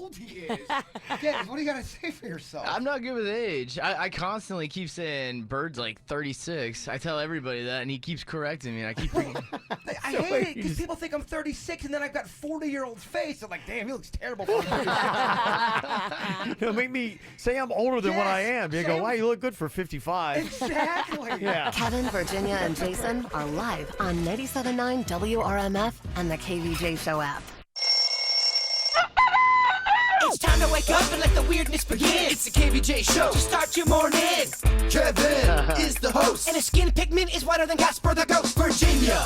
old he is. Dennis, what do you got to say for yourself? I'm not good with age. I constantly keep saying Bird's like 36. I tell everybody that, and he keeps correcting me. And I keep thinking, I hate it because people think I'm 36, and then I've got 40-year-old face. I'm like, damn, he looks terrible. Make me say I'm older than what I am. You go, wow, you look good for 55. Exactly. Yeah. Kevin, Virginia, and Jason are live on 97.9 WRMF and the KVJ Show app. It's time to wake up and let the weirdness begin. It's the KVJ Show to start your morning. Kevin is the host, and his skin pigment is whiter than Casper the Ghost. Virginia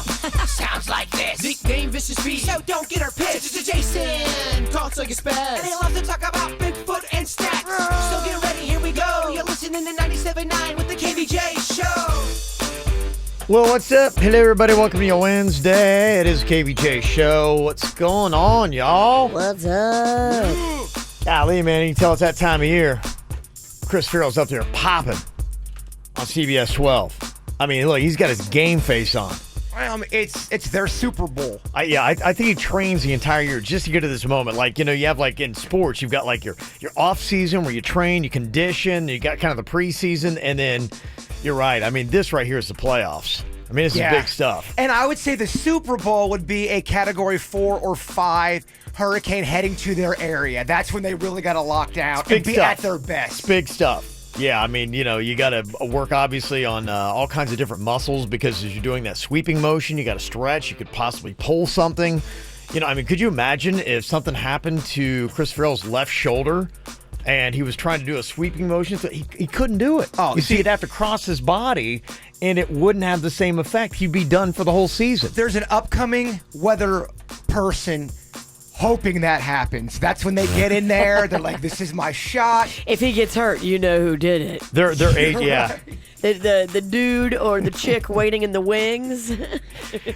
sounds like this. Nickname Vicious Beast, so don't get her pissed. Jason talks like a spaz, and they love to talk about Bigfoot and stacks. So get ready, here we go. You're listening to 97.9 with the KVJ Show. Well, what's up? Hello, everybody. Welcome to your Wednesday. It is KVJ Show. What's going on, y'all? What's up? Golly, man, you can tell it's that time of year. Chris Farrell's up there popping on CBS 12. I mean, look, he's got his game face on. It's their Super Bowl. I think he trains the entire year just to get to this moment. Like, you know, you have like in sports, you've got like your off season where you train, you condition, you got kind of the preseason, and then you're right. I mean, this right here is the playoffs. I mean, this is big stuff. And I would say the Super Bowl would be a Category 4 or 5 hurricane heading to their area. That's when they really got to lock down and be at their best. It's big stuff. Yeah, I mean, you know, you got to work obviously on all kinds of different muscles because as you're doing that sweeping motion, you got to stretch. You could possibly pull something. You know, I mean, could you imagine if something happened to Chris Farrell's left shoulder and he was trying to do a sweeping motion? So he couldn't do it. Oh, you see, he'd have to cross his body and it wouldn't have the same effect. He'd be done for the whole season. There's an upcoming weather person hoping that happens. That's when they get in there. They're like, this is my shot. If he gets hurt, you know who did it. They're age, yeah. The dude or the chick waiting in the wings.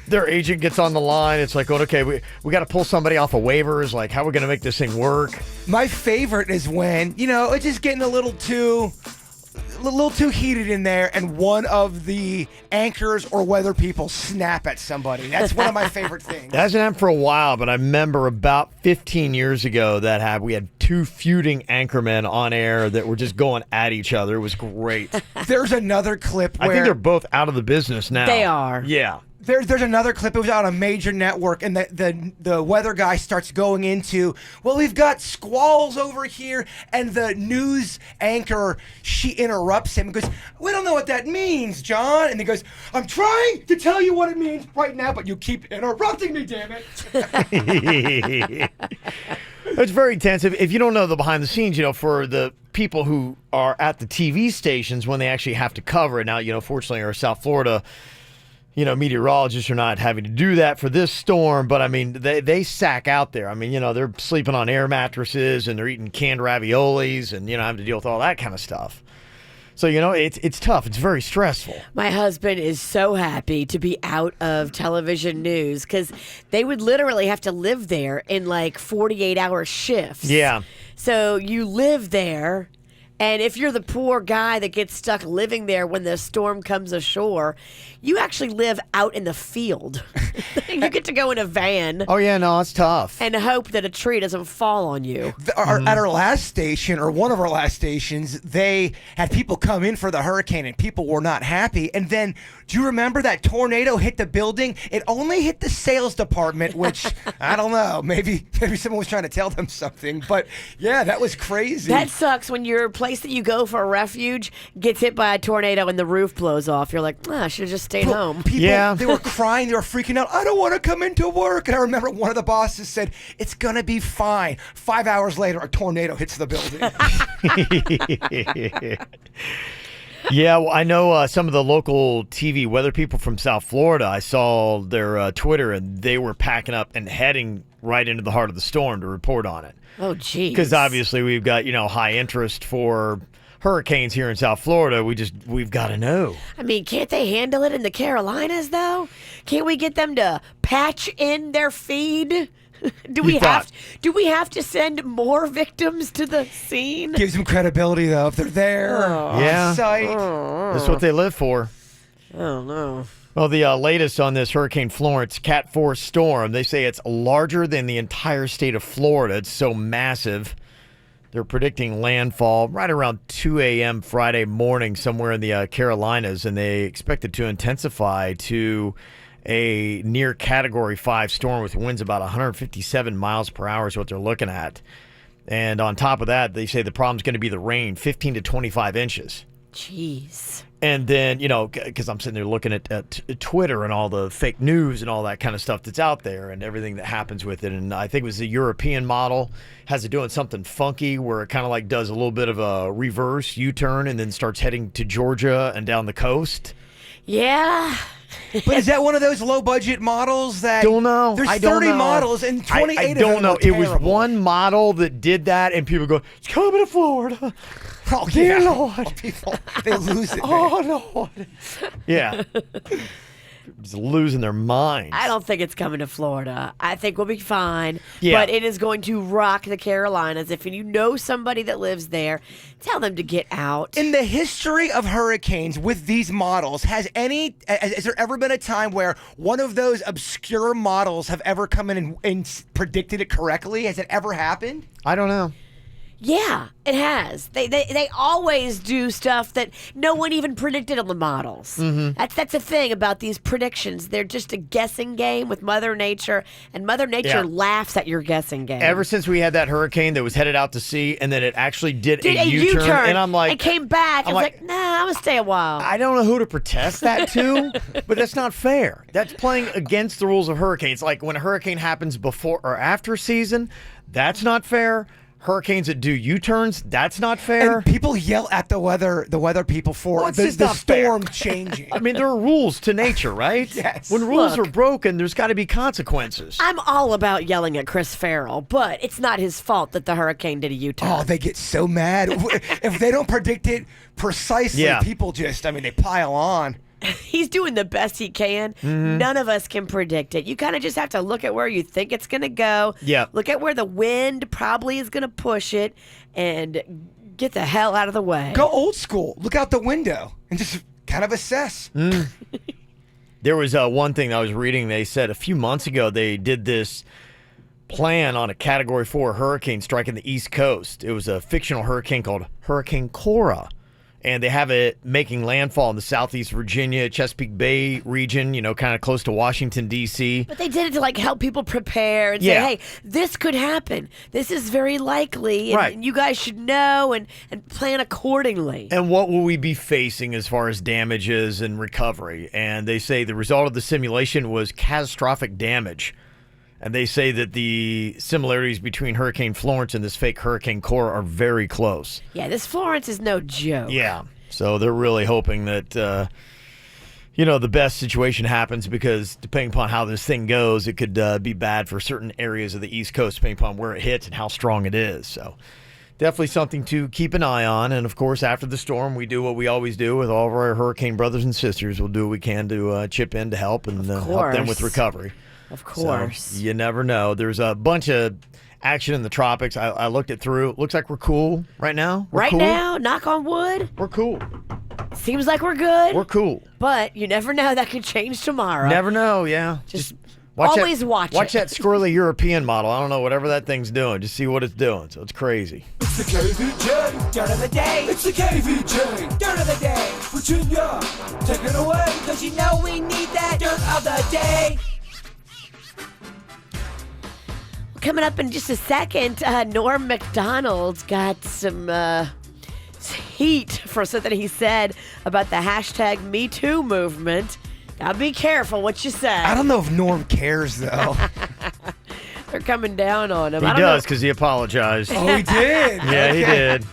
Their agent gets on the line. It's like, okay, we got to pull somebody off of waivers. Like, how are we going to make this thing work? My favorite is when, you know, it's just getting a little too heated in there, and one of the anchors or weather people snap at somebody. That's one of my favorite things. That hasn't happened for a while, but I remember about 15 years ago we had two feuding anchormen on air that were just going at each other. It was great. There's another clip where I think they're both out of the business now. They are. Yeah. There's another clip. It was on a major network, and the weather guy starts going into, well, we've got squalls over here, and the news anchor, she interrupts him and goes, we don't know what that means, John. And he goes, I'm trying to tell you what it means right now, but you keep interrupting me, damn it. It's very intense. If you don't know the behind the scenes, you know, for the people who are at the TV stations when they actually have to cover it. Now, you know, fortunately, in South Florida, you know, meteorologists are not having to do that for this storm, but I mean, they sack out there. I mean, you know, they're sleeping on air mattresses and they're eating canned raviolis and, you know, having to deal with all that kind of stuff. So, you know, it's tough. It's very stressful. My husband is so happy to be out of television news because they would literally have to live there in like 48-hour shifts. Yeah. So you live there. And if you're the poor guy that gets stuck living there when the storm comes ashore, you actually live out in the field. You get to go in a van. Oh, yeah, no, it's tough. And hope that a tree doesn't fall on you. At our last station, or one of our last stations, they had people come in for the hurricane, and people were not happy. And then, do you remember that tornado hit the building? It only hit the sales department, which, I don't know, maybe someone was trying to tell them something. But, yeah, that was crazy. That sucks when your place that you go for a refuge gets hit by a tornado and the roof blows off. You're like, I should have just stayed home. People, they were crying. They were freaking out. I don't want to come into work. And I remember one of the bosses said, it's going to be fine. 5 hours later, a tornado hits the building. Yeah, well, I know some of the local TV weather people from South Florida. I saw their Twitter, and they were packing up and heading right into the heart of the storm to report on it. Oh, geez. Because obviously we've got, you know, high interest for hurricanes here in South Florida. We've got to know. I mean, can't they handle it in the Carolinas, though? Can't we get them to patch in their feed? Do we have to send more victims to the scene? Gives them credibility, though, if they're there on site. That's what they live for. Oh, no. Well, the latest on this Hurricane Florence Cat 4 storm, they say it's larger than the entire state of Florida. It's so massive. They're predicting landfall right around 2 a.m. Friday morning somewhere in the Carolinas, and they expect it to intensify to a near Category 5 storm with winds about 157 miles per hour is what they're looking at. And on top of that, they say the problem's going to be the rain, 15 to 25 inches. Jeez. And then, because I'm sitting there looking at Twitter and all the fake news and all that kind of stuff that's out there and everything that happens with it. And I think it was the European model has it doing something funky where it kind of like does a little bit of a reverse U-turn and then starts heading to Georgia and down the coast. Yeah. But is that one of those low-budget models that... Don't know. There's I don't 30 know. models and 28 I of don't them know. are It was terrible. one model that did that, and people go, it's coming to Florida. Oh, Dear yeah. Lord. People, they lose it, man. Oh, Lord. Yeah. Just losing their minds. I don't think it's coming to Florida. I think we'll be fine. Yeah. But it is going to rock the Carolinas. If you know somebody that lives there, tell them to get out. In the history of hurricanes with these models, has there ever been a time where one of those obscure models have ever come in and predicted it correctly? Has it ever happened? I don't know. Yeah, it has. They always do stuff that no one even predicted on the models. Mm-hmm. That's the thing about these predictions. They're just a guessing game with Mother Nature, and Mother Nature laughs at your guessing game. Ever since we had that hurricane that was headed out to sea and then it actually did a U-turn, and I'm like... and came back. I was like, nah, I'm going to stay a while. I don't know who to protest that to, but that's not fair. That's playing against the rules of hurricanes. Like when a hurricane happens before or after season, that's not fair. Hurricanes that do U-turns, that's not fair. And people yell at the weather people for Well, it's the just not fair. storm changing. I mean, there are rules to nature, right? Yes. When rules Look. are broken, there's got to be consequences. I'm all about yelling at Chris Farrell, but it's not his fault that the hurricane did a U-turn. Oh, they get so mad. If they don't predict it precisely, Yeah. people they pile on. He's doing the best he can. Mm-hmm. None of us can predict it. You kind of just have to look at where you think it's going to go. Yeah. Look at where the wind probably is going to push it and get the hell out of the way. Go old school. Look out the window and just kind of assess. There was one thing I was reading. They said a few months ago they did this plan on a Category 4 hurricane striking the East Coast. It was a fictional hurricane called Hurricane Cora. And they have it making landfall in the southeast Virginia, Chesapeake Bay region, kind of close to Washington, D.C. But they did it to help people prepare and Yeah. say, hey, this could happen. This is very likely. And, Right. and you guys should know and plan accordingly. And what will we be facing as far as damages and recovery? And they say the result of the simulation was catastrophic damage. And they say that the similarities between Hurricane Florence and this fake Hurricane Cora are very close. Yeah, this Florence is no joke. Yeah. So they're really hoping that, the best situation happens because depending upon how this thing goes, it could be bad for certain areas of the East Coast, depending upon where it hits and how strong it is. So definitely something to keep an eye on. And, of course, after the storm, we do what we always do with all of our hurricane brothers and sisters. We'll do what we can to chip in to help and help them with recovery. Of course. So, you never know. There's a bunch of action in the tropics. I looked it through. Looks like we're cool right now. We're Right cool. now, knock on wood, We're cool. seems like we're good. We're cool. But you never know. That could change tomorrow. Never know, yeah. Just watch always it. watch that squirrely European model. I don't know, whatever that thing's doing. Just see what it's doing. So it's crazy. It's the KVJ dirt of the day. It's the KVJ dirt of the day. Virginia, take it away, cause you know we need that dirt of the day. Coming up in just a second, Norm Macdonald's got some heat for something he said about the hashtag Me Too movement. Now be careful what you say. I don't know if Norm cares, though. They're coming down on him. He I don't does because he apologized. Oh, he did? Yeah, he did.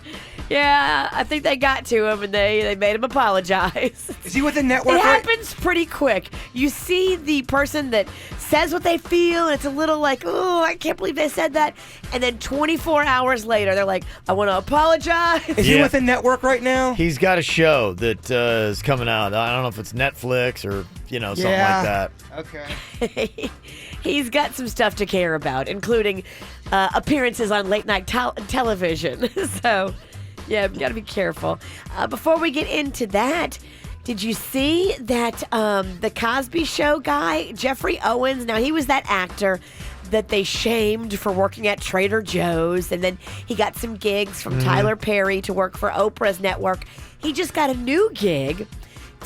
Yeah, I think they got to him and they made him apologize. Is he with the network? It right- happens pretty quick. You see the person that says what they feel, and it's a little like, oh, I can't believe they said that. And then 24 hours later, they're like, I want to apologize. Is he with the network right now? He's got a show that is coming out. I don't know if it's Netflix or, something like that. Okay. He's got some stuff to care about, including appearances on late night television. So, yeah, you got to be careful. Before we get into that, Did you see that the Cosby Show guy, Jeffrey Owens? Now, he was that actor that they shamed for working at Trader Joe's, and then he got some gigs from Tyler Perry to work for Oprah's network. He just got a new gig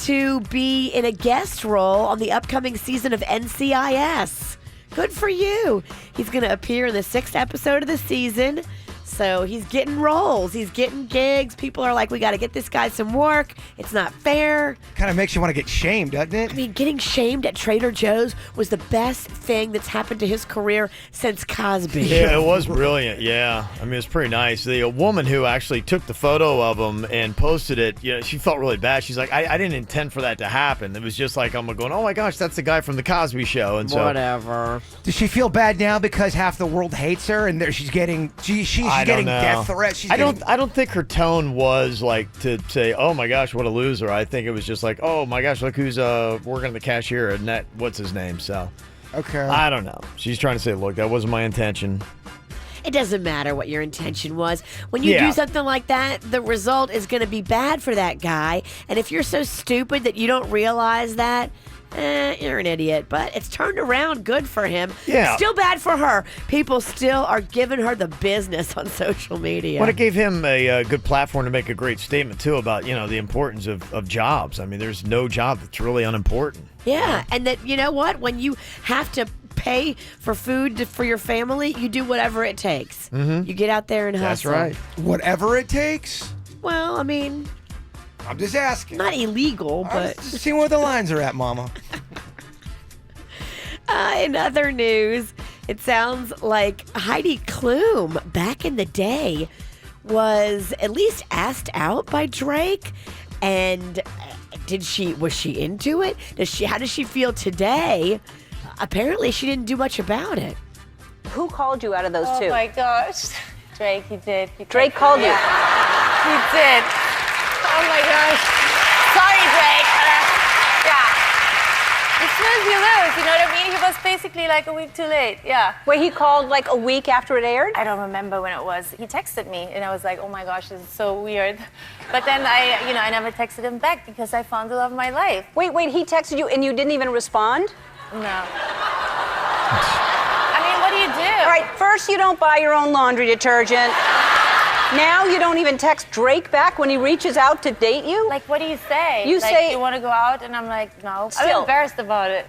to be in a guest role on the upcoming season of NCIS. Good for you. He's going to appear in the 6th episode of the season. So he's getting roles. He's getting gigs. People are like, we got to get this guy some work. It's not fair. Kind of makes you want to get shamed, doesn't it? I mean, getting shamed at Trader Joe's was the best thing that's happened to his career since Cosby. Yeah, it was brilliant. Yeah. I mean, it's pretty nice. The woman who actually took the photo of him and posted it, she felt really bad. She's like, I didn't intend for that to happen. It was just like, I'm going, oh my gosh, that's the guy from the Cosby Show. And so, whatever. Does she feel bad now because half the world hates her and she's getting getting death threats? I don't think her tone was like to say, oh my gosh, what a loser. I think it was just like, oh my gosh, look who's working at the cashier and that what's his name. So okay, I don't know. She's trying to say, look, that wasn't my intention. It doesn't matter what your intention was. When you do something like that, the result is going to be bad for that guy. And if you're so stupid that you don't realize that, you're an idiot. But it's turned around good for him. Yeah. Still bad for her. People still are giving her the business on social media. Well, it gave him a good platform to make a great statement, too, about, the importance of jobs. I mean, there's no job that's really unimportant. Yeah, and that, you know what? When you have to pay for food for your family, you do whatever it takes. Mm-hmm. You get out there and hustle. That's right. Whatever it takes? Well, I mean, I'm just asking. not illegal, but just seeing where the lines are at, Mama. In other news, it sounds like Heidi Klum back in the day was at least asked out by Drake. And was she into it? How does she feel today? Apparently she didn't do much about it. Who called you out of those two? Oh my gosh. Drake, he did. Drake called you. He did. Oh my gosh. Sorry, Drake. Yeah. It snooze, you lose, you know what I mean? He was basically like a week too late, yeah. Wait, he called like a week after it aired? I don't remember when it was. He texted me and I was like, oh my gosh, this is so weird. But then I never texted him back because I found the love of my life. Wait, he texted you and you didn't even respond? No. I mean, what do you do? All right, first you don't buy your own laundry detergent. Now you don't even text Drake back when he reaches out to date you? Like, what do you say? You say... you want to go out? And I'm like, no. Still. I'm embarrassed about it.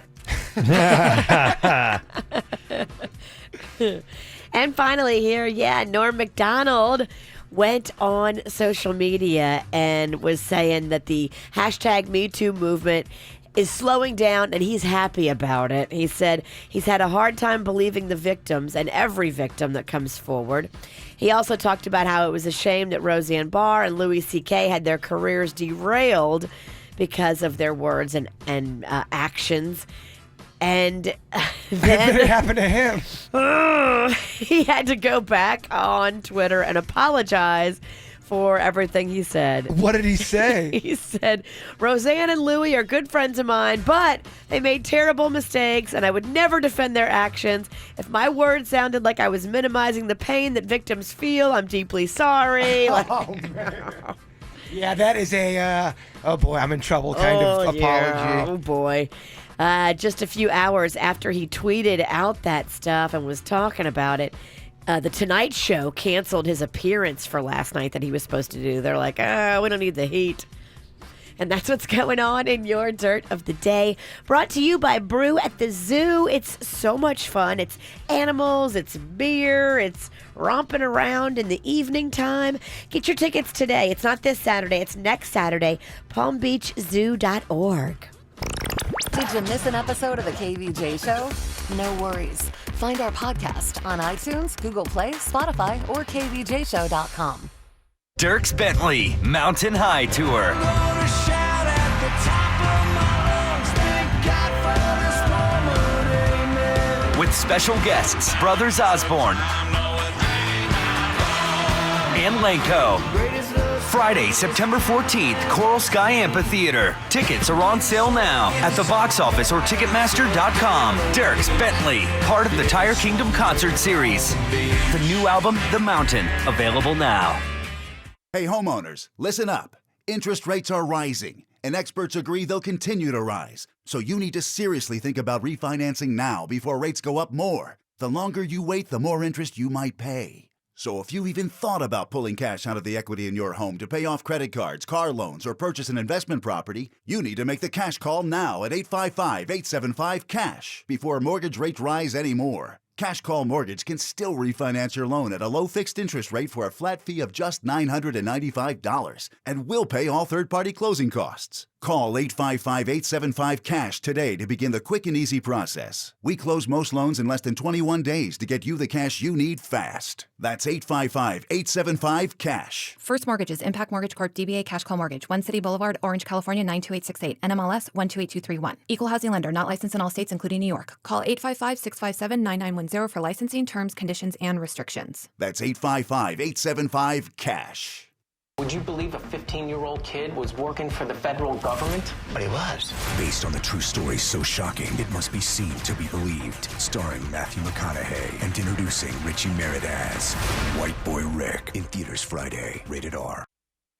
And finally here, Norm Macdonald went on social media and was saying that the #MeToo movement is slowing down and he's happy about it. He said he's had a hard time believing the victims and every victim that comes forward. He also talked about how it was a shame that Roseanne Barr and Louis C.K. had their careers derailed because of their words and actions. And then it happened to him. He had to go back on Twitter and apologize for everything he said. What did he say? He said, Roseanne and Louis are good friends of mine, but they made terrible mistakes, and I would never defend their actions. If my words sounded like I was minimizing the pain that victims feel, I'm deeply sorry. Oh, man. Yeah, that is a, oh boy, I'm in trouble kind of apology. Yeah. Oh boy. Just a few hours after he tweeted out that stuff and was talking about it, The Tonight Show canceled his appearance for last night that he was supposed to do. They're like, we don't need the heat. And that's what's going on in your Dirt of the Day. Brought to you by Brew at the Zoo. It's so much fun. It's animals, it's beer, it's romping around in the evening time. Get your tickets today. It's not this Saturday, it's next Saturday. PalmBeachZoo.org. Did you miss an episode of the KVJ Show? No worries. Find our podcast on iTunes, Google Play, Spotify, or kvjshow.com. Dierks Bentley Mountain High Tour. With special guests, Brothers Osborne and Lanco. Friday, September 14th, Coral Sky Amphitheater. Tickets are on sale now at the box office or Ticketmaster.com. Dierks Bentley, part of the Tire Kingdom concert series. The new album, The Mountain, available now. Hey, homeowners, listen up. Interest rates are rising. and experts agree they'll continue to rise. So you need to seriously think about refinancing now before rates go up more. The longer you wait, the more interest you might pay. So if you even thought about pulling cash out of the equity in your home to pay off credit cards, car loans, or purchase an investment property, you need to make the cash call now at 855-875-CASH before mortgage rates rise anymore. Cash Call Mortgage can still refinance your loan at a low fixed interest rate for a flat fee of just $995, and we'll pay all third-party closing costs. Call 855-875-CASH today to begin the quick and easy process. We close most loans in less than 21 days to get you the cash you need fast. That's 855-875-CASH. First Mortgages, Impact Mortgage Corp. DBA Cash Call Mortgage, One City Boulevard, Orange, California 92868, NMLS 128231. Equal housing lender, not licensed in all states including New York. Call 855-657-9910 for licensing, terms, conditions, and restrictions. That's 855-875-CASH. Would you believe a 15-year-old kid was working for the federal government? But he was. Based on the true story so shocking, it must be seen to be believed. Starring Matthew McConaughey and introducing Richie Merritt as White Boy Rick in theaters Friday. Rated R.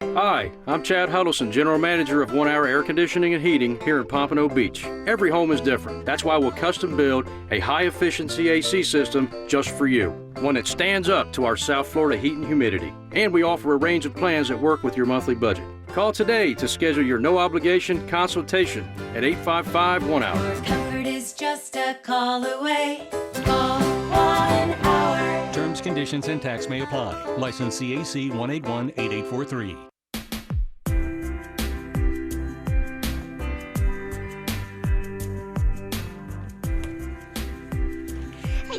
Hi, I'm Chad Huddleston, General Manager of 1 Hour Air Conditioning and Heating here in Pompano Beach. Every home is different. That's why we'll custom build a high-efficiency AC system just for you. One that stands up to our South Florida heat and humidity. And we offer a range of plans that work with your monthly budget. Call today to schedule your no-obligation consultation at 855-1-HOUR. Comfort is just a call away. Call 1 Hour. Terms, conditions, and tax may apply. License CAC 1818843.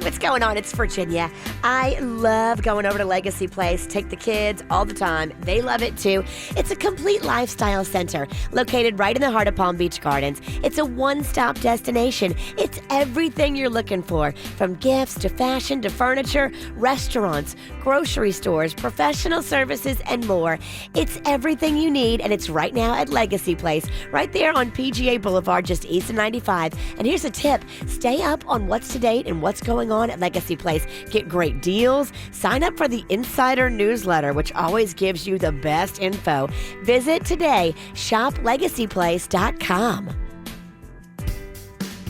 What's going on? It's Virginia. I love going over to Legacy Place. Take the kids all the time. They love it too. It's a complete lifestyle center located right in the heart of Palm Beach Gardens. It's a one-stop destination. It's everything you're looking for, from gifts to fashion to furniture, restaurants, grocery stores, professional services, and more. It's everything you need, and it's right now at Legacy Place, right there on PGA Boulevard, just east of 95. And here's a tip. Stay up on what's to date and what's going on at Legacy Place. Get great deals. Sign up for the Insider newsletter, which always gives you the best info. Visit today. ShopLegacyPlace.com.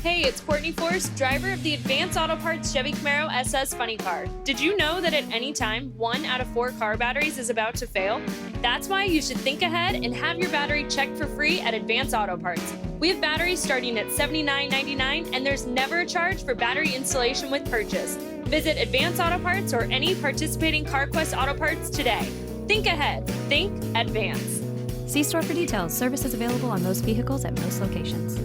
Hey, it's Courtney Force, driver of the Advance Auto Parts Chevy Camaro SS Funny Car. Did you know that at any time, 1 out of 4 car batteries is about to fail? That's why you should think ahead and have your battery checked for free at Advance Auto Parts. We have batteries starting at $79.99, and there's never a charge for battery installation with purchase. Visit Advance Auto Parts or any participating CarQuest Auto Parts today. Think ahead. Think Advance. See store for details. Services available on most vehicles at most locations.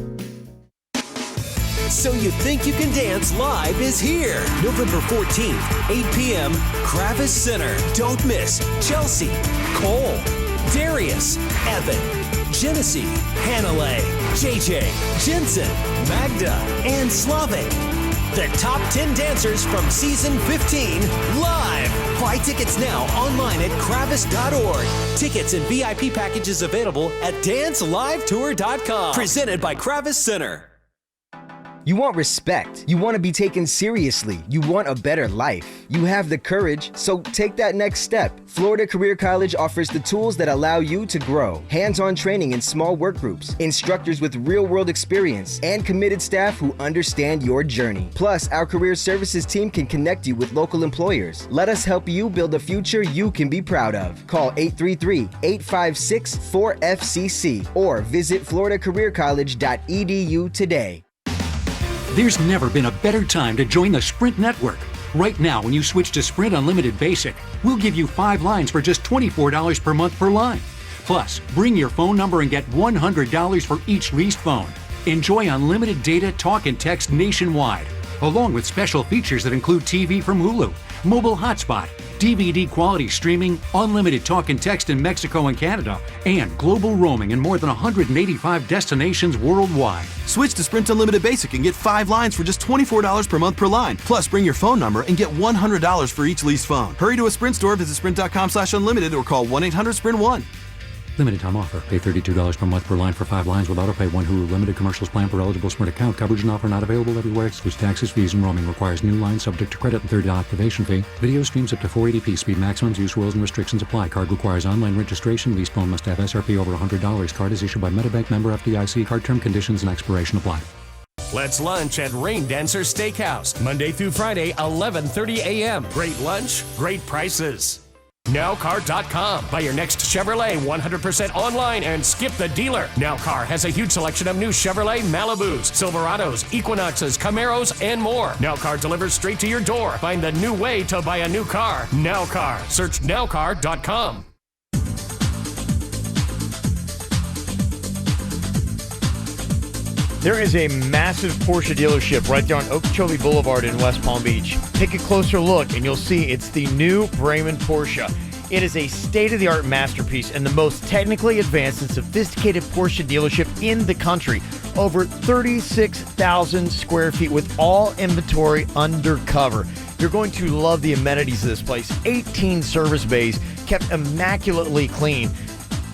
So You Think You Can Dance Live is here. November 14th, 8 p.m., Kravis Center. Don't miss Chelsea, Cole, Darius, Evan, Genesee, Hanalei, JJ, Jensen, Magda, and Slavic. The top 10 dancers from season 15 live. Buy tickets now online at kravis.org. Tickets and VIP packages available at dancelive.tour.com. Presented by Kravis Center. You want respect. You want to be taken seriously. You want a better life. You have the courage, so take that next step. Florida Career College offers the tools that allow you to grow. Hands-on training in small work groups, instructors with real-world experience, and committed staff who understand your journey. Plus, our career services team can connect you with local employers. Let us help you build a future you can be proud of. Call 833-856-4FCC or visit floridacareercollege.edu today. There's never been a better time to join the Sprint network. Right now, when you switch to Sprint Unlimited Basic, we'll give you 5 lines for just $24 per month per line. Plus, bring your phone number and get $100 for each leased phone. Enjoy unlimited data, talk, and text nationwide, along with special features that include TV from Hulu, mobile hotspot, DVD quality streaming, unlimited talk and text in Mexico and Canada, and global roaming in more than 185 destinations worldwide. Switch to Sprint Unlimited Basic and get 5 lines for just $24 per month per line. Plus, bring your phone number and get $100 for each leased phone. Hurry to a Sprint store, visit sprint.com/unlimited or call 1-800-SPRINT1. Limited time offer. Pay $32 per month per line for 5 lines with autopay. One Hulu limited commercials plan per eligible Sprint account. Coverage and offer not available everywhere. Excludes taxes, fees, and roaming. Requires new line subject to credit and $30 activation fee. Video streams up to 480p. Speed maximums, use rules, and restrictions apply. Card requires online registration. Lease phone must have SRP over $100. Card is issued by MetaBank, member FDIC. Card term, conditions, and expiration apply. Let's lunch at Rain Dancer Steakhouse, Monday through Friday, 11:30 a.m. Great lunch, great prices. Nowcar.com. Buy your next Chevrolet 100% online and skip the dealer. Nowcar has a huge selection of new Chevrolet Malibus, Silverados, Equinoxes, Camaros, and more. Nowcar delivers straight to your door. Find the new way to buy a new car. Nowcar. Search Nowcar.com. There is a massive Porsche dealership right there on Okeechobee Boulevard in West Palm Beach. Take a closer look and you'll see it's the new Bremen Porsche. It is a state-of-the-art masterpiece and the most technically advanced and sophisticated Porsche dealership in the country. Over 36,000 square feet with all inventory undercover. You're going to love the amenities of this place. 18 service bays, kept immaculately clean.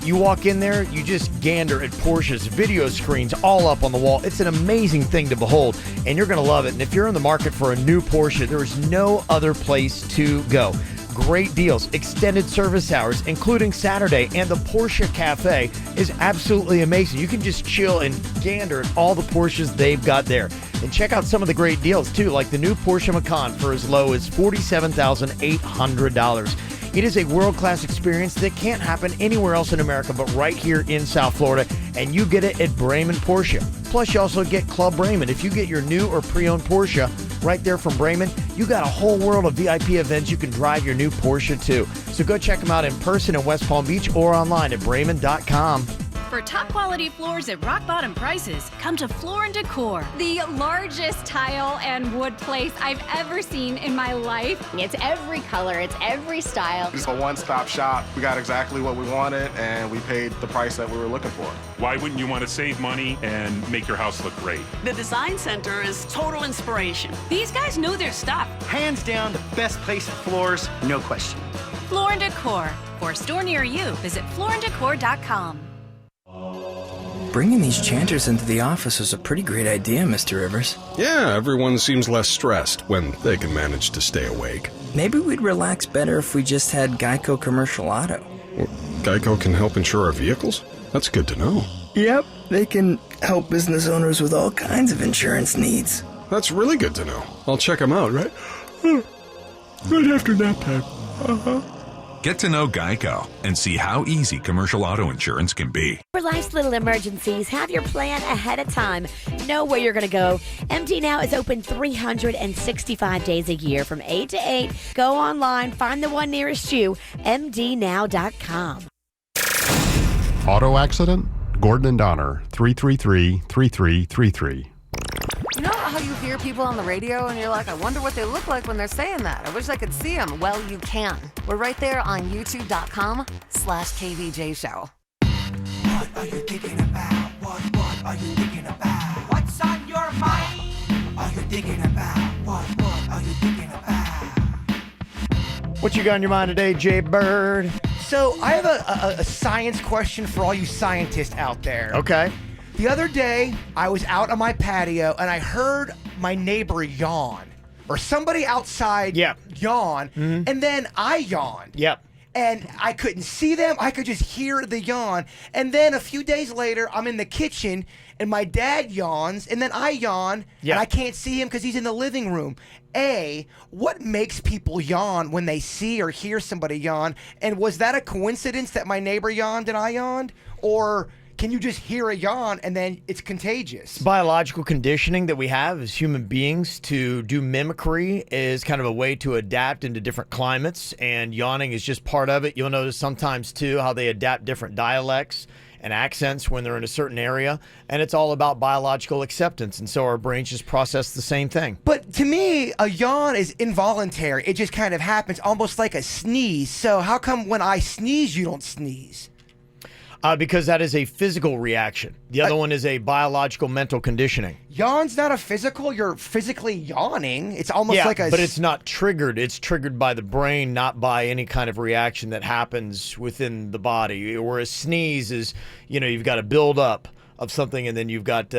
You walk in there, you just gander at Porsche's video screens all up on the wall. It's an amazing thing to behold, and you're going to love it. And if you're in the market for a new Porsche, there is no other place to go. Great deals, extended service hours, including Saturday, and the Porsche Cafe is absolutely amazing. You can just chill and gander at all the Porsches they've got there. And check out some of the great deals, too, like the new Porsche Macan for as low as $47,800. It is a world-class experience that can't happen anywhere else in America but right here in South Florida, and you get it at Bremen Porsche. Plus, you also get Club Bremen. If you get your new or pre-owned Porsche right there from Bremen, you got a whole world of VIP events you can drive your new Porsche to. So go check them out in person in West Palm Beach or online at Bremen.com. For top quality floors at rock bottom prices, come to Floor & Decor. The largest tile and wood place I've ever seen in my life. It's every color, it's every style. It's a one-stop shop. We got exactly what we wanted and we paid the price that we were looking for. Why wouldn't you want to save money and make your house look great? The Design Center is total inspiration. These guys know their stuff. Hands down, the best place for floors, no question. Floor & Decor. For a store near you, visit flooranddecor.com. Bringing these chanters into the office is a pretty great idea, Mr. Rivers. Yeah, everyone seems less stressed when they can manage to stay awake. Maybe we'd relax better if we just had Geico Commercial Auto. Well, Geico can help insure our vehicles? That's good to know. Yep, they can help business owners with all kinds of insurance needs. That's really good to know. I'll check them out, right? Right after nap time. Get to know Geico and see how easy commercial auto insurance can be. For life's little emergencies, have your plan ahead of time. Know where you're going to go. MD Now is open 365 days a year from 8 to 8. Go online, find the one nearest you, mdnow.com. Auto accident? Gordon and Donner, 333-3333. You know how you hear people on the radio and you're like, I wonder what they look like when they're saying that. I wish I could see them. Well, you can. We're right there on youtube.com/KVJ Show. What are you thinking about? What are you thinking about? What's on your mind? Are you thinking about? What are you thinking about? What you got on your mind today, Jay Bird? So I have a science question for all you scientists out there. Okay. The other day, I was out on my patio and I heard my neighbor yawn. Or somebody outside yawn. Mm-hmm. And then I yawned. Yep. And I couldn't see them. I could just hear the yawn. And then a few days later, I'm in the kitchen and my dad yawns. And then I yawn. Yep. And I can't see him because he's in the living room. What makes people yawn when they see or hear somebody yawn? And was that a coincidence that my neighbor yawned and I yawned? Or can you just hear a yawn and then it's contagious? Biological conditioning that we have as human beings to do mimicry is kind of a way to adapt into different climates, and yawning is just part of it. You'll notice sometimes, too, how they adapt different dialects and accents when they're in a certain area, and it's all about biological acceptance, and so our brains just process the same thing. But to me, a yawn is involuntary. It just kind of happens almost like a sneeze. So how come when I sneeze, you don't sneeze? Because that is a physical reaction. The other one is a biological mental conditioning. Yawn's not a physical. You're physically yawning. It's almost like a... but it's not triggered. It's triggered by the brain, not by any kind of reaction that happens within the body. Or a sneeze is, you've got a buildup of something, and then you've got,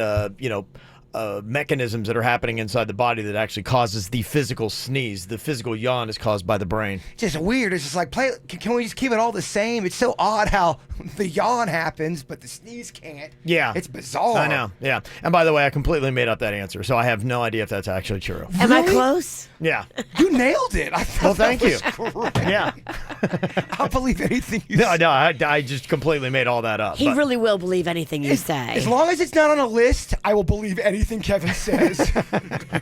mechanisms that are happening inside the body that actually causes the physical sneeze. The physical yawn is caused by the brain. Just weird. It's just like, can we just keep it all the same? It's so odd how the yawn happens, but the sneeze can't. Yeah. It's bizarre. I know, yeah. And by the way, I completely made up that answer, so I have no idea if that's actually true. Am I close? Yeah. You nailed it. I thought Well, thank you. Correct. Yeah. I'll believe anything you say. No, I just completely made all that up. He but- really will believe anything you say. As long as it's not on a list, I will believe anything Kevin says.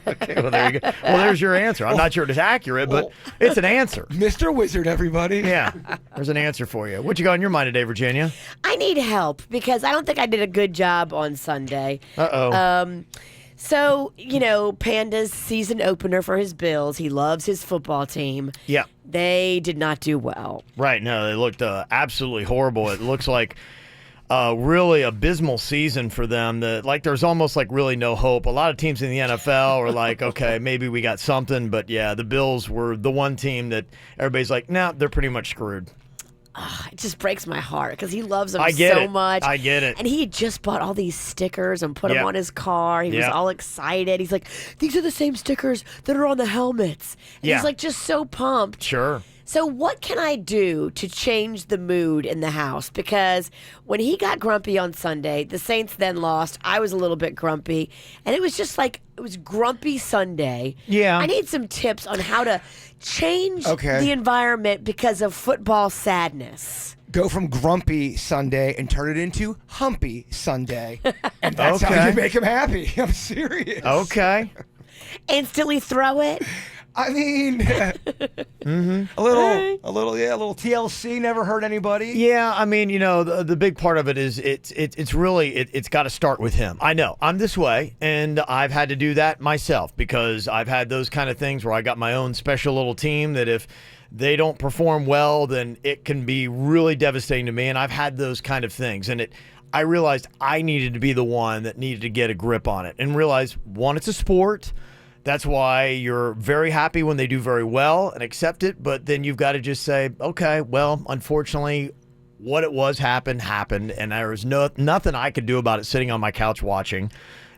Okay, well, there you go. Well, there's your answer. I'm not sure it's accurate, but it's an answer. Mr. Wizard, everybody. Yeah, there's an answer for you. What you got in your mind today, Virginia? I need help because I don't think I did a good job on Sunday. Uh-oh. So, Panda's season opener for his Bills. He loves his football team. Yeah. They did not do well. Right. No, they looked absolutely horrible. It looks like a really abysmal season for them. There's almost really no hope. A lot of teams in the NFL are like, okay, maybe we got something. But, yeah, the Bills were the one team that everybody's like, nah, they're pretty much screwed. It just breaks my heart because he loves them I get so it. much. I get it. And he had just bought all these stickers and put them Yep. on his car. He was Yep. all excited. He's like, these are the same stickers that are on the helmets. And Yeah. he's like just so pumped. Sure. So what can I do to change the mood in the house? Because when he got grumpy on Sunday, the Saints then lost. I was a little bit grumpy. And it was just it was grumpy Sunday. Yeah. I need some tips on how to change Okay. the environment because of football sadness. Go from grumpy Sunday and turn it into humpy Sunday. And that's how Okay. you make him happy. I'm serious. Okay. Instantly throw it. I mean, Mm-hmm. a little TLC never hurt anybody. Yeah, I mean, the big part of it is it's really it's got to start with him. I know I'm this way, and I've had to do that myself because I've had those kind of things where I got my own special little team that if they don't perform well, then it can be really devastating to me. And I've had those kind of things, and I realized I needed to be the one that needed to get a grip on it and realize, one, it's a sport. That's why you're very happy when they do very well and accept it. But then you've got to just say, okay, well, unfortunately, what it was happened, and there was nothing I could do about it sitting on my couch watching.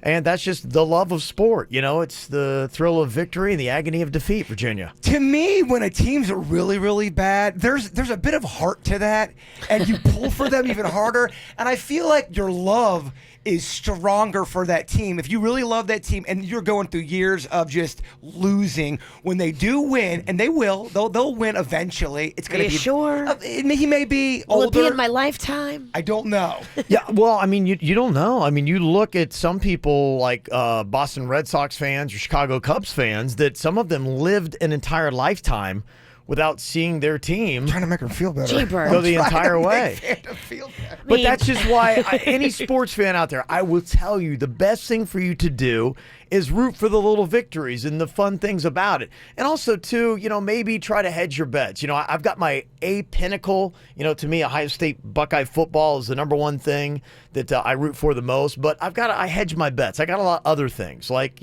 And that's just the love of sport. It's the thrill of victory and the agony of defeat, Virginia. To me, when a team's really, really bad, there's a bit of heart to that, and you pull for them even harder. And I feel like your love is stronger for that team. If you really love that team and you're going through years of just losing, when they do win, and they will, they'll win eventually. It's going to be sure. He may be Will older. it be in my lifetime? I don't know. Yeah, well, I mean, you don't know. I mean, you look at some people like Boston Red Sox fans or Chicago Cubs fans that some of them lived an entire lifetime without seeing their team trying to make her feel better. Jeepers. go the entire way. But that's just why any sports fan out there, I will tell you, the best thing for you to do is root for the little victories and the fun things about it. And also, too, maybe try to hedge your bets. I've got my pinnacle. To me, Ohio State Buckeye football is the number one thing that I root for the most. But I hedge my bets. I got a lot of other things like,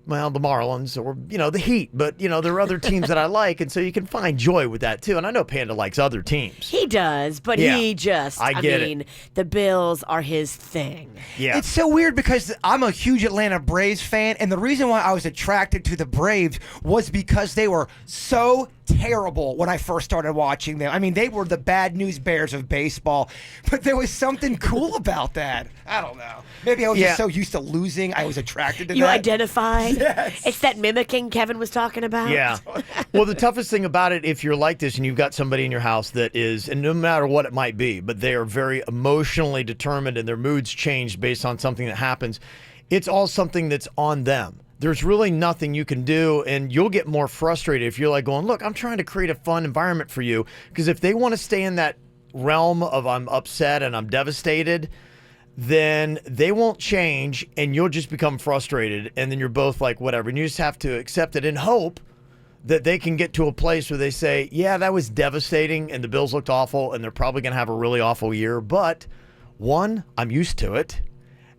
the Marlins or, the Heat. But, there are other teams that I like. And so you can find joy with that, too. And I know Panda likes other teams. He does, but Yeah, he just, I get it. the Bills are his thing. Yeah. It's so weird because I'm a huge Atlanta Braves fan, and the reason why I was attracted to the Braves was because they were so terrible when I first started watching them. I mean, they were the bad news bears of baseball, but there was something cool about that. I don't know. Maybe I was just so used to losing, I was attracted to You that. identify? Yes. It's that mimicking Kevin was talking about? Yeah. Well, the toughest thing about it, if you're like this and you've got somebody in your house that is, and no matter what it might be, but they are very emotionally determined and their moods change based on something that happens, it's all something that's on them. There's really nothing you can do, and you'll get more frustrated if you're like going, look, I'm trying to create a fun environment for you, because if they want to stay in that realm of I'm upset and I'm devastated, then they won't change, and you'll just become frustrated, and then you're both like, whatever, and you just have to accept it and hope that they can get to a place where they say, yeah, that was devastating and the Bills looked awful and they're probably going to have a really awful year. But one, I'm used to it.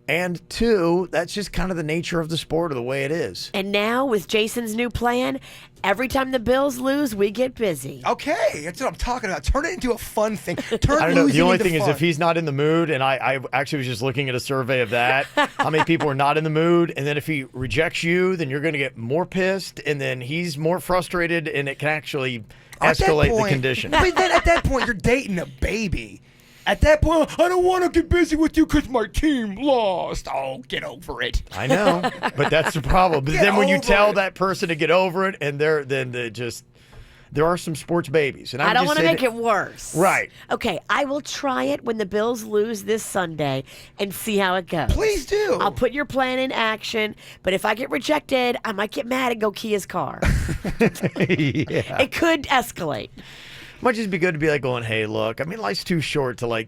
And two, that's just kind of the nature of the sport or the way it is. And now with Jason's new plan, every time the Bills lose, we get busy. Okay, that's what I'm talking about. Turn it into a fun thing. I don't know. The only thing is if he's not in the mood, and I actually was just looking at a survey of that, how many people are not in the mood, and then if he rejects you, then you're going to get more pissed, and then he's more frustrated, and it can actually escalate the condition. But then at that point, you're dating a baby. At that point, I don't want to get busy with you because my team lost. Oh, get over it. I know, but that's the problem. But then when you tell that person to get over it, and there are some sports babies. And I don't want to make it worse. Right. Okay, I will try it when the Bills lose this Sunday and see how it goes. Please do. I'll put your plan in action, but if I get rejected, I might get mad and go key his car. Yeah. It could escalate. Might just be good to be like going, hey, look, I mean, life's too short to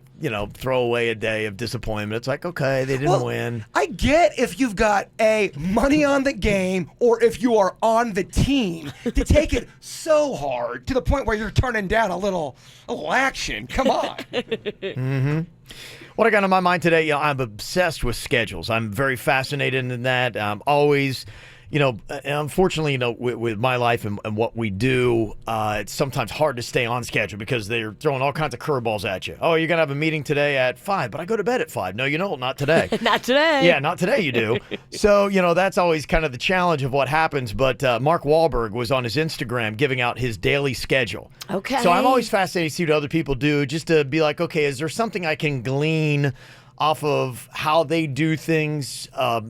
throw away a day of disappointment. It's like, okay, they didn't win. I get if you've got money on the game or if you are on the team to take it so hard to the point where you're turning down a little action. Come on. Mm-hmm. What I got on my mind today, I'm obsessed with schedules. I'm very fascinated in that. Always... unfortunately, with my life and what we do, it's sometimes hard to stay on schedule because they're throwing all kinds of curveballs at you. Oh, you're going to have a meeting today at 5, but I go to bed at 5. No, you don't. Not today. Not today. Yeah, not today you do. So, that's always kind of the challenge of what happens. But Mark Wahlberg was on his Instagram giving out his daily schedule. Okay. So I'm always fascinated to see what other people do just to be like, okay, is there something I can glean off of how they do things?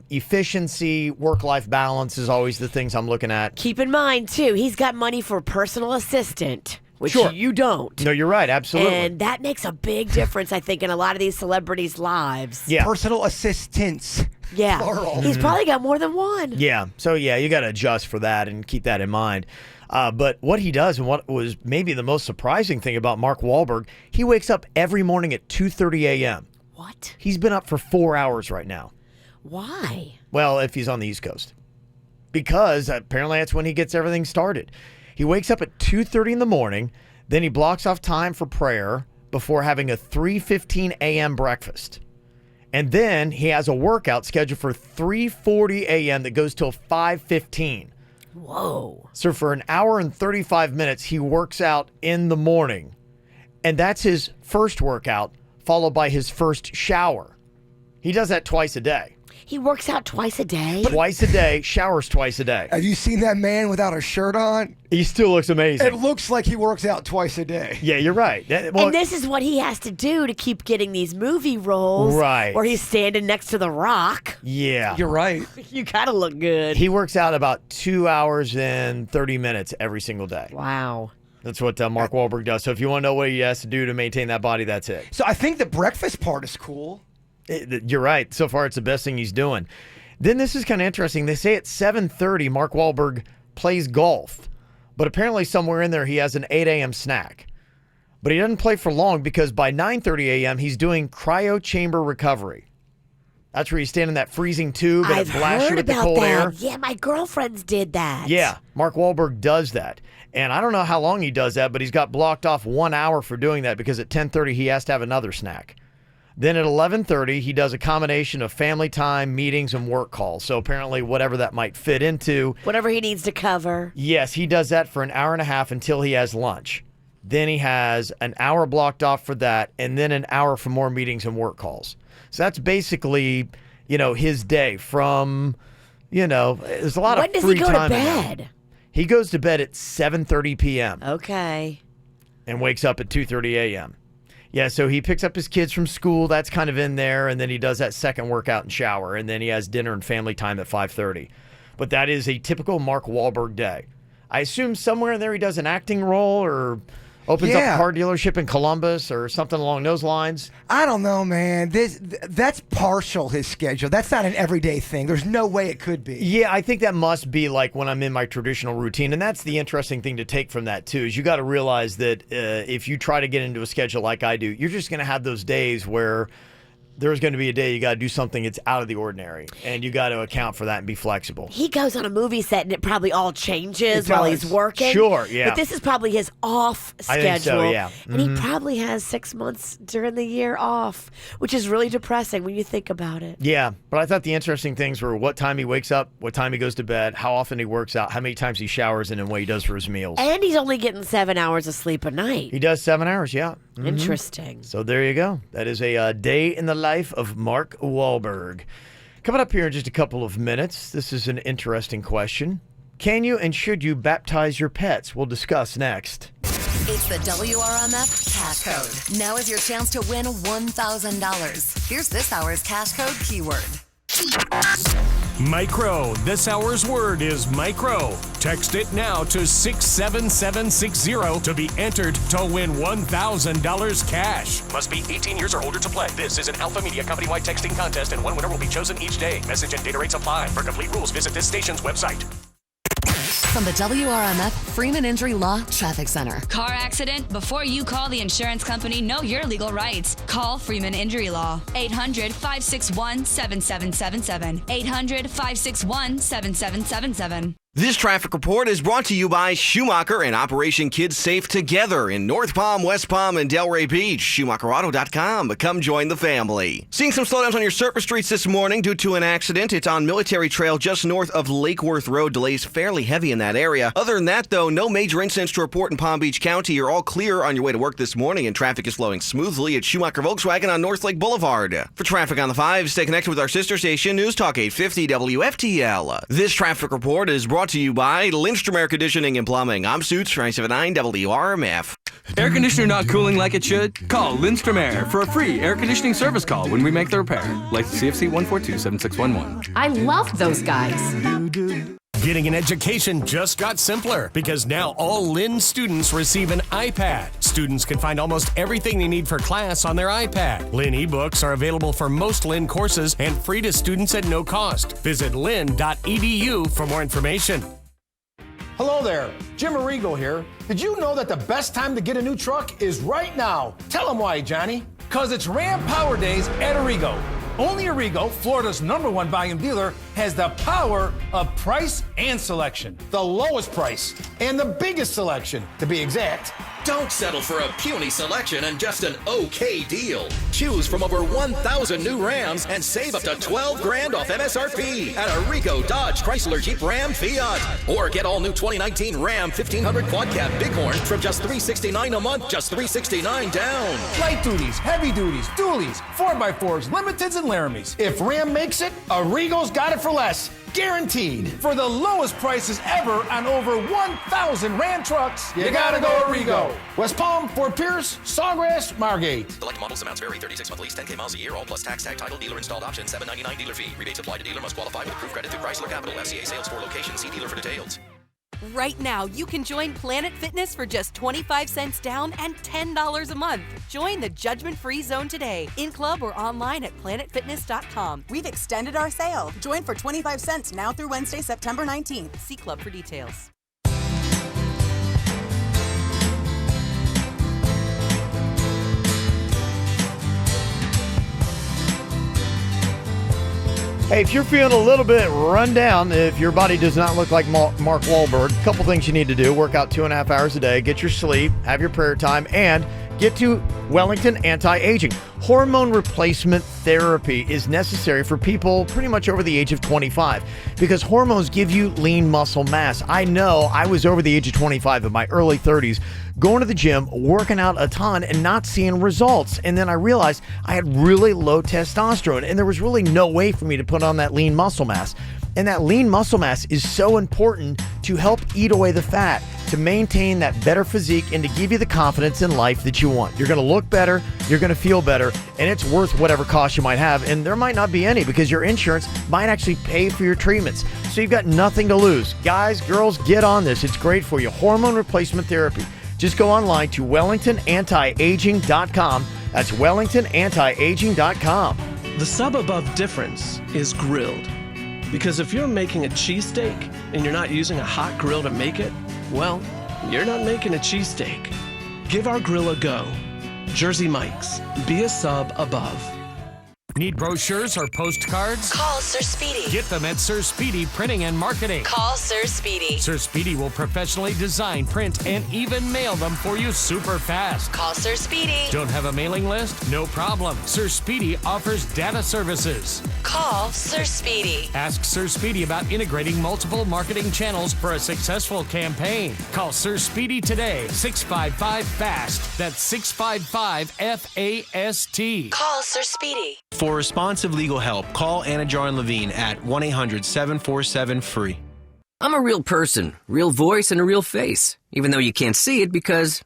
Efficiency, work-life balance is always the things I'm looking at. Keep in mind, too, he's got money for a personal assistant, which you don't. No, you're right. Absolutely. And that makes a big difference, I think, in a lot of these celebrities' lives. Yeah. Personal assistants. Yeah. Plural. He's probably got more than one. Yeah. So, you got to adjust for that and keep that in mind. But what he does, and what was maybe the most surprising thing about Mark Wahlberg, he wakes up every morning at 2:30 a.m. What? He's been up for 4 hours right now. Why? Well, if he's on the East Coast. Because apparently that's when he gets everything started. He wakes up at 2:30 in the morning, then he blocks off time for prayer before having a 3:15 a.m. breakfast. And then he has a workout scheduled for 3:40 a.m. that goes till 5:15. Whoa. So for an hour and 35 minutes, he works out in the morning. And that's his first workout, followed by his first shower. He does that twice a day. He works out twice a day? Twice a day, showers twice a day. Have you seen that man without a shirt on? He still looks amazing. It looks like he works out twice a day. Yeah, you're right. And this is what he has to do to keep getting these movie roles. Right. Where he's standing next to The Rock. Yeah. You're right. You gotta look good. He works out about 2 hours and 30 minutes every single day. Wow. That's what Mark Wahlberg does. So if you want to know what he has to do to maintain that body, that's it. So I think the breakfast part is cool. You're right. So far, it's the best thing he's doing. Then this is kind of interesting. They say at 7:30, Mark Wahlberg plays golf. But apparently somewhere in there, he has an 8 a.m. snack. But he doesn't play for long because by 9:30 a.m., he's doing cryo chamber recovery. That's where you stand in that freezing tube and it blasts you with the cold air. Yeah, my girlfriends did that. Yeah, Mark Wahlberg does that. And I don't know how long he does that, but he's got blocked off 1 hour for doing that because at 10:30 he has to have another snack. Then at 11:30 he does a combination of family time, meetings, and work calls. So apparently whatever that might fit into. Whatever he needs to cover. Yes, he does that for an hour and a half until he has lunch. Then he has an hour blocked off for that, and then an hour for more meetings and work calls. So that's basically, his day from, there's a lot of free time. When does he go to in there. bed? He goes to bed at 7:30 p.m. Okay. And wakes up at 2:30 a.m. Yeah, so he picks up his kids from school. That's kind of in there. And then he does that second workout and shower. And then he has dinner and family time at 5:30. But that is a typical Mark Wahlberg day. I assume somewhere in there he does an acting role or opens up a car dealership in Columbus or something along those lines. I don't know, man. That's partial, his schedule. That's not an everyday thing. There's no way it could be. Yeah, I think that must be like when I'm in my traditional routine. And that's the interesting thing to take from that, too, is you got to realize that if you try to get into a schedule like I do, you're just going to have those days where there's going to be a day you got to do something that's out of the ordinary, and you got to account for that and be flexible. He goes on a movie set, and it probably all changes while he's working. Sure, yeah. But this is probably his off schedule. I think so, yeah. And he probably has 6 months during the year off, which is really depressing when you think about it. Yeah, but I thought the interesting things were what time he wakes up, what time he goes to bed, how often he works out, how many times he showers, and then what he does for his meals. And he's only getting 7 hours of sleep a night. He does 7 hours, yeah. Interesting. So there you go. That is a day in the life of Mark Wahlberg. Coming up here in just a couple of minutes, this is an interesting question. Can you and should you baptize your pets? We'll discuss next. It's the WRMF Cash Code. Now is your chance to win $1,000. Here's this hour's Cash Code keyword. Micro. This hour's word is micro. Text it now to 67760 to be entered to win $1,000 cash. Must be 18 years or older to play. This is an Alpha Media company-wide texting contest, and one winner will be chosen each day. Message and data rates apply. For complete rules, visit this station's website. From the WRMF Freeman Injury Law Traffic Center. Car accident? Before you call the insurance company, know your legal rights. Call Freeman Injury Law. 800-561-7777. 800-561-7777. This traffic report is brought to you by Schumacher and Operation Kids Safe Together in North Palm, West Palm, and Delray Beach. SchumacherAuto.com. Come join the family. Seeing some slowdowns on your surface streets this morning due to an accident. It's on Military Trail just north of Lake Worth Road. Delays fairly heavy in that area. Other than that, though, no major incidents to report in Palm Beach County. You're all clear on your way to work this morning, and traffic is flowing smoothly at Schumacher Volkswagen on North Lake Boulevard. For traffic on the 5, stay connected with our sister station, News Talk 850 WFTL. This traffic report is brought to you by Lindstrom Air Conditioning and Plumbing. I'm Suits, 979 WRMF. Air conditioner not cooling like it should? Call Lindstrom Air for a free air conditioning service call when we make the repair. License CFC 1427611. I love those guys. Getting an education just got simpler because now all Lynn students receive an iPad. Students can find almost everything they need for class on their iPad. Lynn ebooks are available for most Lynn courses and free to students at no cost. Visit lynn.edu for more information. Hello there, Jim Arrigo here. Did you know that the best time to get a new truck is right now? Tell them why, Johnny. Because it's Ram Power Days at Arrigo. Only Arrigo, Florida's #1 volume dealer, has the power of price and selection. The lowest price and the biggest selection, to be exact. Don't settle for a puny selection and just an okay deal. Choose from over 1,000 new Rams and save up to $12,000 off MSRP at Arrigo, Dodge, Chrysler, Jeep, Ram, Fiat. Or get all new 2019 Ram 1500 Quad Cab Bighorn from just $369 a month, just $369 down. Light duties, heavy duties, dualies, 4x4s, limiteds, and Laramies. If Ram makes it, Arrigo's got it for less. Guaranteed. For the lowest prices ever on over 1,000 Ram trucks, you gotta go Arrigo. West Palm, Fort Pierce, Sawgrass, Margate. Select models, amounts vary. 36-month lease, 10K miles a year, all plus tax, tag, title, dealer installed option, $799 dealer fee. Rebates apply to dealer, must qualify with approved credit through Chrysler Capital. FCA sales for locations. See dealer for details. Right now, you can join Planet Fitness for just 25 cents down and $10 a month. Join the judgment-free zone today, in-club or online at planetfitness.com. We've extended our sale. Join for 25 cents now through Wednesday, September 19th. See club for details. Hey, if you're feeling a little bit run down, if your body does not look like Mark Wahlberg, a couple things you need to do. Work out 2.5 hours a day, get your sleep, have your prayer time, and get to Wellington Anti-Aging. Hormone replacement therapy is necessary for people pretty much over the age of 25 because hormones give you lean muscle mass. I know I was over the age of 25 in my early 30s, going to the gym, working out a ton and not seeing results. And then I realized I had really low testosterone and there was really no way for me to put on that lean muscle mass. And that lean muscle mass is so important to help eat away the fat, to maintain that better physique, and to give you the confidence in life that you want. You're going to look better, you're going to feel better, and it's worth whatever cost you might have. And there might not be any because your insurance might actually pay for your treatments. So you've got nothing to lose. Guys, girls, get on this. It's great for you. Hormone replacement therapy. Just go online to WellingtonAntiAging.com. That's WellingtonAntiAging.com. The sub above difference is grilled. Because if you're making a cheesesteak and you're not using a hot grill to make it, well, you're not making a cheesesteak. Give our grill a go. Jersey Mike's. Be a sub above. Need brochures or postcards? Call Sir Speedy. Get them at Sir Speedy Printing and Marketing. Call Sir Speedy. Sir Speedy will professionally design, print, and even mail them for you super fast. Call Sir Speedy. Don't have a mailing list? No problem. Sir Speedy offers data services. Call Sir Speedy. Ask Sir Speedy about integrating multiple marketing channels for a successful campaign. Call Sir Speedy today, 655-FAST. That's 655-FAST. Call Sir Speedy. For responsive legal help, call Anna Jar and Levine at 1-800-747-FREE. I'm a real person, real voice, and a real face. Even though you can't see it because,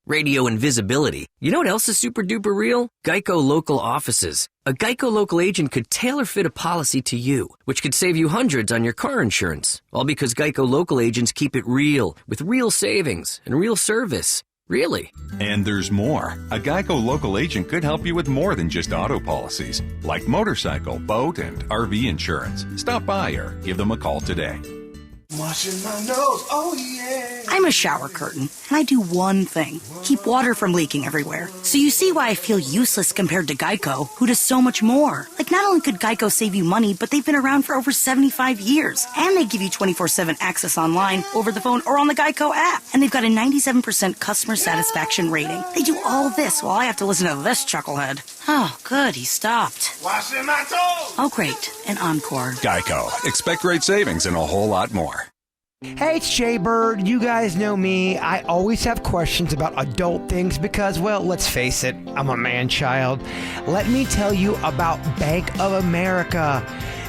radio invisibility. You know what else is super duper real? Geico Local Offices. A Geico local agent could tailor fit a policy to you, which could save you hundreds on your car insurance. All because Geico local agents keep it real, with real savings and real service. Really. And there's more. A Geico local agent could help you with more than just auto policies, like motorcycle, boat, and RV insurance. Stop by or give them a call today. Washing my nose, oh yeah. I'm a shower curtain, and I do one thing, keep water from leaking everywhere. So you see why I feel useless compared to Geico, who does so much more. Like, not only could Geico save you money, but they've been around for over 75 years. And they give you 24/7 access online, over the phone, or on the Geico app. And they've got a 97% customer satisfaction rating. They do all this while I have to listen to this chucklehead. Oh, good, he stopped. Washing my toes. Oh, great, an encore. Geico. Expect great savings and a whole lot more. Hey, it's Jay Bird. You guys know me. I always have questions about adult things because, well, let's face it, I'm a man-child. Let me tell you about Bank of America.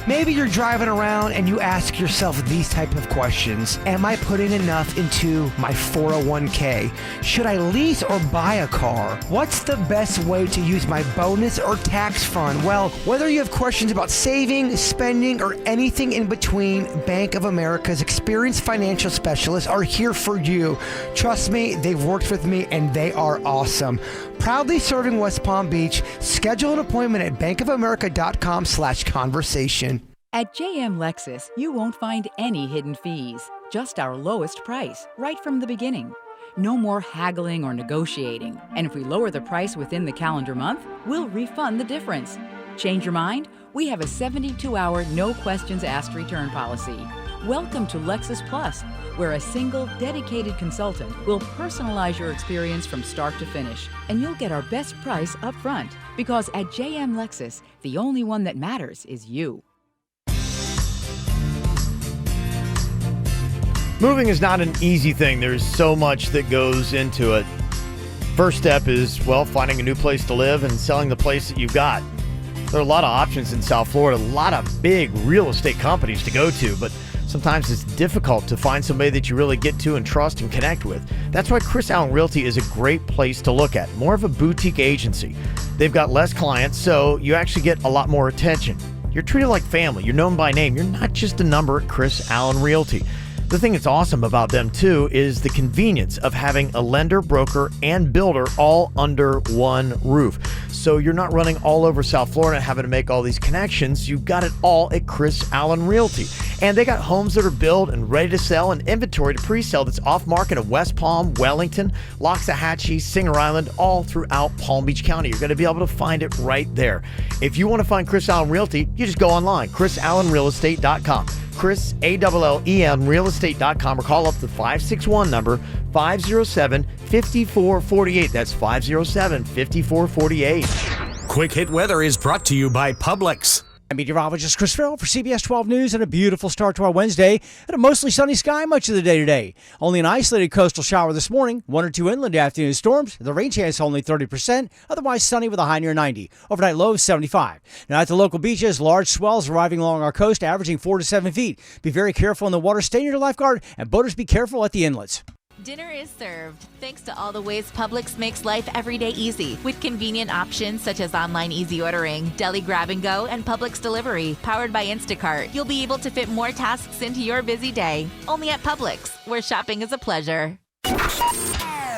Maybe you're driving around and you ask yourself these type of questions. Am I putting enough into my 401k? Should I lease or buy a car? What's the best way to use my bonus or tax fund? Well, whether you have questions about saving, spending, or anything in between, Bank of America's experienced financial specialists are here for you. Trust me, they've worked with me and they are awesome. Proudly serving West Palm Beach. Schedule an appointment at bankofamerica.com/conversation. At JM Lexus, you won't find any hidden fees, just our lowest price, right from the beginning. No more haggling or negotiating. And if we lower the price within the calendar month, we'll refund the difference. Change your mind? We have a 72-hour, no questions asked return policy. Welcome to Lexus Plus, where a single, dedicated consultant will personalize your experience from start to finish, and you'll get our best price up front. Because at JM Lexus, the only one that matters is you. Moving is not an easy thing. There's so much that goes into it. First step is, finding a new place to live and selling the place that you've got. There are a lot of options in South Florida, a lot of big real estate companies to go to, but sometimes it's difficult to find somebody that you really get to and trust and connect with. That's why Chris Allen Realty is a great place to look at. More of a boutique agency. They've got less clients, so you actually get a lot more attention. You're treated like family. You're known by name. You're not just a number at Chris Allen Realty. The thing that's awesome about them, too, is the convenience of having a lender, broker, and builder all under one roof. So you're not running all over South Florida and having to make all these connections. You've got it all at Chris Allen Realty. And they got homes that are built and ready to sell and inventory to pre-sell that's off-market at West Palm, Wellington, Loxahatchee, Singer Island, all throughout Palm Beach County. You're going to be able to find it right there. If you want to find Chris Allen Realty, you just go online, chrisallenrealestate.com. Chris, ALLEN, realestate.com, or call up the 561 number, 507-5448. That's 507-5448. Quick Hit Weather is brought to you by Publix. I'm meteorologist Chris Farrell for CBS 12 News, and a beautiful start to our Wednesday and a mostly sunny sky much of the day today. Only an isolated coastal shower this morning, 1 or 2 inland afternoon storms. The rain chance only 30%, otherwise sunny with a high near 90. Overnight low of 75. Now at the local beaches, large swells arriving along our coast, averaging 4 to 7 feet. Be very careful in the water, stay near your lifeguard, and boaters be careful at the inlets. Dinner is served. Thanks to all the ways Publix makes life every day easy. With convenient options such as online easy ordering, deli grab and go, and Publix delivery. Powered by Instacart, you'll be able to fit more tasks into your busy day. Only at Publix, where shopping is a pleasure.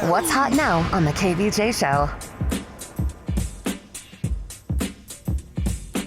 What's hot now on the KVJ Show?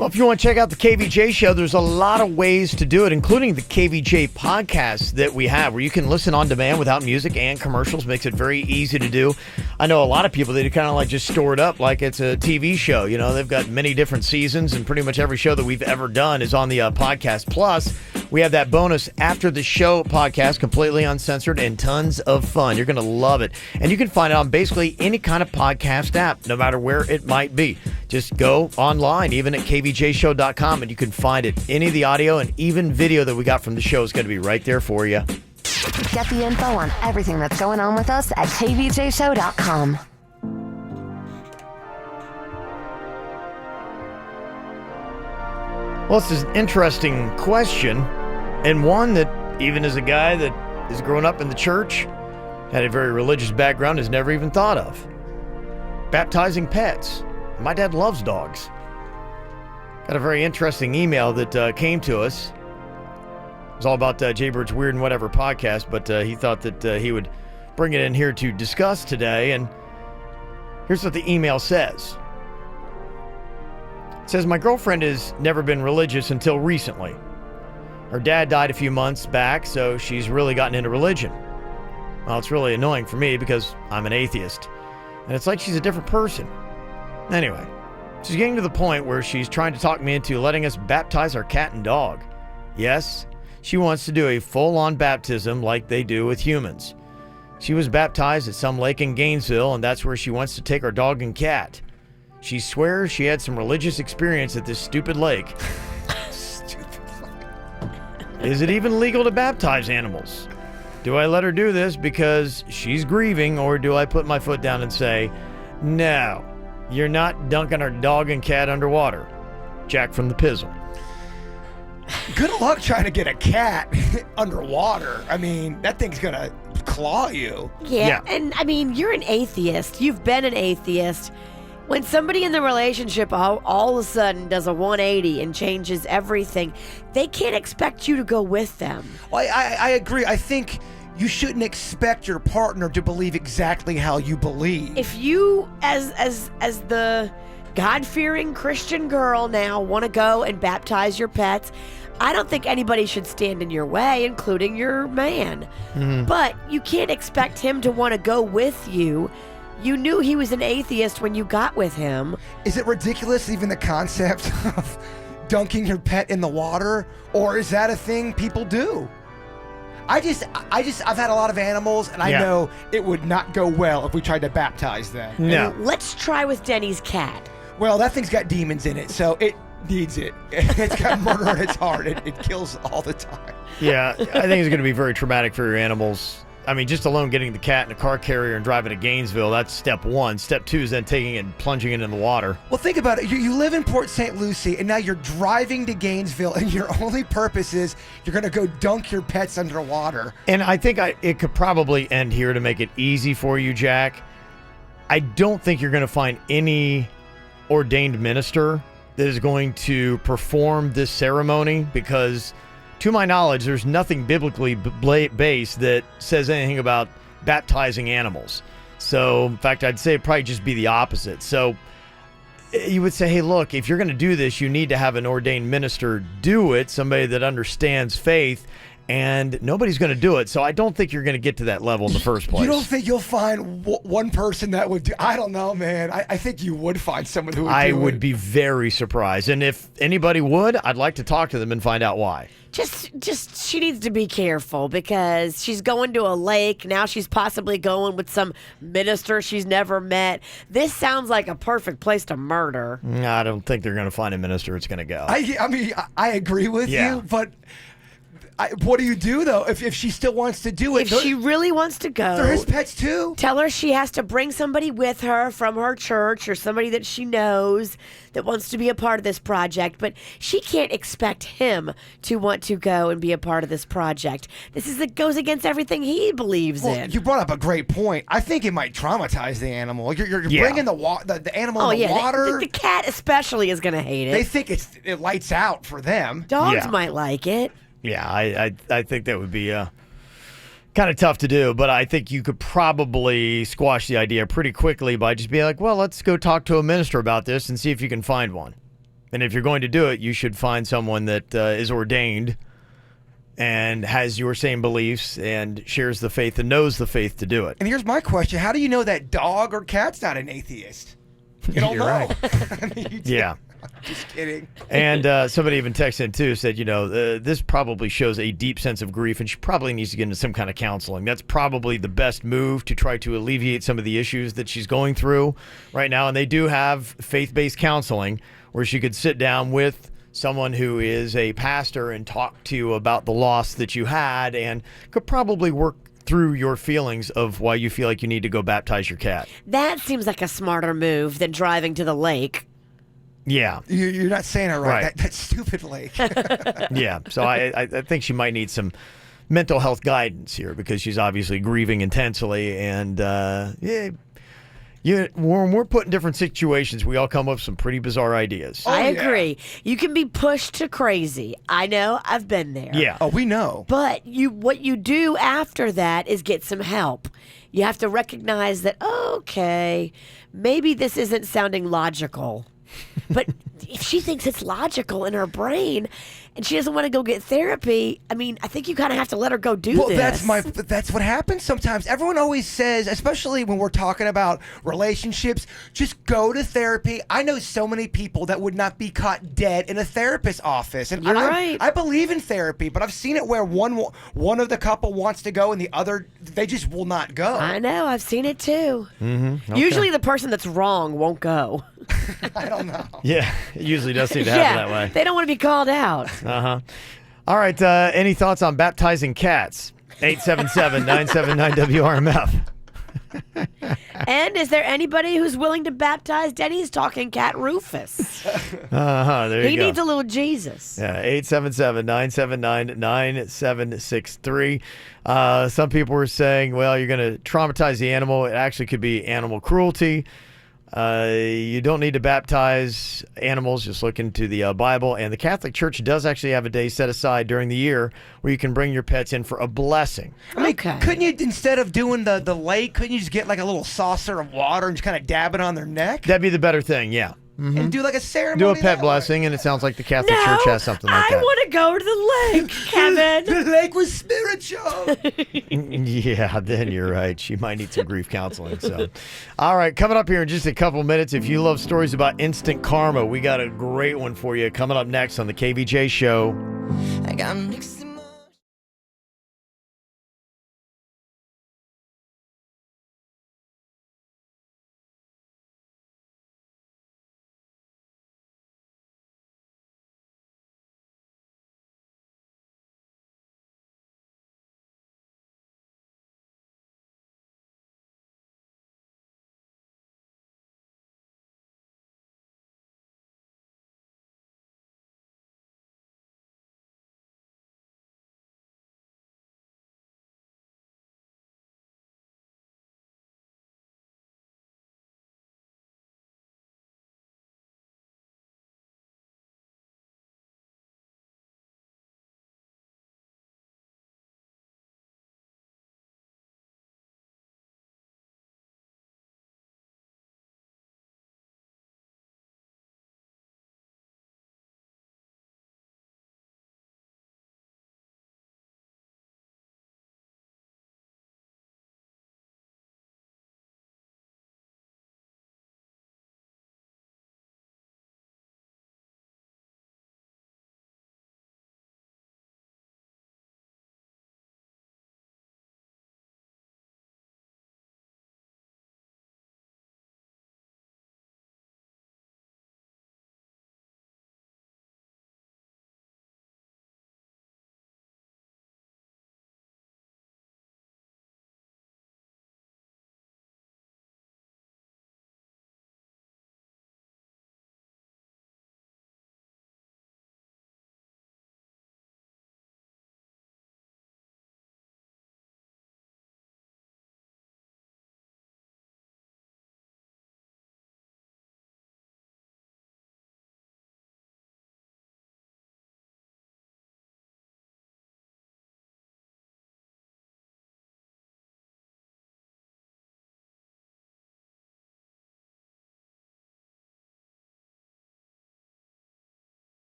Well, if you want to check out the KVJ show, there's a lot of ways to do it, including the KVJ podcast that we have, where you can listen on demand without music and commercials. Makes it very easy to do. I know a lot of people, they kind of like just store it up like it's a TV show. You know, they've got many different seasons, and pretty much every show that we've ever done is on the podcast. Plus, we have that bonus after the show podcast, completely uncensored and tons of fun. You're going to love it. And you can find it on basically any kind of podcast app, no matter where it might be. Just go online, even at kvjshow.com, and you can find it. Any of the audio and even video that we got from the show is going to be right there for you. Get the info on everything that's going on with us at kvjshow.com. Well, this is an interesting question, and one that even as a guy that has grown up in the church, had a very religious background, has never even thought of. Baptizing pets. My dad loves dogs. Got a very interesting email that came to us. It was all about Jaybird's Weird and Whatever podcast, but he thought that he would bring it in here to discuss today, and here's what the email says. It says, my girlfriend has never been religious until recently. Her dad died a few months back, so she's really gotten into religion. Well, it's really annoying for me because I'm an atheist, and it's like she's a different person. Anyway, she's getting to the point where she's trying to talk me into letting us baptize our cat and dog. Yes, she wants to do a full-on baptism like they do with humans. She was baptized at some lake in Gainesville, and that's where she wants to take our dog and cat. She swears she had some religious experience at this stupid lake. Is it even legal to baptize animals? Do I let her do this because she's grieving, or do I put my foot down and say, no, you're not dunking our dog and cat underwater? Jack from the Pizzle. Good luck trying to get a cat underwater. I mean, that thing's going to claw you. Yeah, and I mean, you're an atheist. You've been an atheist. When somebody in the relationship all of a sudden does a 180 and changes everything, they can't expect you to go with them. Well, I agree. I think you shouldn't expect your partner to believe exactly how you believe. If you, as the God-fearing Christian girl now, want to go and baptize your pets, I don't think anybody should stand in your way, including your man. Mm-hmm. But you can't expect him to want to go with you. You knew he was an atheist when you got with him. Is it ridiculous, even the concept of dunking your pet in the water? Or is that a thing people do? I've had a lot of animals, and I know it would not go well if we tried to baptize them. No. Let's try with Denny's cat. Well, that thing's got demons in it, so it needs it. It's got murder in its heart. It kills all the time. Yeah, I think it's going to be very traumatic for your animals. I mean, just alone getting the cat in a car carrier and driving to Gainesville, that's step one. Step two is then taking it and plunging it in the water. Well, think about it. You live in Port St. Lucie, and now you're driving to Gainesville, and your only purpose is you're going to go dunk your pets underwater. And I think it could probably end here to make it easy for you, Jack. I don't think you're going to find any ordained minister that is going to perform this ceremony because, to my knowledge, there's nothing biblically based that says anything about baptizing animals. So, in fact, I'd say it'd probably just be the opposite. So, you would say, hey, look, if you're going to do this, you need to have an ordained minister do it, somebody that understands faith, and nobody's going to do it. So I don't think you're going to get to that level in the first place. You don't think you'll find one person that would do? I don't know, man. I think you would find someone who would do it. I would be very surprised. And if anybody would, I'd like to talk to them and find out why. Just she needs to be careful because she's going to a lake. Now she's possibly going with some minister she's never met. This sounds like a perfect place to murder. I don't think they're going to find a minister it's going to go. I mean, I agree with you, but what do you do, though, if she still wants to do it? If she really wants to go. They're his pets, too. Tell her she has to bring somebody with her from her church or somebody that she knows that wants to be a part of this project. But she can't expect him to want to go and be a part of this project. It goes against everything he believes in. You brought up a great point. I think it might traumatize the animal. You're bringing the animal in the water. The cat especially is going to hate it. They think it lights out for them. Dogs might like it. Yeah, I think that would be kind of tough to do, but I think you could probably squash the idea pretty quickly by just being like, well, let's go talk to a minister about this and see if you can find one. And if you're going to do it, you should find someone that is ordained and has your same beliefs and shares the faith and knows the faith to do it. And here's my question. How do you know that dog or cat's not an atheist? You don't You're know. right. I mean, you Yeah. just kidding. And somebody even texted in, too, said, this probably shows a deep sense of grief, and she probably needs to get into some kind of counseling. That's probably the best move to try to alleviate some of the issues that she's going through right now. And they do have faith-based counseling where she could sit down with someone who is a pastor and talk to you about the loss that you had and could probably work through your feelings of why you feel like you need to go baptize your cat. That seems like a smarter move than driving to the lake. Yeah. You're not saying it right. Right. That stupid lake. Yeah. So I think she might need some mental health guidance here because she's obviously grieving intensely. And when we're put in different situations, we all come up with some pretty bizarre ideas. I agree. You can be pushed to crazy. I know. I've been there. Yeah. Oh, we know. But what you do after that is get some help. You have to recognize that, okay, maybe this isn't sounding logical. But if she thinks it's logical in her brain and she doesn't want to go get therapy, I mean, I think you kind of have to let her go do this. That's what happens sometimes. Everyone always says, especially when we're talking about relationships, just go to therapy. I know so many people that would not be caught dead in a therapist's office. And You're right. I believe in therapy, but I've seen it where one of the couple wants to go and the other, they just will not go. I know. I've seen it too. Mm-hmm. Usually the person that's wrong won't go. I don't know. Yeah. It usually does seem to happen that way. They don't want to be called out. Uh-huh. All right. Any thoughts on baptizing cats? 877-979-WRMF. And is there anybody who's willing to baptize Denny's talking cat Rufus? There you He go. needs a little Jesus. Yeah, 877-979-9763. Some people were saying, well, you're going to traumatize the animal. It actually could be animal cruelty. You don't need to baptize animals. Just look into the Bible. And the Catholic Church does actually have a day set aside during the year where you can bring your pets in for a blessing. I mean, couldn't you, instead of doing the lake, couldn't you just get like a little saucer of water and just kind of dab it on their neck? That'd be the better thing, yeah. Mhm. And do like a ceremony? Do a pet blessing, and it sounds like the Catholic No, Church has something like I that. want to go to the lake, Kevin. The lake was spiritual. Yeah, then you're right. She might need some grief counseling. So, all right, coming up here in just a couple minutes. If you love stories about instant karma, we got a great one for you coming up next on the KVJ Show. I got mixed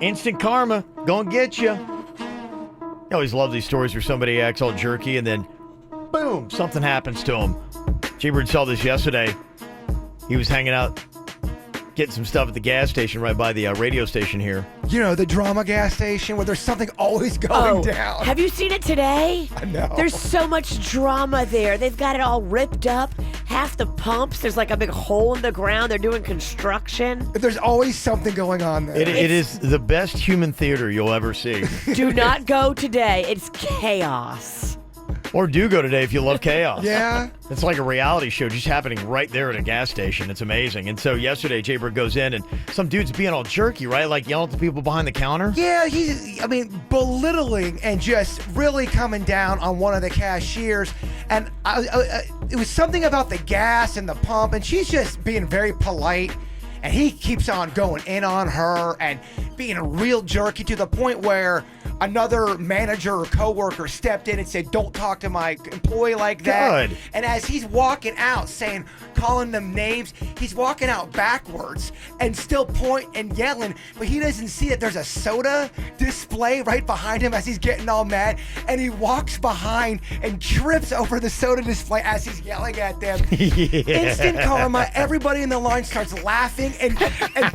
Instant karma. Gonna get you. I always love these stories where somebody acts all jerky and then, boom, something happens to him. Jaybird saw this yesterday. He was hanging out, getting some stuff at the gas station right by the radio station here. You know, the drama gas station where there's something always going down. Have you seen it today? I know. There's so much drama there. They've got it all ripped up. Half the pumps, there's like a big hole in the ground. They're doing construction. There's always something going on there. It is the best human theater you'll ever see. Do not go today. It's chaos. Or do go today if you love chaos. Yeah. It's like a reality show just happening right there at a gas station. It's amazing. And so yesterday, Jaybird goes in and some dude's being all jerky, right? Like yelling at the people behind the counter. Yeah, he's belittling and just really coming down on one of the cashiers. And it was something about the gas and the pump, and she's just being very polite. And he keeps on going in on her and being real jerky to the point where another manager or coworker stepped in and said, "Don't talk to my employee like that." Good. And as he's walking out calling them names, he's walking out backwards and still pointing and yelling, but he doesn't see that there's a soda display right behind him as he's getting all mad. And he walks behind and trips over the soda display as he's yelling at them. Yeah. Instant karma. Everybody in the line starts laughing and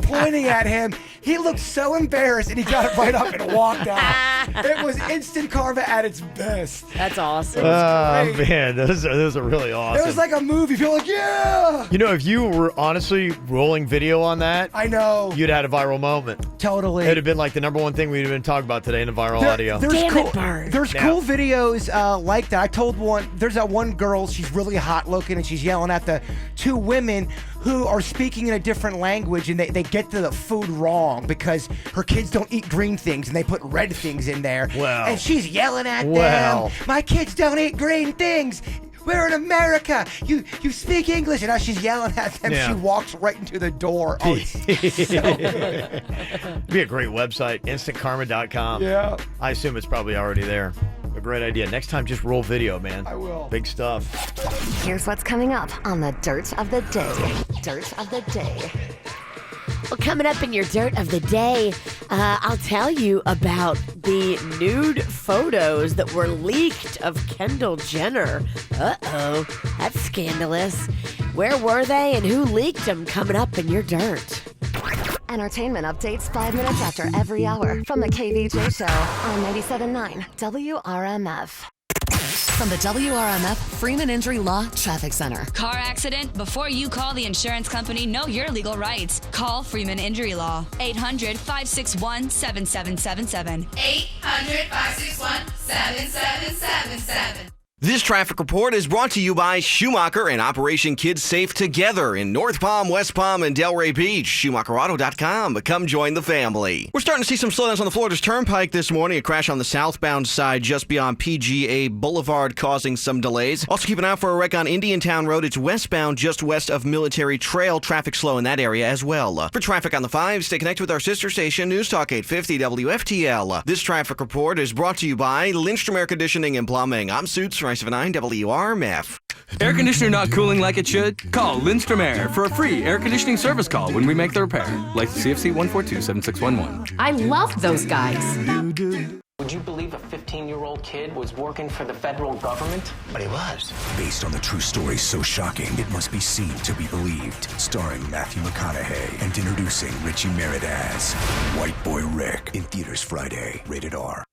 pointing at him. He looked so embarrassed and he got it right up and walked out. It was instant karma at its best. That's awesome. Oh, man. Those are really awesome. It was like a movie. You're like, yeah. You know, if you were honestly rolling video on that, I know, you'd had a viral moment. Totally. It would have been like the number one thing we'd have been talking about today in the viral audio. There's cool videos like that. I told there's that one girl, she's really hot looking and she's yelling at the two women who are speaking in a different language, and they get the food wrong because her kids don't eat green things and they put red things in there. Wow. And she's yelling at them. My kids don't eat green things. We're in America. You speak English. And as she's yelling at them, she walks right into the door. Oh, it's so good. Be a great website, instantkarma.com. Yeah. I assume it's probably already there. A great idea. Next time, just roll video, man. I will. Big stuff. Here's what's coming up on the Dirt of the Day. Dirt of the Day. Well, coming up in your Dirt of the Day, I'll tell you about the nude photos that were leaked of Kendall Jenner. Uh-oh, that's scandalous. Where were they and who leaked them? Coming up in your Dirt. Entertainment updates 5 minutes after every hour from the KVJ Show on 97.9 WRMF. From the WRMF Freeman Injury Law Traffic Center. Car accident? Before you call the insurance company, know your legal rights. Call Freeman Injury Law. 800-561-7777. 800-561-7777. This traffic report is brought to you by Schumacher and Operation Kids Safe Together in North Palm, West Palm, and Delray Beach. SchumacherAuto.com. Come join the family. We're starting to see some slowdowns on the Florida's Turnpike this morning. A crash on the southbound side just beyond PGA Boulevard causing some delays. Also keep an eye out for a wreck on Indiantown Road. It's westbound just west of Military Trail. Traffic slow in that area as well. For traffic on the 5, stay connected with our sister station, News Talk 850 WFTL. This traffic report is brought to you by Lindstrom Air Conditioning and Plumbing. I'm Suits from 9 WRMF. Air conditioner not cooling like it should? Call Lindstrom Air for a free air conditioning service call when we make the repair. License CFC 1427611. I love those guys. Would you believe a 15-year-old kid was working for the federal government? But he was. Based on the true story so shocking, it must be seen to be believed. Starring Matthew McConaughey and introducing Richie Merritt as White Boy Rick in theaters Friday. Rated R.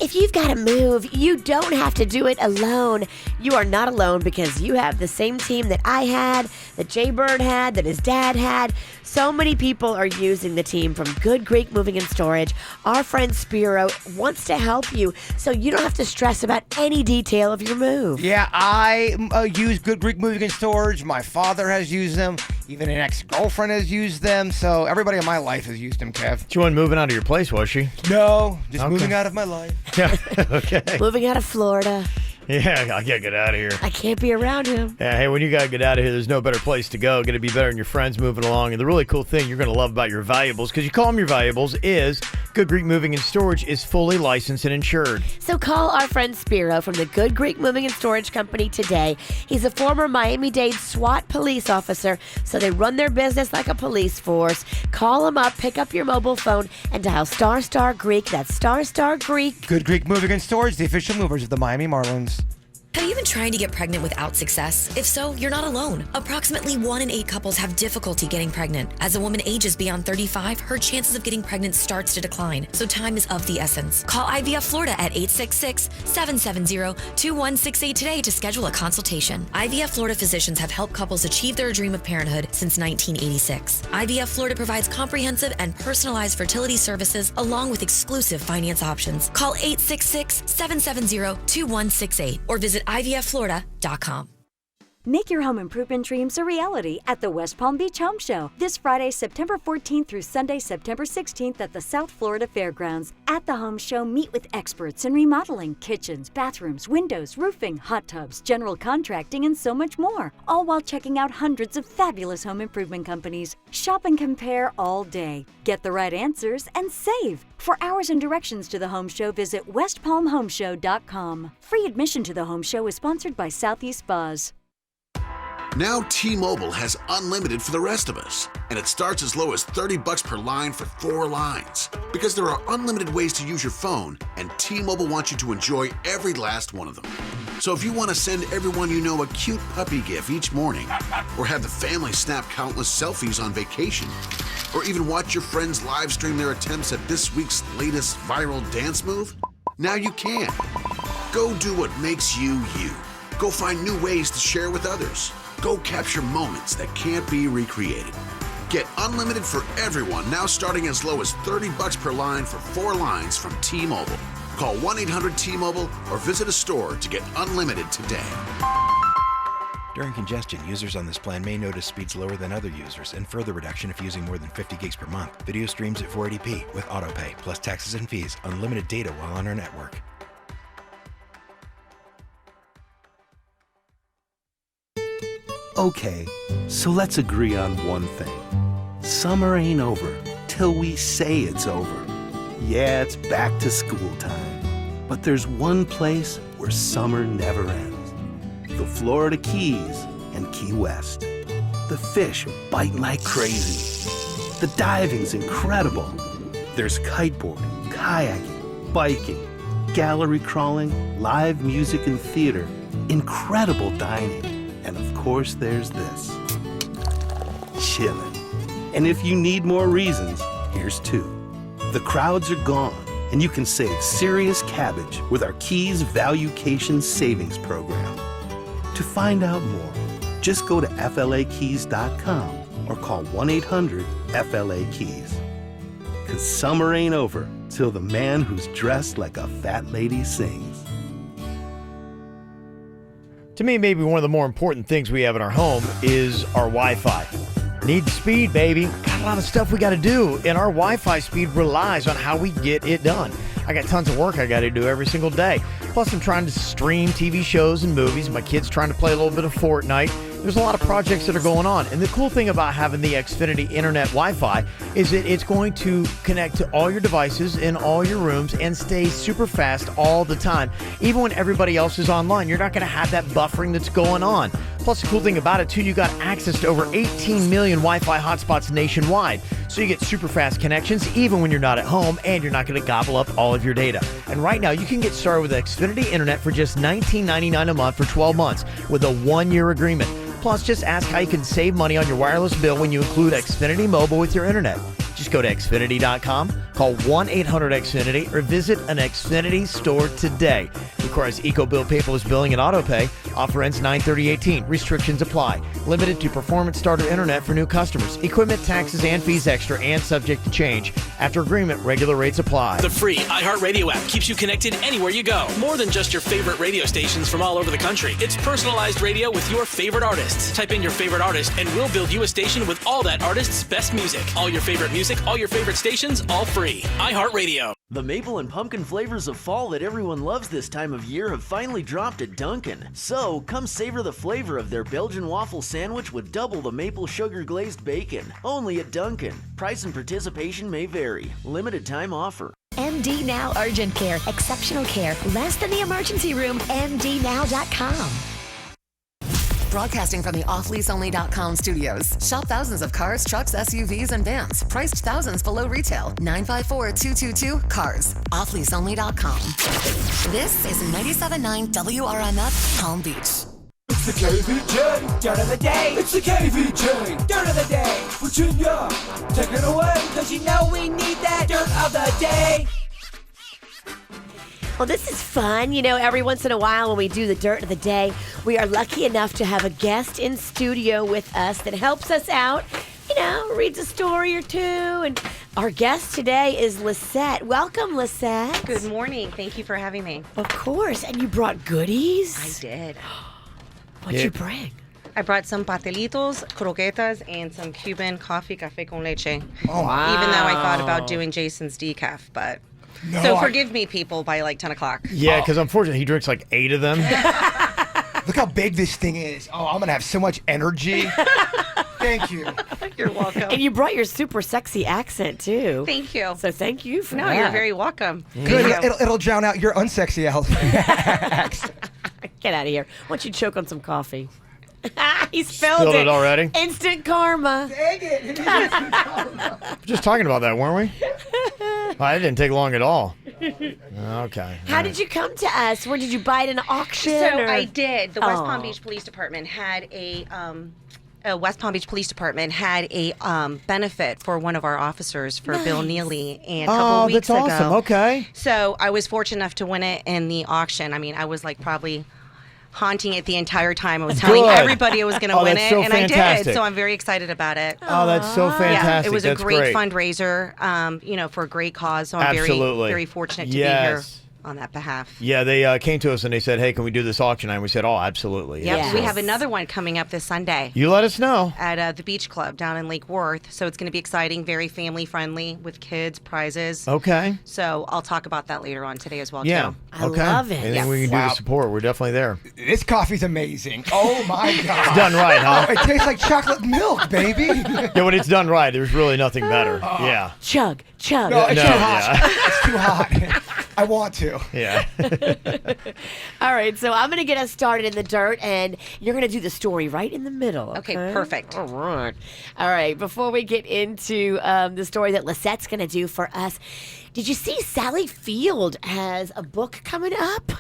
If you've got to move, you don't have to do it alone. You are not alone because you have the same team that I had, that Jaybird had, that his dad had. So many people are using the team from Good Greek Moving and Storage. Our friend Spiro wants to help you so you don't have to stress about any detail of your move. Yeah, I use Good Greek Moving and Storage. My father has used them. Even an ex-girlfriend has used them. So everybody in my life has used them, Kev. She wasn't moving out of your place, was she? No, just moving out of my life. Yeah, okay. Moving out of Florida. Yeah, I gotta get out of here. I can't be around him. Yeah, hey, when you gotta get out of here, there's no better place to go. Gonna be better than your friends moving along. And the really cool thing you're gonna love about your valuables, because you call them your valuables, is Good Greek Moving and Storage is fully licensed and insured. So call our friend Spiro from the Good Greek Moving and Storage Company today. He's a former Miami-Dade SWAT police officer, so they run their business like a police force. Call him up, pick up your mobile phone, and dial ** Greek. That's ** Greek. Good Greek Moving and Storage, the official movers of the Miami Marlins. Have you been trying to get pregnant without success? If so, you're not alone. Approximately 1 in 8 couples have difficulty getting pregnant. As a woman ages beyond 35, her chances of getting pregnant starts to decline, so time is of the essence. Call IVF Florida at 866-770-2168 today to schedule a consultation. IVF Florida physicians have helped couples achieve their dream of parenthood since 1986. IVF Florida provides comprehensive and personalized fertility services along with exclusive finance options. Call 866-770-2168 or visit IVFFlorida.com. Make your home improvement dreams a reality at the West Palm Beach Home Show this Friday, September 14th through Sunday, September 16th at the South Florida Fairgrounds. At the home show, meet with experts in remodeling, kitchens, bathrooms, windows, roofing, hot tubs, general contracting, and so much more, all while checking out hundreds of fabulous home improvement companies. Shop and compare all day. Get the right answers and save. For hours and directions to the home show, visit westpalmhomeshow.com. Free admission to the home show is sponsored by Southeast Spas. Now T-Mobile has unlimited for the rest of us, and it starts as low as $30 per line for 4 lines. Because there are unlimited ways to use your phone, and T-Mobile wants you to enjoy every last one of them. So if you want to send everyone you know a cute puppy gif each morning, or have the family snap countless selfies on vacation, or even watch your friends live stream their attempts at this week's latest viral dance move, now you can. Go do what makes you you. Go find new ways to share with others. Go capture moments that can't be recreated. Get unlimited for everyone now starting as low as $30 per line for 4 lines from T-Mobile. Call 1-800-T-Mobile or visit a store to get unlimited today. During congestion, users on this plan may notice speeds lower than other users and further reduction if using more than 50 gigs per month. Video streams at 480p with autopay, plus taxes and fees, unlimited data while on our network. Okay, so let's agree on one thing. Summer ain't over till we say it's over. Yeah, it's back to school time. But there's one place where summer never ends. The Florida Keys and Key West. The fish bite like crazy. The diving's incredible. There's kiteboarding, kayaking, biking, gallery crawling, live music and theater, incredible dining. And of course, there's this. Chillin'. And if you need more reasons, here's 2. The crowds are gone, and you can save serious cabbage with our Keys Valucation Savings Program. To find out more, just go to FLAKeys.com or call 1-800-FLA-KEYS. 'Cause summer ain't over till the man who's dressed like a fat lady sings. To me, maybe one of the more important things we have in our home is our Wi-Fi. Need speed, baby. Got a lot of stuff we got to do, and our Wi-Fi speed relies on how we get it done. I got tons of work I got to do every single day. Plus, I'm trying to stream TV shows and movies. My kid's trying to play a little bit of Fortnite. There's a lot of projects that are going on. And the cool thing about having the Xfinity Internet Wi-Fi is that it's going to connect to all your devices in all your rooms and stay super fast all the time. Even when everybody else is online, you're not going to have that buffering that's going on. Plus, the cool thing about it, too, you got access to over 18 million Wi-Fi hotspots nationwide. So you get super fast connections even when you're not at home, and you're not going to gobble up all of your data. And right now, you can get started with Xfinity Internet for just $19.99 a month for 12 months with a 1-year agreement. Plus, just ask how you can save money on your wireless bill when you include Xfinity Mobile with your internet. Just go to Xfinity.com, call 1-800-XFINITY, or visit an Xfinity store today. Requires EcoBill paperless billing and autopay. Offer ends 9/30/18. Restrictions apply. Limited to performance starter internet for new customers. Equipment, taxes, and fees extra and subject to change. After agreement, regular rates apply. The free iHeartRadio app keeps you connected anywhere you go. More than just your favorite radio stations from all over the country. It's personalized radio with your favorite artists. Type in your favorite artist and we'll build you a station with all that artist's best music. All your favorite music, all your favorite stations, all free. iHeartRadio. The maple and pumpkin flavors of fall that everyone loves this time of year have finally dropped at Dunkin'. So, come savor the flavor of their Belgian waffle sandwich with double the maple sugar glazed bacon. Only at Dunkin'. Price and participation may vary. Limited time offer. MD Now Urgent Care. Exceptional care. Less than the emergency room. MDNow.com. Broadcasting from the offleaseonly.com studios. Shop thousands of cars, trucks, SUVs, and vans. Priced thousands below retail. 954-222-CARS. Offleaseonly.com. This is 97.9 WRMF Palm Beach. It's the KVJ Dirt of the Day. It's the KVJ Dirt of the Day. Virginia, take it away, because you know we need that Dirt of the Day. Well, this is fun. You know, every once in a while when we do the Dirt of the Day, we are lucky enough to have a guest in studio with us that helps us out, you know, reads a story or two. And our guest today is Lisette. Welcome, Lisette. Good morning. Thank you for having me. Of course. And you brought goodies? I did. What'd you bring? I brought some pastelitos, croquetas, and some Cuban coffee café con leche. Oh, wow. Even though I thought about doing Jason's decaf, but... No, so forgive me, people, by like 10 o'clock. Yeah, because unfortunately he drinks like 8 of them. Look how big this thing is. Oh, I'm going to have so much energy. Thank you. You're welcome. And you brought your super sexy accent, too. Thank you. So thank you for No, that. you're very welcome. Good. It'll drown out your unsexy accent. Get out of here. Why don't you choke on some coffee? He spilled it already? Instant karma. Dang it. Just talking about that, weren't we? It didn't take long at all. Okay. How did you come to us? Where did you buy it in an auction? So or? I did. The West Oh. Palm Beach Police Department had a benefit for one of our officers for Bill Neely and a couple weeks that's ago. awesome. Okay. So I was fortunate enough to win it in the auction. I mean, I was like probably haunting it the entire time. I was telling everybody I was going to win that's it, so and I fantastic. did. So I'm very excited about it. Oh, that's so fantastic. Yeah, it was That's a great great. fundraiser, for a great cause. So I'm Absolutely. very, very fortunate to be Yes. here on that behalf. Yeah, they came to us and they said, hey, can we do this auction? And we said, oh, absolutely. Yep, Yeah. we have another one coming up this Sunday. You let us know. At the Beach Club down in Lake Worth. So it's going to be exciting, very family friendly with kids, prizes. Okay. So I'll talk about that later on today as well, Yeah. too. Okay. Anything we can do to support, we're definitely there. This coffee's amazing. Oh, my God. It's done right, huh? It tastes like chocolate milk, baby. Yeah, when it's done right, there's really nothing better. Yeah. Chug. No, it's too hot. yeah. It's too hot. I want to. Yeah. All right, so I'm going to get us started in the dirt, and you're going to do the story right in the middle. Okay, perfect. All right. All right, before we get into the story that Lisette's going to do for us, did you see Sally Field has a book coming up?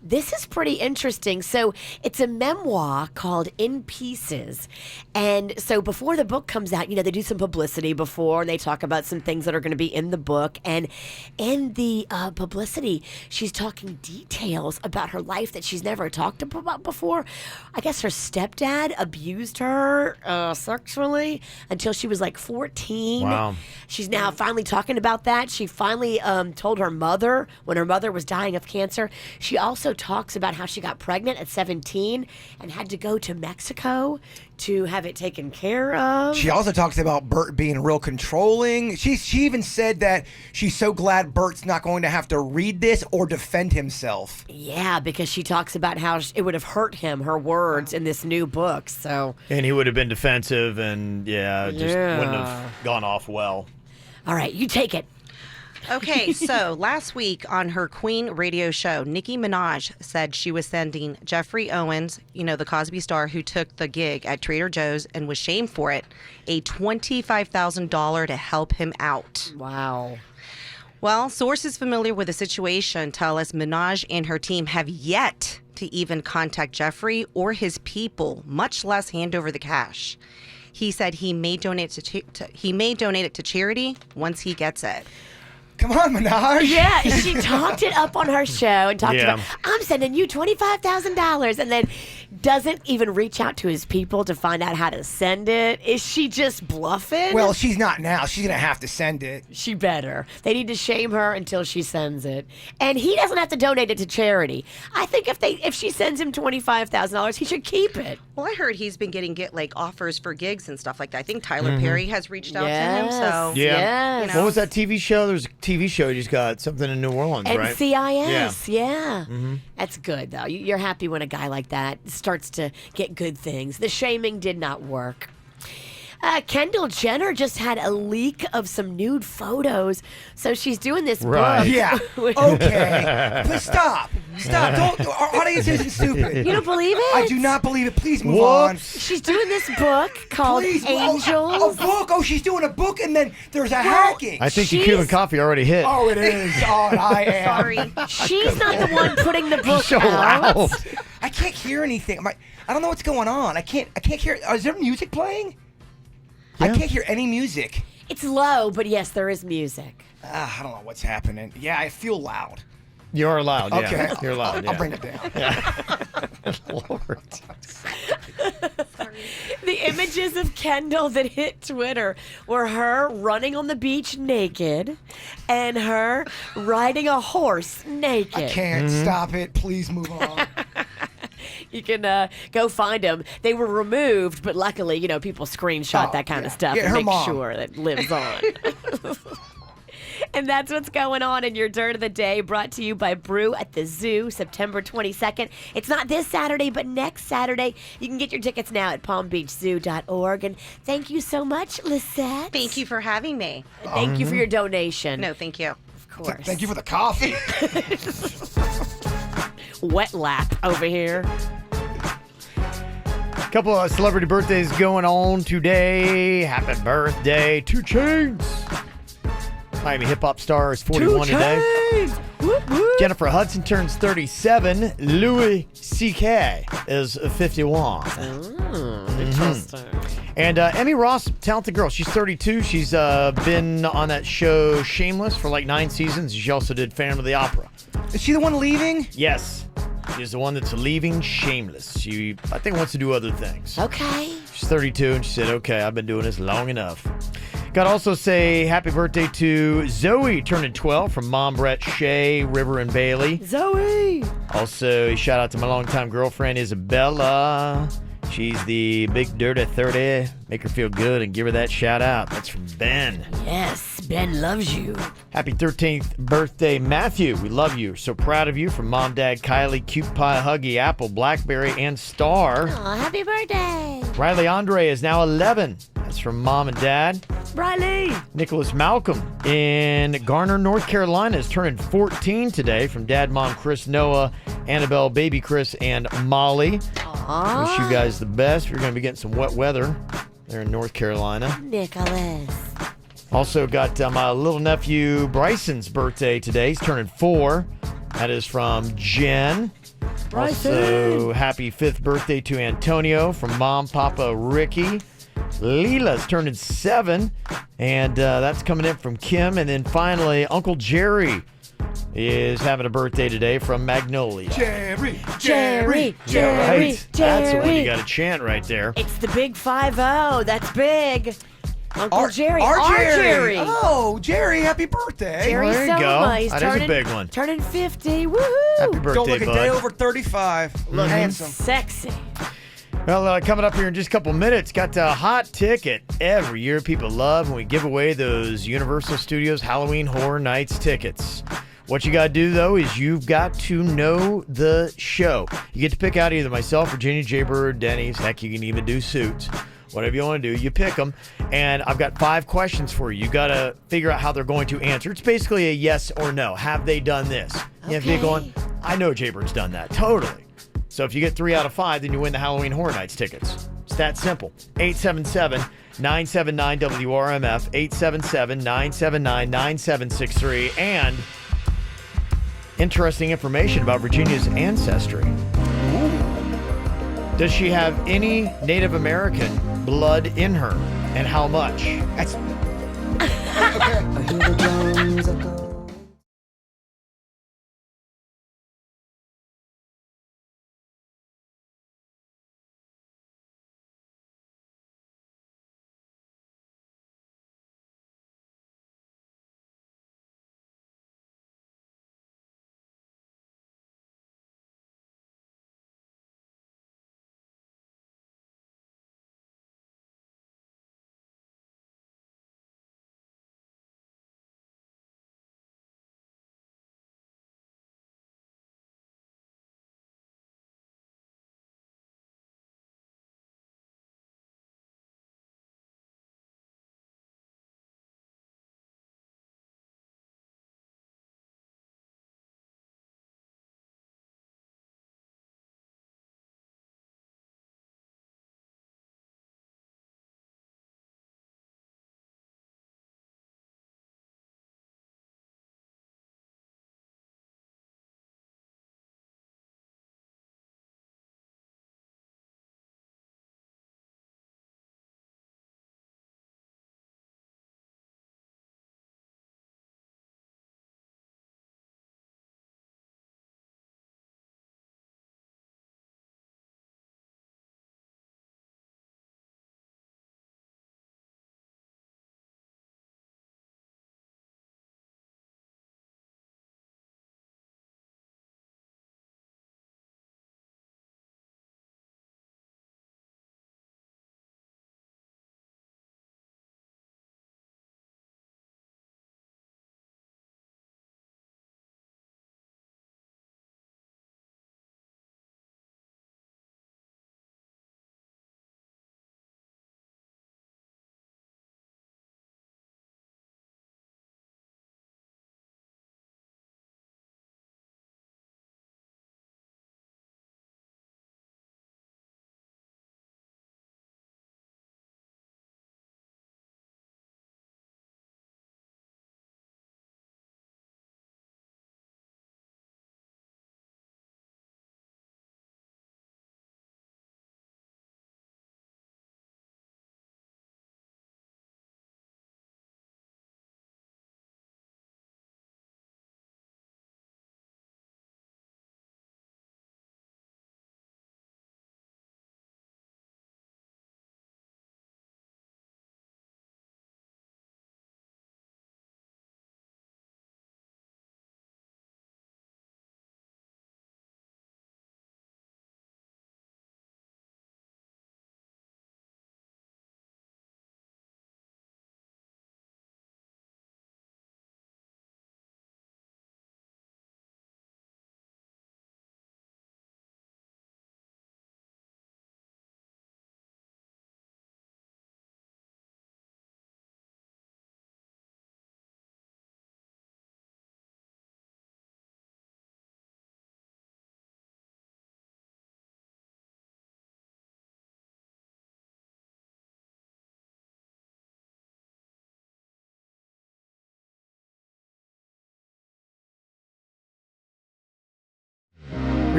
This is pretty interesting. So it's a memoir called In Pieces. And so before the book comes out, they do some publicity before, and they talk about some things that are going to be in the book. And in the publicity, she's talking details about her life that she's never talked about before. I guess her stepdad abused her sexually until she was like 14. Wow. She's now finally talking about that. She finally told her mother when her mother was dying of cancer. She also talks about how she got pregnant at 17 and had to go to Mexico to have it taken care of. She also talks about Bert being real controlling. She even said that she's so glad Bert's not going to have to read this or defend himself. Yeah, because she talks about how it would have hurt him, her words, in this new book. So, And he would have been defensive and, just wouldn't have gone off well. All right, you take it. Okay, so last week on her Queen radio show, Nicki Minaj said she was sending Jeffrey Owens, the Cosby star who took the gig at Trader Joe's and was shamed for it, a $25,000 to help him out. Wow. Well, sources familiar with the situation tell us Minaj and her team have yet to even contact Jeffrey or his people, much less hand over the cash. He said he may donate it to charity once he gets it. Come on, Minaj. Yeah, she talked it up on her show and talked about, I'm I'm sending you $25,000, and then doesn't even reach out to his people to find out how to send it. Is she just bluffing? Well, she's not now. She's going to have to send it. She better. They need to shame her until she sends it. And he doesn't have to donate it to charity. I think if she sends him $25,000, he should keep it. Well, I heard he's been getting offers for gigs and stuff like that. I think Tyler Perry has reached out to him. So yeah. you know. What was that TV show? There's a TV show he just got something in New Orleans, right? NCIS, yeah. Mm-hmm. That's good, though. You're happy when a guy like that starts to get good things. The shaming did not work. Kendall Jenner just had a leak of some nude photos, so she's doing this book. Yeah. Okay. Please stop. Stop. Don't. Our audience isn't stupid. You don't believe it? I do not believe it. Please move on. She's doing this book called Please, Angels. A book? Oh, she's doing a book, and then there's a hacking. I think your Cuban coffee already hit. Oh, it is. Oh, I am. Sorry. She's not the one putting the book So out. loud. I can't hear anything. I don't know what's going on. I can't hear. Is there music playing? I can't hear any music. It's low, but yes, there is music. I don't know what's happening. Yeah, I feel loud. You're loud, yeah. Okay. You're loud, yeah. I'll bring it down. Lord. The images of Kendall that hit Twitter were her running on the beach naked and her riding a horse naked. I can't stop it. Please move on. You can go find them. They were removed, but luckily, people screenshot that kind of stuff Yeah, and her make mom. sure that it lives on. And that's what's going on in your Dirt of the Day, brought to you by Brew at the Zoo, September 22nd. It's not this Saturday, but next Saturday. You can get your tickets now at palmbeachzoo.org. And thank you so much, Lisette. Thank you for having me. Thank you for your donation. No, thank you. Of course. Thank you for the coffee. Wet lap over here. Couple of celebrity birthdays going on today. Happy birthday, 2 Chainz. Miami hip hop star is 41 today. Whoop, whoop. Jennifer Hudson turns 37. Louis C.K. is 51. Interesting. And Emmy Ross, talented girl. She's 32. She's been on that show Shameless for like 9 seasons. She also did Phantom of the Opera. Is she the one leaving? Yes. She's the one that's leaving Shameless. She, I think, wants to do other things. Okay. She's 32, and she said, okay, I've been doing this long enough. Got to also say happy birthday to Zoe, turning 12, from Mom, Brett, Shay, River, and Bailey. Zoe! Also, a shout out to my longtime girlfriend, Isabella. She's the big dirty 30. Make her feel good and give her that shout out. That's from Ben. Yes, Ben loves you. Happy 13th birthday, Matthew. We love you. So proud of you. From Mom, Dad, Kylie, Cute Pie, Huggy, Apple, Blackberry, and Star. Aw, happy birthday. Riley Andre is now 11. That's from Mom and Dad. Riley. Nicholas Malcolm in Garner, North Carolina is turning 14 today, from Dad, Mom, Chris, Noah, Annabelle, Baby Chris, and Molly. Aww. Wish you guys the best. We're going to be getting some wet weather there in North Carolina. Nicholas. Also got my little nephew Bryson's birthday today. He's turning 4. That is from Jen. Bryson. Also, happy 5th birthday to Antonio from Mom, Papa, Ricky. Leela's turning 7, and that's coming in from Kim. And then finally, Uncle Jerry is having a birthday today from Magnolia. Jerry. Jerry. Right. Jerry. That's the one you got to chant right there. It's the big 5-0. That's big. Uncle Jerry. Our Our Jerry. Jerry. Oh, Jerry, happy birthday. Jerry Well, there you go. Soma. He's That is a turning, big one. Turning 50. Woohoo. Happy birthday, Don't look a bud. day over 35. Look handsome. Sexy. Well, coming up here in just a couple minutes, got a hot ticket every year people love when we give away those Universal Studios Halloween Horror Nights tickets. What you got to do, though, is you've got to know the show. You get to pick out either myself, Virginia, Jaybird, Denny's. Heck, you can even do Suits. Whatever you want to do, you pick them. And I've got 5 questions for you. You got to figure out how they're going to answer. It's basically a yes or no. Have they done this? You have to be going, I know Jaybird's done that. Totally. So if you get 3 out of 5, then you win the Halloween Horror Nights tickets. It's that simple. 877-979-WRMF, 877-979-9763, and interesting information about Virginia's ancestry. Does she have any Native American blood in her, and how much? That's okay.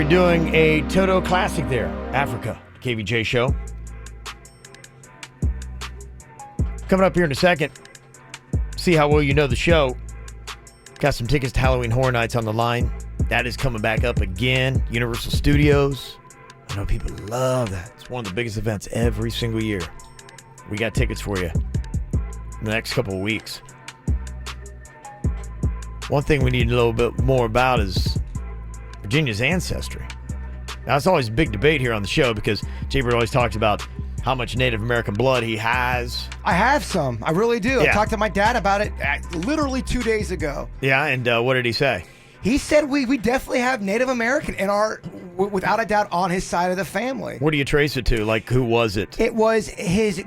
we're doing a Toto classic there, Africa, KVJ show. Coming up here in a second, see how well you know the show. Got some tickets to Halloween Horror Nights on the line. That is coming back up again. Universal Studios. I know people love that. It's one of the biggest events every single year. We got tickets for you in the next couple of weeks. One thing we need a little bit more about is Virginia's ancestry. Now, it's always a big debate here on the show because Jay-Bird always talks about how much Native American blood he has. I have some. I really do. Yeah. I talked to my dad about it literally 2 days ago. Yeah, and what did he say? He said we definitely have Native American in our, without a doubt, on his side of the family. What do you trace it to? Like, who was it? It was his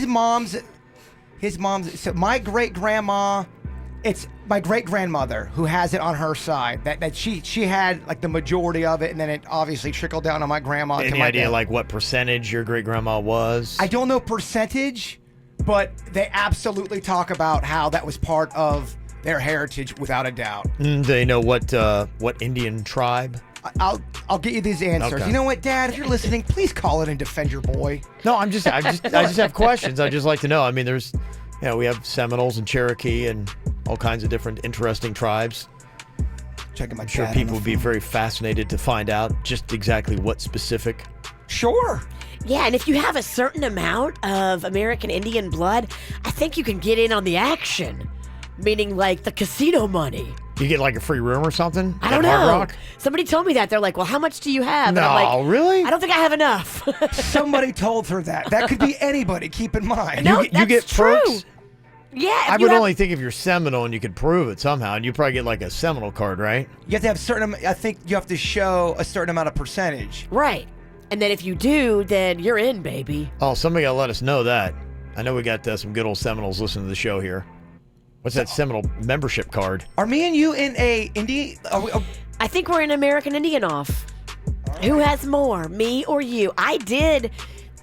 mom's, so my great-grandma, it's my great-grandmother who has it on her side. That she had like the majority of it, and then it obviously trickled down on my grandma. Any idea like what percentage your great-grandma was? I don't know percentage, but they absolutely talk about how that was part of their heritage without a doubt. Do they know what Indian tribe? I'll get you these answers. Okay. You know what, Dad? If you're listening, please call it and defend your boy. No, I just have questions. I just like to know. I mean, there's, we have Seminoles and Cherokee and all kinds of different interesting tribes. Checking my. I'm sure people would be very fascinated to find out just exactly what specific. Sure. Yeah, and if you have a certain amount of American Indian blood, I think you can get in on the action. Meaning like the casino money. You get like a free room or something? I don't at Hard know. Rock? Somebody told me that. They're like, well, how much do you have? And I'm No, like, really? I don't think I have enough. Somebody told her that. That could be anybody, keep in mind. No, you get that's true. perks? Yeah. I would only think if you're Seminole and you could prove it somehow, and you probably get like a Seminole card, right? You have to have a certain. I think you have to show a certain amount of percentage. Right. And then if you do, then you're in, baby. Oh, somebody got to let us know that. I know we got some good old Seminoles listening to the show here. What's that Seminole membership card? Are me and you in a Indian? I think we're an American Indian off. Right. Who has more, me or you? I did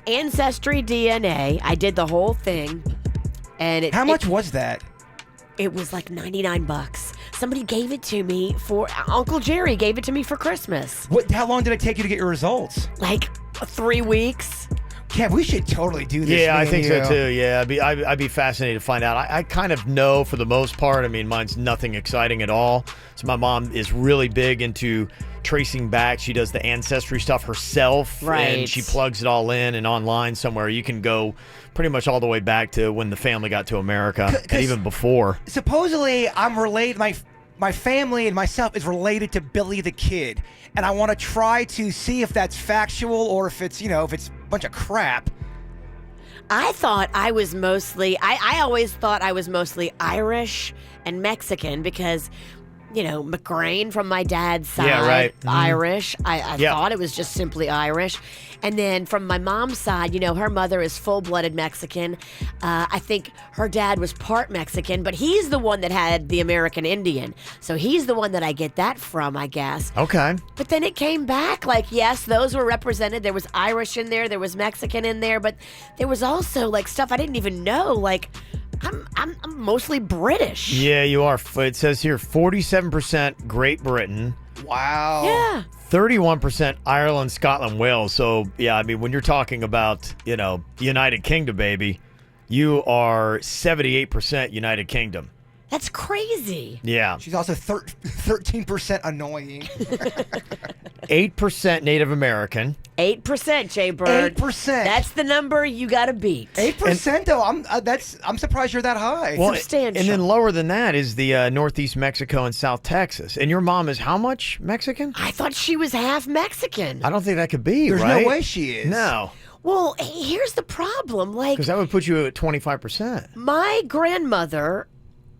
Ancestry DNA. I did the whole thing. And how much was that? It was like $99. Somebody gave it to me for Uncle Jerry gave it to me for Christmas. How long did it take you to get your results? Like 3 weeks. Kev, we should totally do this. Yeah, I think so too. Yeah, I'd be fascinated to find out. I kind of know for the most part. I mean, mine's nothing exciting at all. So my mom is really big into tracing back. She does the ancestry stuff herself. Right. And she plugs it all in and online somewhere. You can go pretty much all the way back to when the family got to America and even before. Supposedly, I'm related. My family and myself is related to Billy the Kid, and I want to try to see if that's factual or if it's if it's a bunch of crap. I thought I was mostly. I always thought I was mostly Irish and Mexican because, McGrain from my dad's side, yeah, right. Irish. I thought it was just simply Irish. And then from my mom's side, her mother is full-blooded Mexican. I think her dad was part Mexican, but he's the one that had the American Indian. So he's the one that I get that from, I guess. Okay. But then it came back like, yes, those were represented. There was Irish in there. There was Mexican in there. But there was also like stuff I didn't even know. Like, I'm mostly British. Yeah, you are. It says here 47% Great Britain. Wow. Yeah. 31% Ireland, Scotland, Wales. So, yeah, I mean, when you're talking about, United Kingdom, baby, you are 78% United Kingdom. That's crazy. Yeah. She's also 13% annoying. 8% Native American. 8%, Jay Bird. 8%. That's the number you got to beat. 8% though. I'm surprised you're that high. Well, substantial. And then lower than that is the Northeast Mexico and South Texas. And your mom is how much Mexican? I thought she was half Mexican. I don't think that could be, There's right? no way she is. No. Well, here's the problem. Like, because that would put you at 25%. My grandmother,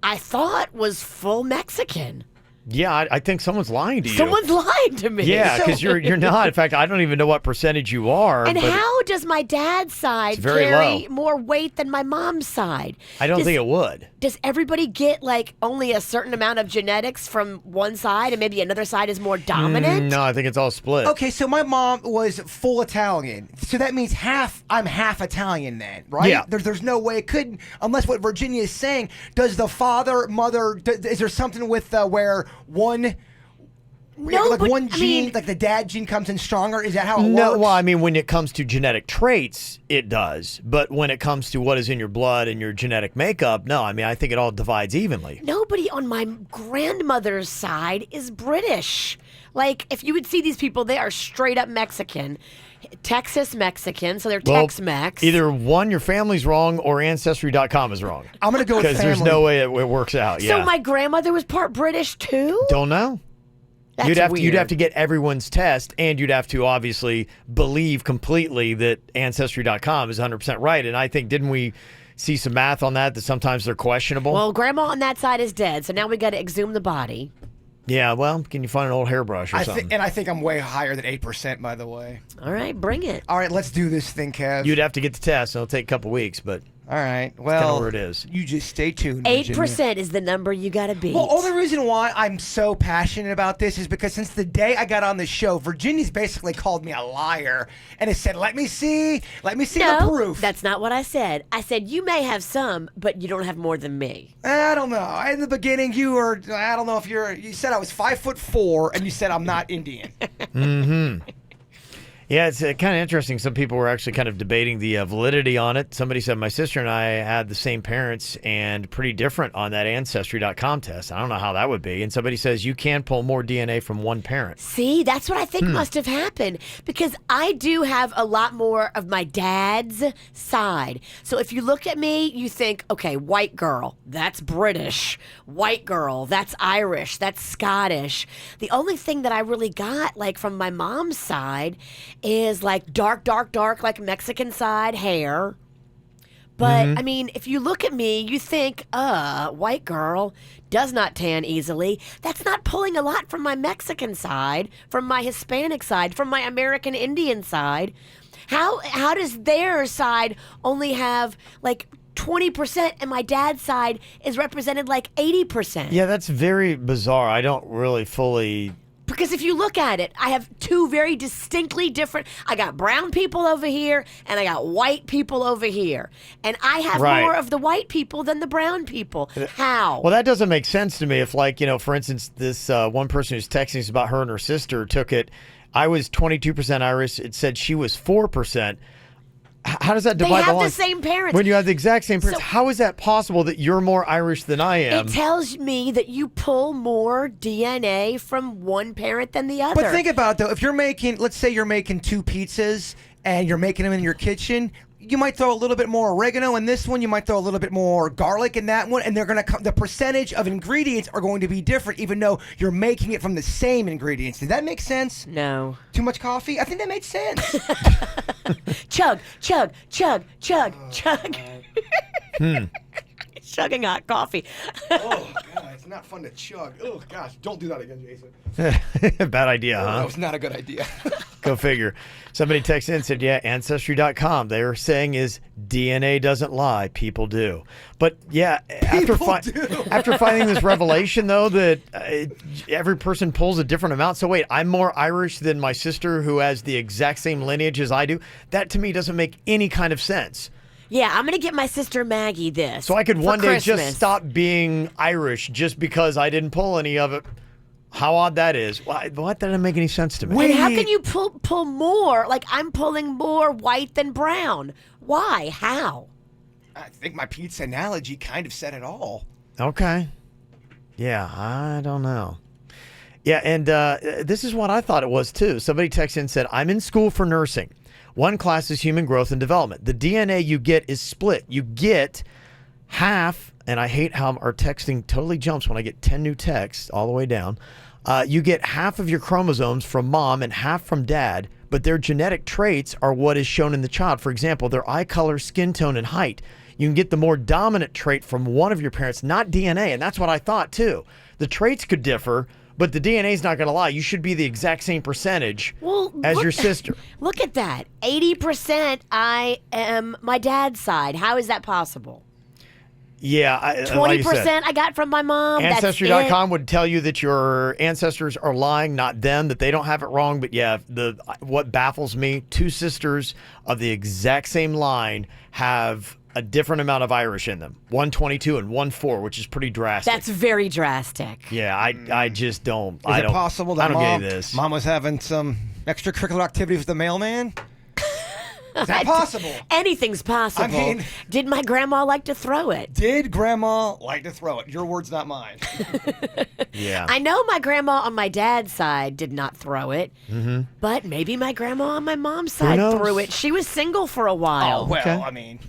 I thought, was full Mexican. Yeah, I think someone's lying to you. Someone's lying to me. Yeah, because you're not. In fact, I don't even know what percentage you are. And but how does my dad's side very carry low. more weight than my mom's side? I don't think it would. Does everybody get like only a certain amount of genetics from one side and maybe another side is more dominant? No, I think it's all split. Okay, so my mom was full Italian. So that means I'm half Italian then, right? Yeah. There's no way it could, unless what Virginia is saying. Does the father, mother, is there something with where one No, like but, one I gene, mean- like the dad gene comes in stronger. Is that how it No, works? well, I mean, when it comes to genetic traits, it does. But when it comes to what is in your blood and your genetic makeup, no. I mean, I think it all divides evenly. Nobody on my grandmother's side is British. Like, if you would see these people, they are straight up Mexican. Texas Mexican, so they're Well, Tex-Mex. either one, your family's wrong, or Ancestry.com is wrong. I'm going to go with Because there's family. no way it works out. So Yeah. my grandmother was part British too? Don't know. That's you'd have weird. to get everyone's test, and you'd have to obviously believe completely that Ancestry.com is 100% right. And I think, didn't we see some math on that sometimes they're questionable? Well, grandma on that side is dead, so now we got to exhume the body. Yeah, well, can you find an old hairbrush or something? I think I'm way higher than 8%, by the way. All right, bring it. All right, let's do this thing, Kev. You'd have to get the test, and it'll take a couple weeks, but all right, that's well, kind of where it is. You just stay tuned. 8% is the number you got to beat. Well, only reason why I'm so passionate about this is because since the day I got on the show, Virginia's basically called me a liar and has said, "Let me see the proof." That's not what I said. I said you may have some, but you don't have more than me. I don't know. In the beginning, I don't know if you said I was 5'4", and you said I'm not Indian. Mm-hmm. Yeah, it's kind of interesting. Some people were actually kind of debating the validity on it. Somebody said my sister and I had the same parents and pretty different on that Ancestry.com test. I don't know how that would be. And somebody says you can pull more DNA from one parent. See, that's what I think must have happened because I do have a lot more of my dad's side. So if you look at me, you think, okay, white girl, that's British. White girl, that's Irish. That's Scottish. The only thing that I really got, like from my mom's side, is like dark, like Mexican side hair. But, I mean, if you look at me, you think, white girl does not tan easily. That's not pulling a lot from my Mexican side, from my Hispanic side, from my American Indian side. How does their side only have, like, 20% and my dad's side is represented like 80%? Yeah, that's very bizarre. I don't really fully... Because if you look at it, I have two very distinctly different. I got brown people over here, and I got white people over here, and I have Right. more of the white people than the brown people. How? Well, that doesn't make sense to me. If, like, for instance, this one person who's texting us about her and her sister took it. I was 22% Irish. It said she was 4%. How does that divide They have the the line? same parents. When you have the exact same parents, So- how is that possible that you're more Irish than I am? It tells me that you pull more DNA from one parent than the other. But think about it, though. If you're making, let's say you're making 2 pizzas and you're making them in your kitchen, you might throw a little bit more oregano in this one. You might throw a little bit more garlic in that one, and they're going to come. The percentage of ingredients are going to be different, even though you're making it from the same ingredients. Did that make sense? No. Too much coffee? I think that made sense. Chug, chug, chug, chug, chug. Chugging hot coffee. Oh God, it's not fun to chug. Oh gosh, don't do that again, Jason. Bad idea, huh? That was not a good idea. Go figure. Somebody texted in and said, yeah, Ancestry.com. They were saying is DNA doesn't lie. People do. But yeah, after finding this revelation, though, that every person pulls a different amount. So wait, I'm more Irish than my sister who has the exact same lineage as I do. That to me doesn't make any kind of sense. Yeah, I'm going to get my sister Maggie this. So I could for one day Christmas. just stop being Irish just because I didn't pull any of it. How odd that is. Why, that doesn't make any sense to me. And how can you pull more? Like, I'm pulling more white than brown. Why? How? I think my pizza analogy kind of said it all. Okay. Yeah, I don't know. Yeah, and this is what I thought it was, too. Somebody texted in and said, I'm in school for nursing. One class is human growth and development. The DNA you get is split. You get half, and I hate how our texting totally jumps when I get 10 new texts all the way down. You get half of your chromosomes from mom and half from dad, but their genetic traits are what is shown in the child. For example, their eye color, skin tone, and height. You can get the more dominant trait from one of your parents, not DNA, and that's what I thought, too. The traits could differ, but the DNA is not going to lie. You should be the exact same percentage as your sister. Look at that. 80% I am my dad's side. How is that possible? Yeah. 20% like I said, I got from my mom. Ancestry.com would tell you that your ancestors are lying, not them, that they don't have it wrong. But yeah, what baffles me, 2 sisters of the exact same line have a different amount of Irish in them. 122 and 14, which is pretty drastic. That's very drastic. Yeah, I just don't. Is it possible that I don't get this. Mom was having some extracurricular activities with the mailman? Is that possible? Anything's possible. I mean, did my grandma like to throw it? Did grandma like to throw it? Your words, not mine. Yeah. I know my grandma on my dad's side did not throw it, but maybe my grandma on my mom's side knows? threw it. She was single for a while. Oh, well, Okay. I mean.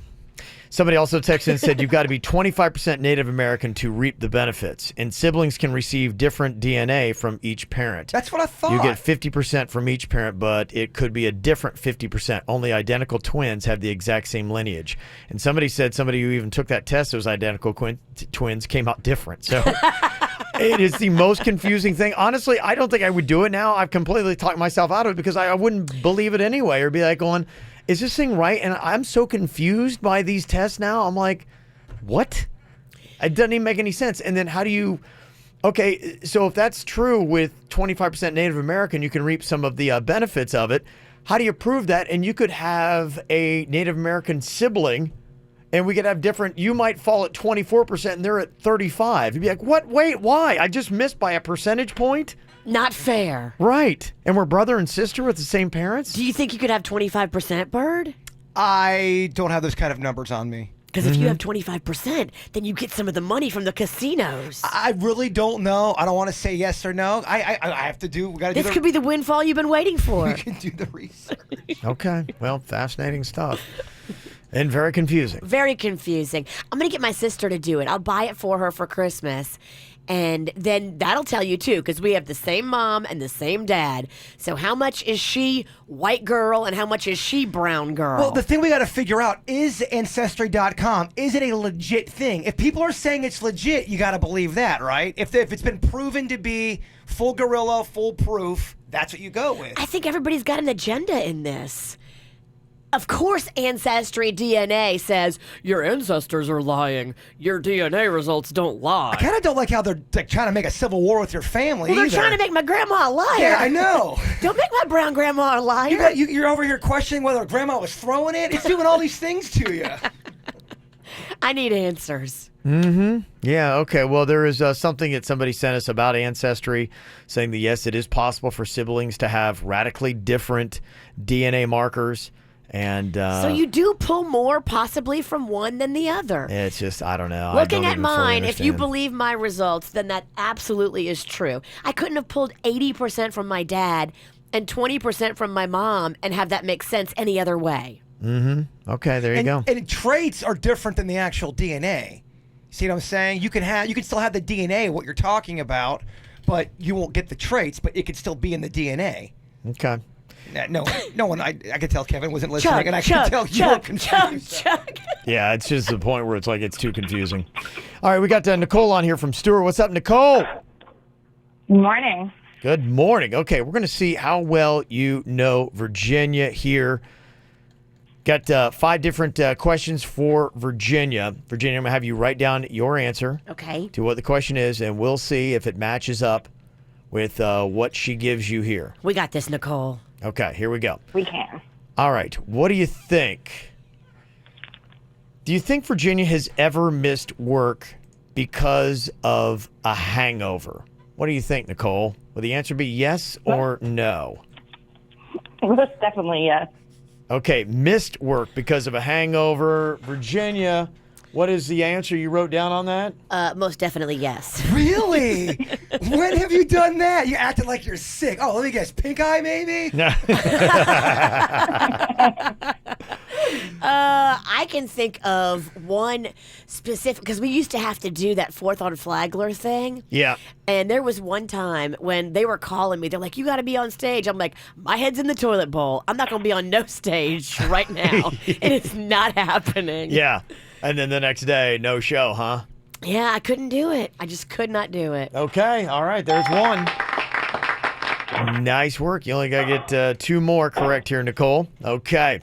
Somebody also texted and said you've got to be 25% Native American to reap the benefits, and siblings can receive different DNA from each parent. That's what I thought. You get 50% from each parent, but it could be a different 50%. Only identical twins have the exact same lineage. And somebody said somebody who even took that test, those identical twins came out different. So it is the most confusing thing. Honestly, I don't think I would do it now. I've completely talked myself out of it because I wouldn't believe it anyway, or be like going, is this thing right? And I'm so confused by these tests now. I'm like, what? It doesn't even make any sense. And then how do you... Okay, so if that's true with 25% Native American, you can reap some of the benefits of it. How do you prove that? And you could have a Native American sibling, and we could have different... You might fall at 24%, and they're at 35%. You'd be like, what? Wait, why? I just missed by a percentage point? Not fair. Right. And we're brother and sister with the same parents? Do you think you could have 25%, Bird? I don't have those kind of numbers on me. Because if you have 25%, then you get some of the money from the casinos. I really don't know. I don't want to say yes or no. I have to do... We gotta This could be the windfall you've been waiting for. We can do the research. Okay. Well, fascinating stuff. And very confusing. Very confusing. I'm going to get my sister to do it. I'll buy it for her for Christmas. And then that'll tell you, too, because we have the same mom and the same dad. So how much is she white girl and how much is she brown girl? Well, the thing we got to figure out is Ancestry.com, is it a legit thing? If people are saying it's legit, you got to believe that, right? If it's been proven to be full gorilla, full proof, that's what you go with. I think everybody's got an agenda in this. Of course, Ancestry DNA says your ancestors are lying. Your DNA results don't lie. I kind of don't like how they're trying to make a civil war with your family. Well, they're either. trying to make my grandma a liar. Yeah, I know. Don't make my brown grandma a liar. You're over here questioning whether grandma was throwing it. It's doing all these things to you. I need answers. Yeah, okay. Well, there is something that somebody sent us about Ancestry saying that, yes, it is possible for siblings to have radically different DNA markers. And so you do pull more possibly from one than the other. It's just, I don't know. Looking at mine, if you believe my results, then that absolutely is true. I couldn't have pulled 80% from my dad and 20% from my mom and have that make sense any other way. Okay, there you go. And traits are different than the actual DNA. See what I'm saying? You can still have the DNA, what you're talking about, but you won't get the traits, but it could still be in the DNA. Okay. No one. I could tell Kevin wasn't listening, and I could tell you were confused. Yeah, it's just the point where it's like it's too confusing. All right, we got Nicole on here from Stewart. What's up, Nicole? Good morning. Good morning. Okay, we're going to see how well you know Virginia here. Got 5 different questions for Virginia. Virginia, I'm going to have you write down your answer to what the question is, and we'll see if it matches up with what she gives you here. We got this, Nicole. Okay, here we go. We can. All right, what do you think? Do you think Virginia has ever missed work because of a hangover? What do you think, Nicole? Will the answer be yes or no? Most definitely yes. Okay, missed work because of a hangover. Virginia, what is the answer you wrote down on that? Most definitely yes. Really? When have you done that? You acted like you're sick. Oh, let me guess. Pink eye, maybe? I can think of one specific, because we used to have to do that 4th on Flagler thing. Yeah. And there was one time when they were calling me. They're like, you got to be on stage. I'm like, my head's in the toilet bowl. I'm not going to be on no stage right now. And it's not happening. Yeah. And then the next day, no show, huh? Yeah, I couldn't do it. I just could not do it. Okay. All right. There's one. Nice work. You only got to get 2 more correct here, Nicole. Okay.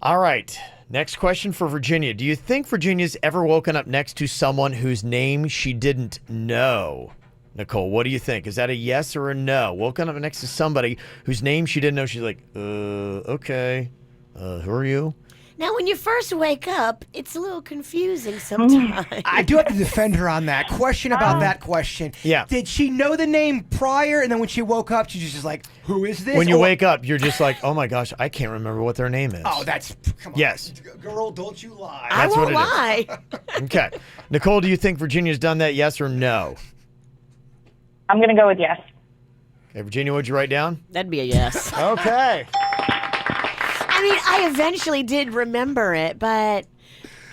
All right. Next question for Virginia. Do you think Virginia's ever woken up next to someone whose name she didn't know? Nicole, what do you think? Is that a yes or a no? Woken up next to somebody whose name she didn't know. She's like, okay. Who are you? Now, when you first wake up, it's a little confusing sometimes. I do have to defend her on that. Question about that question. Yeah. Did she know the name prior, and then when she woke up, she's just like, who is this? When you Or- wake up, you're just like, oh my gosh, I can't remember what their name is. Oh, that's... Come on. Yes. Girl, don't you lie. I That's won't what it is. lie. Okay. Nicole, do you think Virginia's done that, yes or no? I'm going to go with yes. Okay, Virginia, what'd you write down? That'd be a yes. Okay. I mean, I eventually did remember it, but...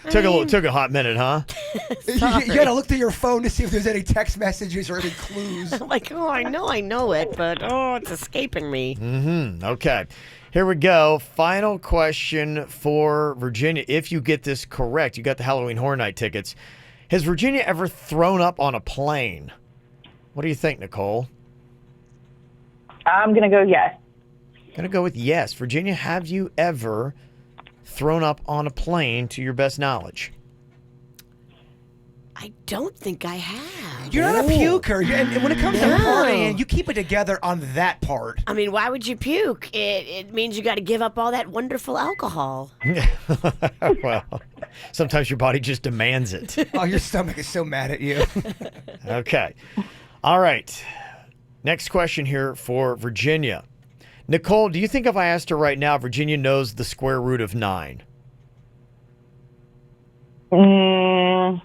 Took a hot minute, huh? You gotta look through your phone to see if there's any text messages or any clues. I'm like, oh, I know it, but it's escaping me. Mm-hmm. Okay. Here we go. Final question for Virginia. If you get this correct, you got the Halloween Horror Night tickets. Has Virginia ever thrown up on a plane? What do you think, Nicole? I'm going to go yes. Gonna go with yes. Virginia, have you ever thrown up on a plane to your best knowledge? I don't think I have. You're not a puker. And when it comes to No. partying, you keep it together on that part. I mean, why would you puke? It means you got to give up all that wonderful alcohol. Well, sometimes your body just demands it. Oh, your stomach is so mad at you. Okay. All right. Next question here for Virginia. Nicole, do you think if I asked her right now, Virginia knows the square root of 9? No.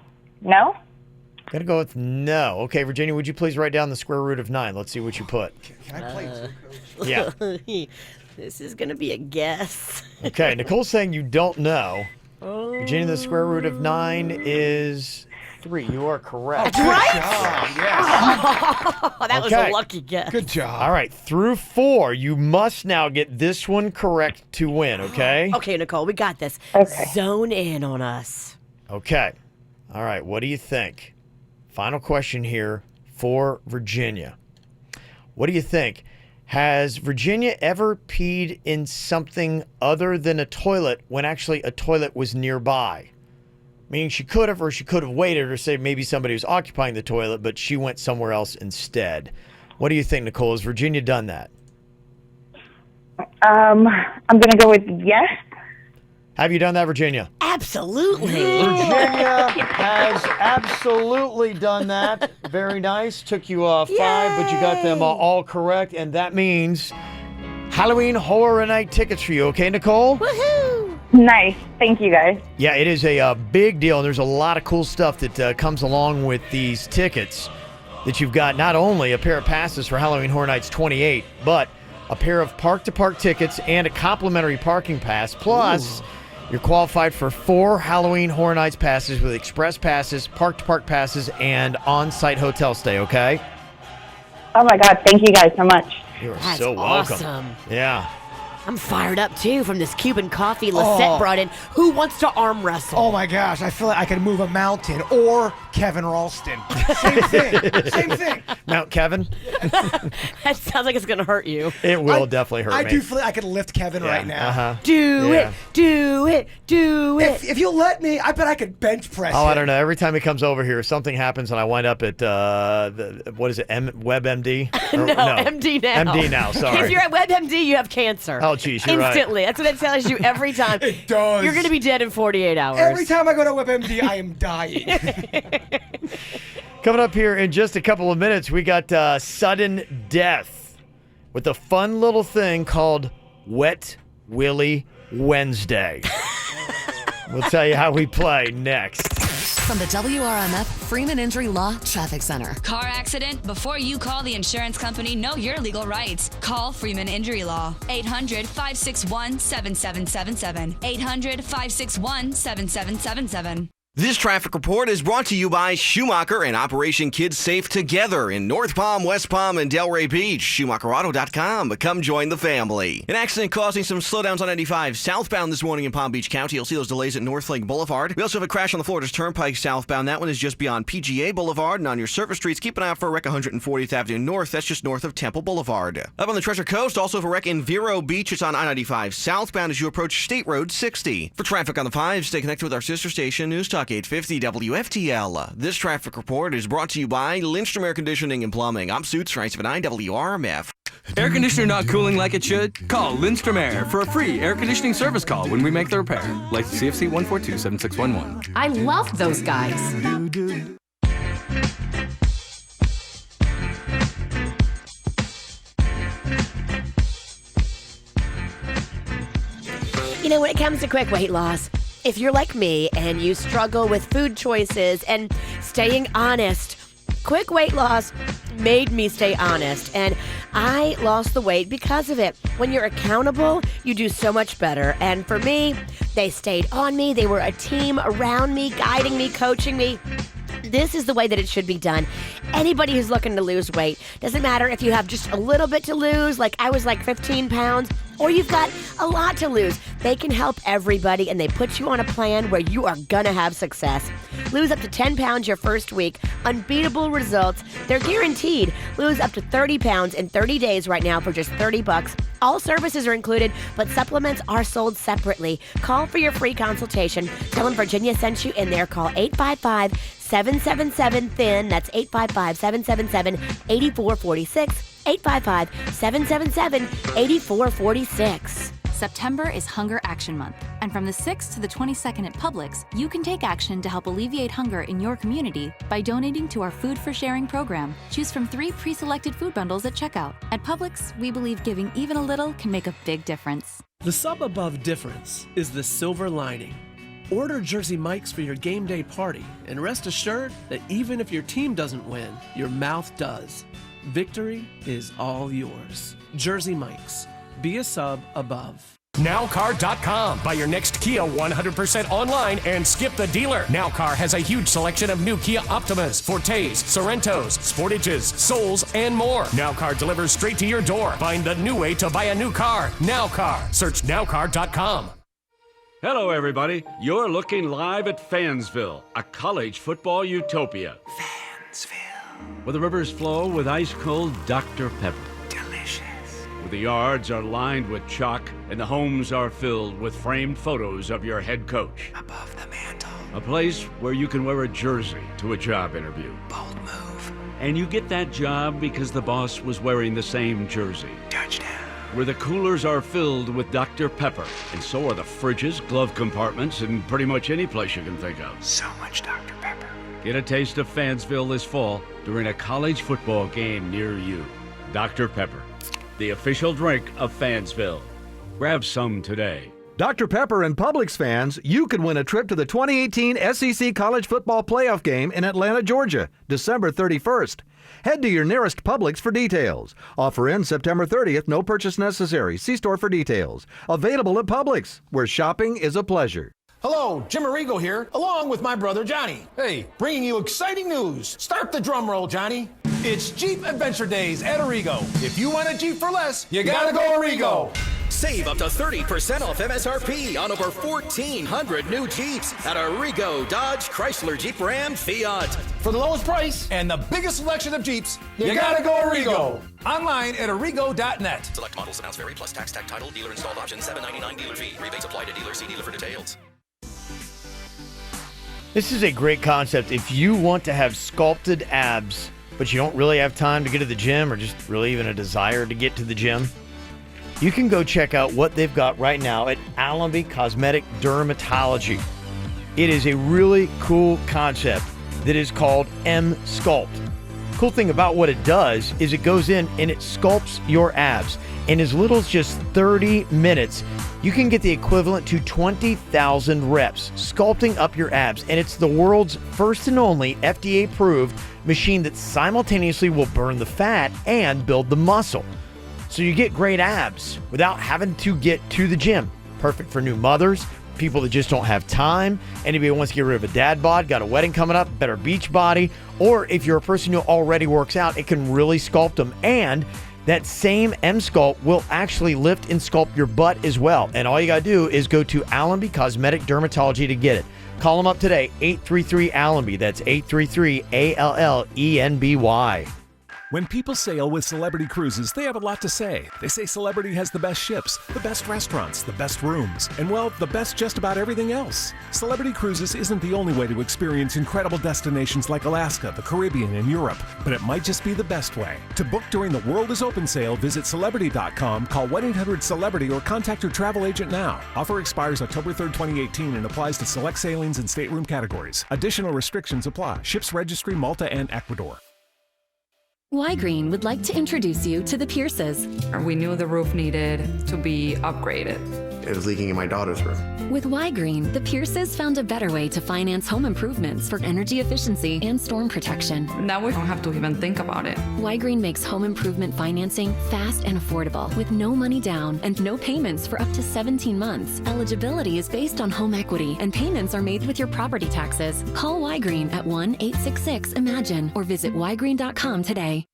Gonna go with no. Okay, Virginia, would you please write down the square root of 9? Let's see what you put. Can I play Coach? Yeah. This is going to be a guess. Okay, Nicole's saying you don't know. Virginia, the square root of 9 is 3. You are correct. Good job. Yes. That was Okay. a lucky guess. Good job. All right, through 4, you must now get this one correct to win, okay? Okay, Nicole, we got this. Okay. Zone in on us. Okay. All right, what do you think? Final question here for Virginia. What do you think? Has Virginia ever peed in something other than a toilet when actually a toilet was nearby? Meaning she could have, or she could have waited, or say maybe somebody was occupying the toilet, but she went somewhere else instead. What do you think, Nicole? Has Virginia done that? I'm going to go with yes. Have you done that, Virginia? Absolutely. Virginia has absolutely done that. Very nice. Took you 5, but you got them all correct, and that means Halloween Horror Night tickets for you. Okay, Nicole? Woohoo! Nice. Thank you, guys. Yeah, it is a big deal, and there's a lot of cool stuff that comes along with these tickets that you've got. Not only a pair of passes for Halloween Horror Nights 28, but a pair of park-to-park tickets and a complimentary parking pass. Plus, you're qualified for 4 Halloween Horror Nights passes with express passes, park-to-park passes, and on-site hotel stay, okay? Oh, my God. Thank you guys so much. You're That's so welcome. awesome. Yeah. I'm fired up, too, from this Cuban coffee Lisette brought in. Who wants to arm wrestle? Oh my gosh, I feel like I could move a mountain or Kevin Ralston. Same thing. Same thing. Mount Kevin? That sounds like it's going to hurt you. It will definitely hurt I me. do feel like I could lift Kevin right now. Uh-huh. Do Yeah. it, do it, do it. If you'll let me, I bet I could bench press Oh, him. I don't know. Every time he comes over here, something happens, and I wind up at what is it? WebMD? Or- No, MD now. MD now. Sorry. If you're at WebMD, you have cancer. Oh, geez, you're right. Instantly. That's what it tells you every time. It does. You're going to be dead in 48 hours. Every time I go to WebMD, I am dying. Coming up here in just a couple of minutes, we got sudden death with a fun little thing called Wet Willy Wednesday. We'll tell you how we play next. From the WRMF Freeman Injury Law Traffic Center. Car accident? Before you call the insurance company, know your legal rights. Call Freeman Injury Law. 800-561-7777. 800-561-7777. This traffic report is brought to you by Schumacher and Operation Kids Safe Together in North Palm, West Palm, and Delray Beach. SchumacherAuto.com. Come join the family. An accident causing some slowdowns on 95 southbound this morning in Palm Beach County. You'll see those delays at North Lake Boulevard. We also have a crash on the Florida's Turnpike southbound. That one is just beyond PGA Boulevard. And on your surface streets, keep an eye out for a wreck 140th Avenue North. That's just north of Temple Boulevard. Up on the Treasure Coast, also have a wreck in Vero Beach. It's on I-95 southbound as you approach State Road 60. For traffic on the 5, stay connected with our sister station, News Talk 850 WFTL. This traffic report is brought to you by Lindstrom Air Conditioning and Plumbing. I'm Suits, 979 WRMF. Air conditioner not cooling like it should? Call Lindstrom Air for a free air conditioning service call when we make the repair. License CFC 1427611. I love those guys. You know, when it comes to quick weight loss, if you're like me and you struggle with food choices and staying honest, quick weight loss made me stay honest, and I lost the weight because of it. When you're accountable, you do so much better. And for me, they stayed on me. They were a team around me, guiding me, coaching me. This is the way that it should be done. Anybody who's looking to lose weight, doesn't matter if you have just a little bit to lose, like I was like 15 pounds, or you've got a lot to lose. They can help everybody, and they put you on a plan where you are gonna have success. Lose up to 10 pounds your first week. Unbeatable results. They're guaranteed. Lose up to 30 pounds in 30 days right now for just $30. All services are included, but supplements are sold separately. Call for your free consultation. Tell them Virginia sent you in there. Call 855-777-THIN. That's 855-777-8446. 855-777-8446. September is Hunger Action Month, and from the 6th to the 22nd at Publix, you can take action to help alleviate hunger in your community by donating to our Food for Sharing program. Choose from 3 pre-selected food bundles at checkout. At Publix, we believe giving even a little can make a big difference. The sub above difference is the silver lining. Order Jersey Mike's for your game day party, and rest assured that even if your team doesn't win, your mouth does. Victory is all yours. Jersey Mike's. Be a sub above. Nowcar.com. Buy your next Kia 100% online and skip the dealer. Nowcar has a huge selection of new Kia Optimas, Fortes, Sorrentos, Sportages, Souls, and more. Nowcar delivers straight to your door. Find the new way to buy a new car. Nowcar. Search Nowcar.com. Hello, everybody. You're looking live at Fansville, a college football utopia. Where the rivers flow with ice-cold Dr. Pepper. Delicious. Where the yards are lined with chalk and the homes are filled with framed photos of your head coach. Above the mantle. A place where you can wear a jersey to a job interview. Bold move. And you get that job because the boss was wearing the same jersey. Touchdown. Where the coolers are filled with Dr. Pepper, and so are the fridges, glove compartments, and pretty much any place you can think of. So much Dr. Pepper. Get a taste of Fansville this fall during a college football game near you. Dr. Pepper, the official drink of Fansville. Grab some today. Dr. Pepper and Publix fans, you could win a trip to the 2018 SEC College Football Playoff game in Atlanta, Georgia, December 31st. Head to your nearest Publix for details. Offer ends September 30th. No purchase necessary. See store for details. Available at Publix, where shopping is a pleasure. Hello, Jim Arrigo here, along with my brother Johnny. Hey, bringing you exciting news. Start the drum roll, Johnny. It's Jeep Adventure Days at Arrigo. If you want a Jeep for less, you gotta go Arrigo. Save up to 30% off MSRP on over 1,400 new Jeeps at Arrigo, Dodge, Chrysler, Jeep, Ram, Fiat. For the lowest price and the biggest selection of Jeeps, you gotta go Arrigo. Online at arrigo.net. Select models announced vary plus tax, tag title, dealer installed option, $7.99 dealer fee. Rebates apply to dealer. See dealer for details. This is a great concept. If you want to have sculpted abs, but you don't really have time to get to the gym or just really even a desire to get to the gym, you can go check out what they've got right now at Allenby Cosmetic Dermatology. It is a really cool concept that is called M-Sculpt. Cool thing about what it does is it goes in and it sculpts your abs. In as little as just 30 minutes, you can get the equivalent to 20,000 reps sculpting up your abs. And it's the world's first and only FDA-approved machine that simultaneously will burn the fat and build the muscle. So you get great abs without having to get to the gym. Perfect for new mothers, people that just don't have time, anybody who wants to get rid of a dad bod, got a wedding coming up, better beach body, or if you're a person who already works out, it can really sculpt them. And that same M-Sculpt will actually lift and sculpt your butt as well. And all you got to do is go to Allenby Cosmetic Dermatology to get it. Call them up today, 833-ALLENBY. That's 833-ALLENBY. When people sail with Celebrity Cruises, they have a lot to say. They say Celebrity has the best ships, the best restaurants, the best rooms, and well, the best just about everything else. Celebrity Cruises isn't the only way to experience incredible destinations like Alaska, the Caribbean, and Europe, but it might just be the best way. To book during the World is Open sale, visit Celebrity.com, call 1-800-CELEBRITY, or contact your travel agent now. Offer expires October 3rd, 2018 and applies to select sailings and stateroom categories. Additional restrictions apply. Ships registry Malta and Ecuador. Y-Green would like to introduce you to the Pierces. We knew the roof needed to be upgraded. It was leaking in my daughter's room. With Y-Green, the Pierces found a better way to finance home improvements for energy efficiency and storm protection. Now we don't have to even think about it. Y-Green makes home improvement financing fast and affordable with no money down and no payments for up to 17 months. Eligibility is based on home equity and payments are made with your property taxes. Call Y-Green at 1-866-IMAGINE or visit ygreen.com today.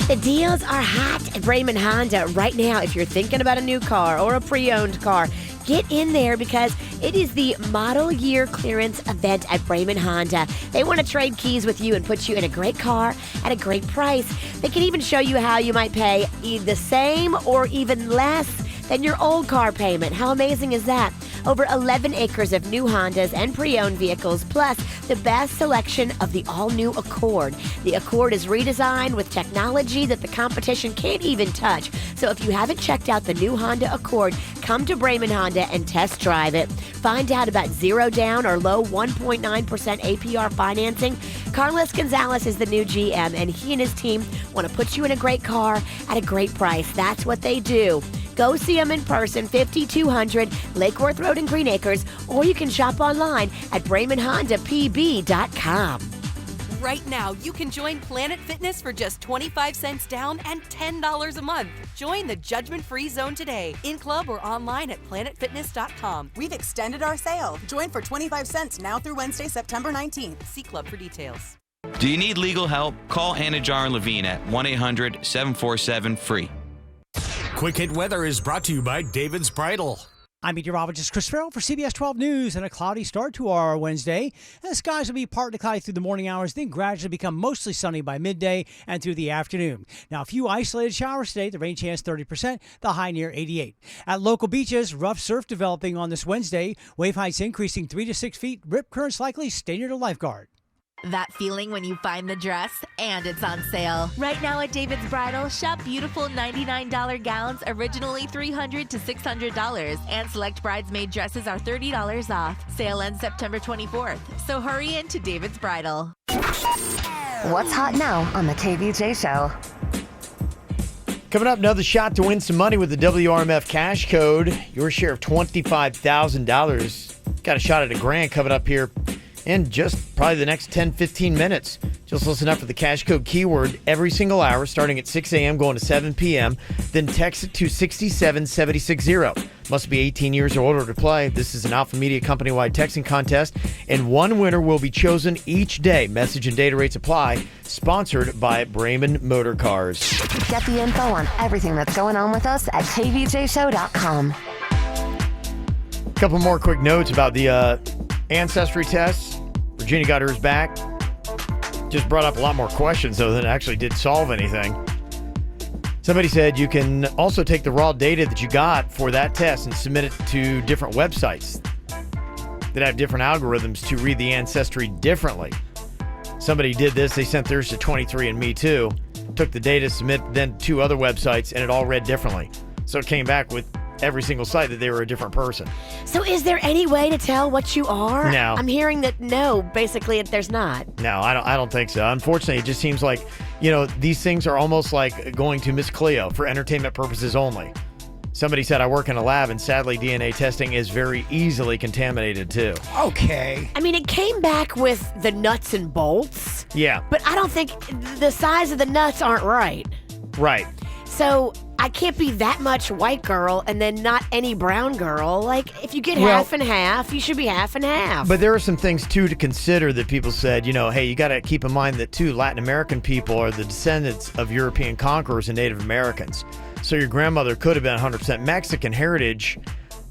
The deals are hot at Bremen Honda right now. If you're thinking about a new car or a pre-owned car, get in there because it is the model year clearance event at Bremen Honda. They want to trade keys with you and put you in a great car at a great price. They can even show you how you might pay the same or even less than your old car payment. How amazing is that? Over 11 acres of new Hondas and pre-owned vehicles, plus the best selection of the all-new Accord. The Accord is redesigned with technology that the competition can't even touch. So if you haven't checked out the new Honda Accord, come to Bremen Honda and test drive it. Find out about zero down or low 1.9% APR financing. Carlos Gonzalez is the new GM, and he and his team want to put you in a great car at a great price. That's what they do. Go see them in person, 5200 Lake Worth Road in Green Acres, or you can shop online at BremenHondaPB.com. Right now, you can join Planet Fitness for just 25 cents down and $10 a month. Join the judgment-free zone today, in-club or online at planetfitness.com. We've extended our sale. Join for 25 cents now through Wednesday, September 19th. See club for details. Do you need legal help? Call Anajar and Levine at 1-800-747-FREE. Quick Hit Weather is brought to you by David's Bridal. I'm meteorologist Chris Farrell for CBS 12 News, and a cloudy start to our Wednesday. And the skies will be partly cloudy through the morning hours, then gradually become mostly sunny by midday and through the afternoon. Now, a few isolated showers today, the rain chance 30%, the high near 88. At local beaches, rough surf developing on this Wednesday, wave heights increasing 3 to 6 feet, rip currents likely, stay near the lifeguard. That feeling when you find the dress and it's on sale. Right now at David's Bridal, shop beautiful $99 gowns, originally $300 to $600, and select bridesmaid dresses are $30 off. Sale ends September 24th, so hurry in to David's Bridal. What's hot now on the KVJ Show? Coming up, another shot to win some money with the WRMF cash code. Your share of $25,000. Got a shot at $1,000 coming up here in just probably the next 10, 15 minutes. Just listen up for the cash code keyword every single hour, starting at 6 a.m., going to 7 p.m. Then text it to 67760. Must be 18 years or older to play. This is an Alpha Media company-wide texting contest, and one winner will be chosen each day. Message and data rates apply. Sponsored by Bremen Motor Cars. Get the info on everything that's going on with us at kvjshow.com. A couple more quick notes about the ancestry tests. Virginia got hers back. Just brought up a lot more questions, though, than it actually did solve anything. Somebody said you can also take the raw data that you got for that test and submit it to different websites that have different algorithms to read the ancestry differently. Somebody did this. They sent theirs to 23andMe too. Took the data, submit then to other websites, and it all read differently. So it came back with every single site that they were a different person. So is there any way to tell what you are? No. I'm hearing that no, basically there's not. No, I don't think so. Unfortunately, it just seems like, these things are almost like going to Miss Cleo for entertainment purposes only. Somebody said, I work in a lab, and sadly, DNA testing is very easily contaminated, too. Okay. I mean, it came back with the nuts and bolts. Yeah. But I don't think the size of the nuts aren't right. Right. So I can't be that much white girl and then not any brown girl. Like, if you get half and half, you should be half and half. But there are some things, too, to consider that people said, hey, you got to keep in mind that, too, Latin American people are the descendants of European conquerors and Native Americans. So your grandmother could have been 100% Mexican heritage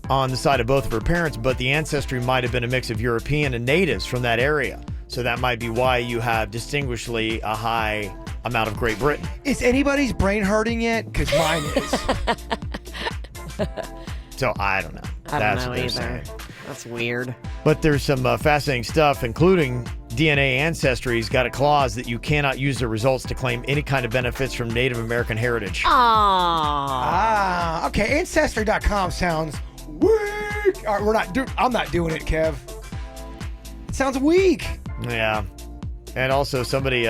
on the side of both of her parents, but the ancestry might have been a mix of European and natives from that area. So that might be why you have distinguishedly a high amount of Great Britain. Is anybody's brain hurting yet? Because mine is. So I don't know. I That's don't what know they're either. saying. That's weird. But there's some fascinating stuff, including DNA Ancestry's got a clause that you cannot use the results to claim any kind of benefits from Native American heritage. Aww. Okay. Ancestry.com sounds weak. All right, I'm not doing it, Kev. It sounds weak. Yeah. And also somebody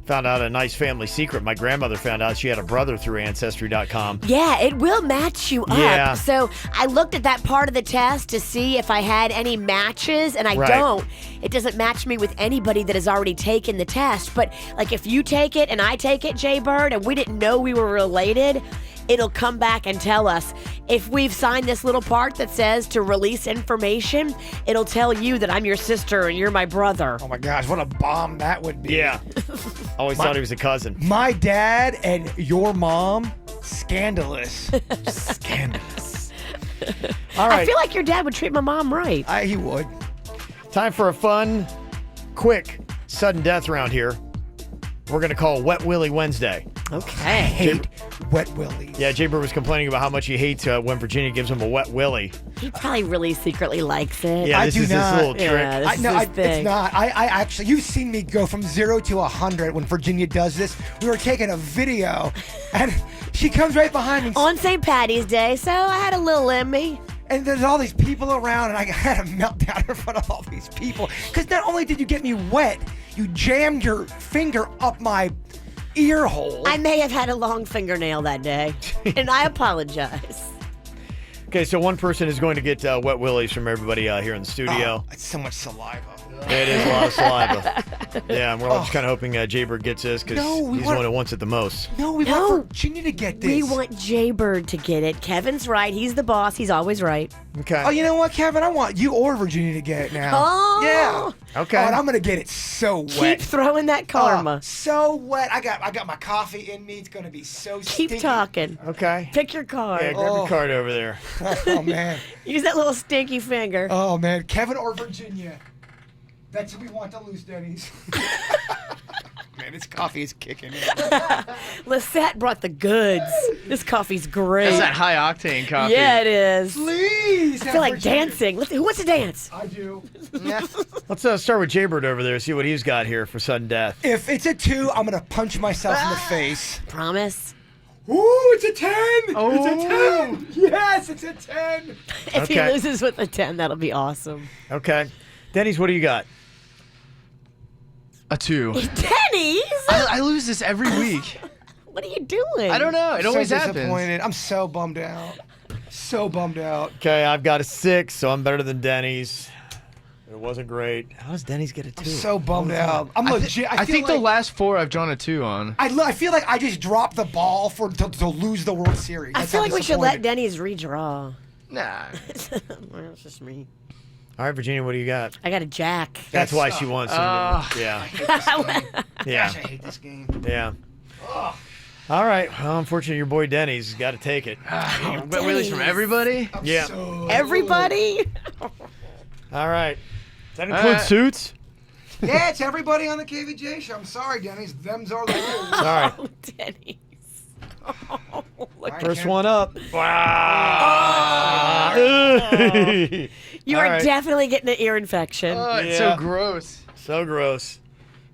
found out a nice family secret. My grandmother found out she had a brother through Ancestry.com. Yeah, it will match you up. Yeah. So I looked at that part of the test to see if I had any matches, and I Right. don't. It doesn't match me with anybody that has already taken the test. But like if you take it and I take it, Jay Bird, and we didn't know we were related, it'll come back and tell us. If we've signed this little part that says to release information, it'll tell you that I'm your sister and you're my brother. Oh my gosh, what a bomb that would be. Yeah. Always thought he was a cousin. My dad and your mom, scandalous. Scandalous. All right. I feel like your dad would treat my mom right. He would. Time for a fun, quick, sudden death round here. We're going to call Wet Willy Wednesday. Okay. Hate wet willies. Yeah, Jay Bird was complaining about how much he hates when Virginia gives him a wet willy. He probably really secretly likes it. Yeah, this is his little trick. Yeah, this is his thing. It's not. I actually, you've seen me go from 0 to 100 when Virginia does this. We were taking a video, and she comes right behind me. On St. Patty's Day, so I had a little in me. And there's all these people around, and I had a meltdown in front of all these people. Because not only did you get me wet, you jammed your finger up my ear hole. I may have had a long fingernail that day, and I apologize. Okay, so one person is going to get wet willies from everybody here in the studio. It's so much saliva. It is a lot of saliva. Yeah, and we're all just kind of hoping Jay Bird gets this because he's the one who wants it the most. No, we want Virginia to get this. We want Jay Bird to get it. Kevin's right. He's the boss. He's always right. Okay. Oh, you know what, Kevin? I want you or Virginia to get it now. Oh. Yeah. Okay. Oh, and I'm gonna get it so wet. Keep throwing that karma. So wet. I got my coffee in me. It's gonna be so Keep stinky. talking. Okay. Pick your card. Yeah, grab your card over there. Oh man. Use that little stinky finger. Oh man, Kevin or Virginia. That's who we want to lose, Denny's. Man, this coffee is kicking in. Lisette brought the goods. This coffee's great. That's that high octane coffee. Yeah, it is. Please. I feel like dancing. Who wants to dance? I do. Let's start with Jay Bird over there, see what he's got here for sudden death. If it's a 2, I'm gonna punch myself in the face. Promise? Ooh, it's a 10! Oh. It's a 10! Yes, it's a 10! If he loses with a 10, that'll be awesome. Okay. Denny's, what do you got? A 2. Denny's? I lose this every week. What are you doing? I don't know. It always so happens. disappointed. I'm so bummed out. So bummed out. Okay, I've got a 6, so I'm better than Denny's. It wasn't great. How does Denny's get a 2? I'm so bummed out. I'm legit. I think like the last 4 I've drawn a 2 on. I feel like I just dropped the ball to lose the World Series. I That's feel how like we should let disappointed. Denny's redraw. Nah. Well, it's just me. All right, Virginia, what do you got? I got a jack. That's why she wants him. Yeah. Yeah. Gosh, I hate this game. Yeah. All right. Well, unfortunately, your boy Denny's got to take it. Wet willies from everybody? Yeah. Everybody? All right. Does that include suits? Yeah, it's everybody on the KVJ show. I'm sorry, Denny's. Them's are the rules. All right. Oh, Denny's. First one up. Wow. You All are right. definitely getting an ear infection. Oh, it's so gross. So gross.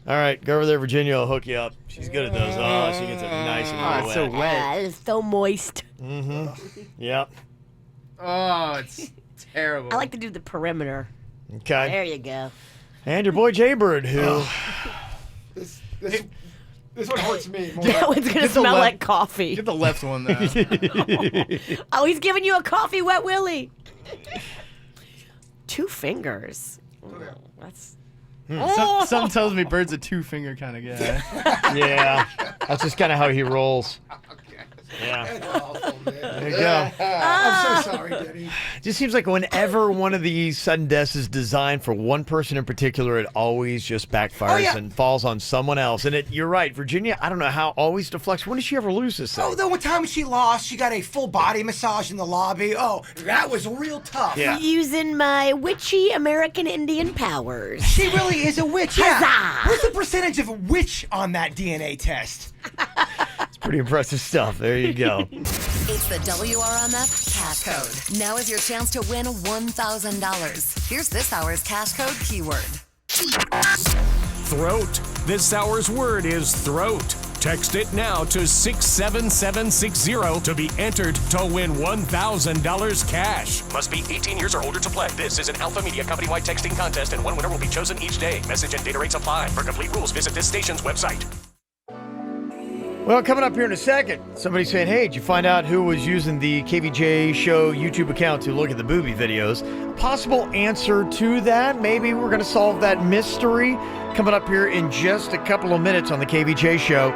All right, go over there, Virginia. I'll hook you up. She's good at those. Oh, she gets it nice and Oh, it's so wet. wet. It's so moist. Mm-hmm. Yep. Oh, it's terrible. I like to do the perimeter. Okay. There you go. And your boy Jay Bird, who... This one hurts me more. That one's going to smell like coffee. Get the left one, though. Oh, he's giving you a coffee wet willy. 2 fingers. That's... Some tells me Bird's a 2-finger kind of guy. Yeah. That's just kind of how he rolls. Yeah. That's awful, man. There you go. I'm so sorry, Denny. It just seems like whenever one of these sudden deaths is designed for one person in particular, it always just backfires and falls on someone else. And you're right, Virginia, I don't know how, always deflects. When did she ever lose this thing? Oh, the one time she lost, she got a full body massage in the lobby. Oh, that was real tough. Yeah. Using my witchy American Indian powers. She really is a witch. Yeah. Huzzah! What's the percentage of witch on that DNA test? It's pretty impressive stuff. There you go. It's the WRMF Cash Code. Now is your chance to win $1,000. Here's this hour's Cash Code keyword. Throat. This hour's word is throat. Text it now to 67760 to be entered to win $1,000 cash. Must be 18 years or older to play. This is an Alpha Media company-wide texting contest, and one winner will be chosen each day. Message and data rates apply. For complete rules, visit this station's website. Well, coming up here in a second, somebody's saying, hey, did you find out who was using the KVJ Show YouTube account to look at the booby videos? A possible answer to that, maybe we're going to solve that mystery, coming up here in just a couple of minutes on the KVJ Show.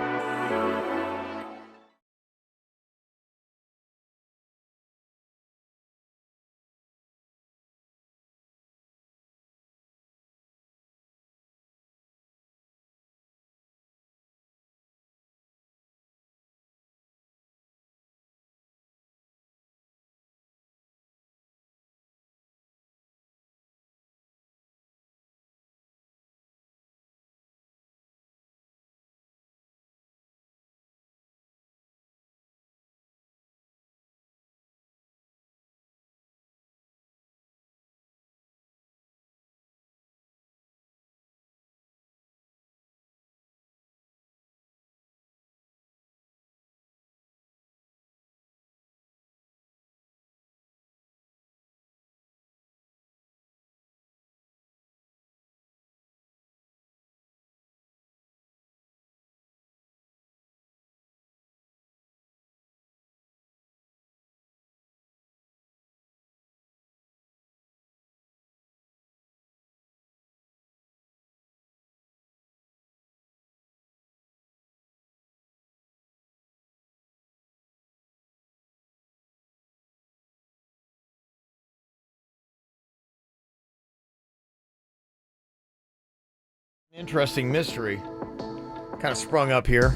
Interesting mystery kind of sprung up here.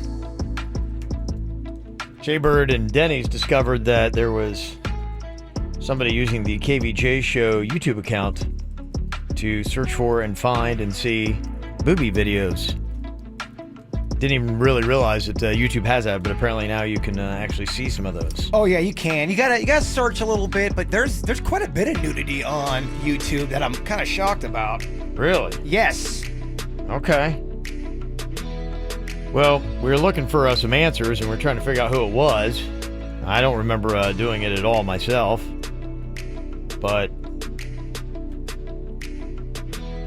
Jaybird and Denny's discovered that there was somebody using the KVJ Show YouTube account to search for and find and see booby videos. Didn't even really realize that YouTube has that, but apparently now you can actually see some of those. Oh yeah, you can. You gotta search a little bit, but there's quite a bit of nudity on YouTube that I'm kind of shocked about. Really? Yes. Okay. Well, we were looking for some answers, and we're trying to figure out who it was. I don't remember doing it at all myself, but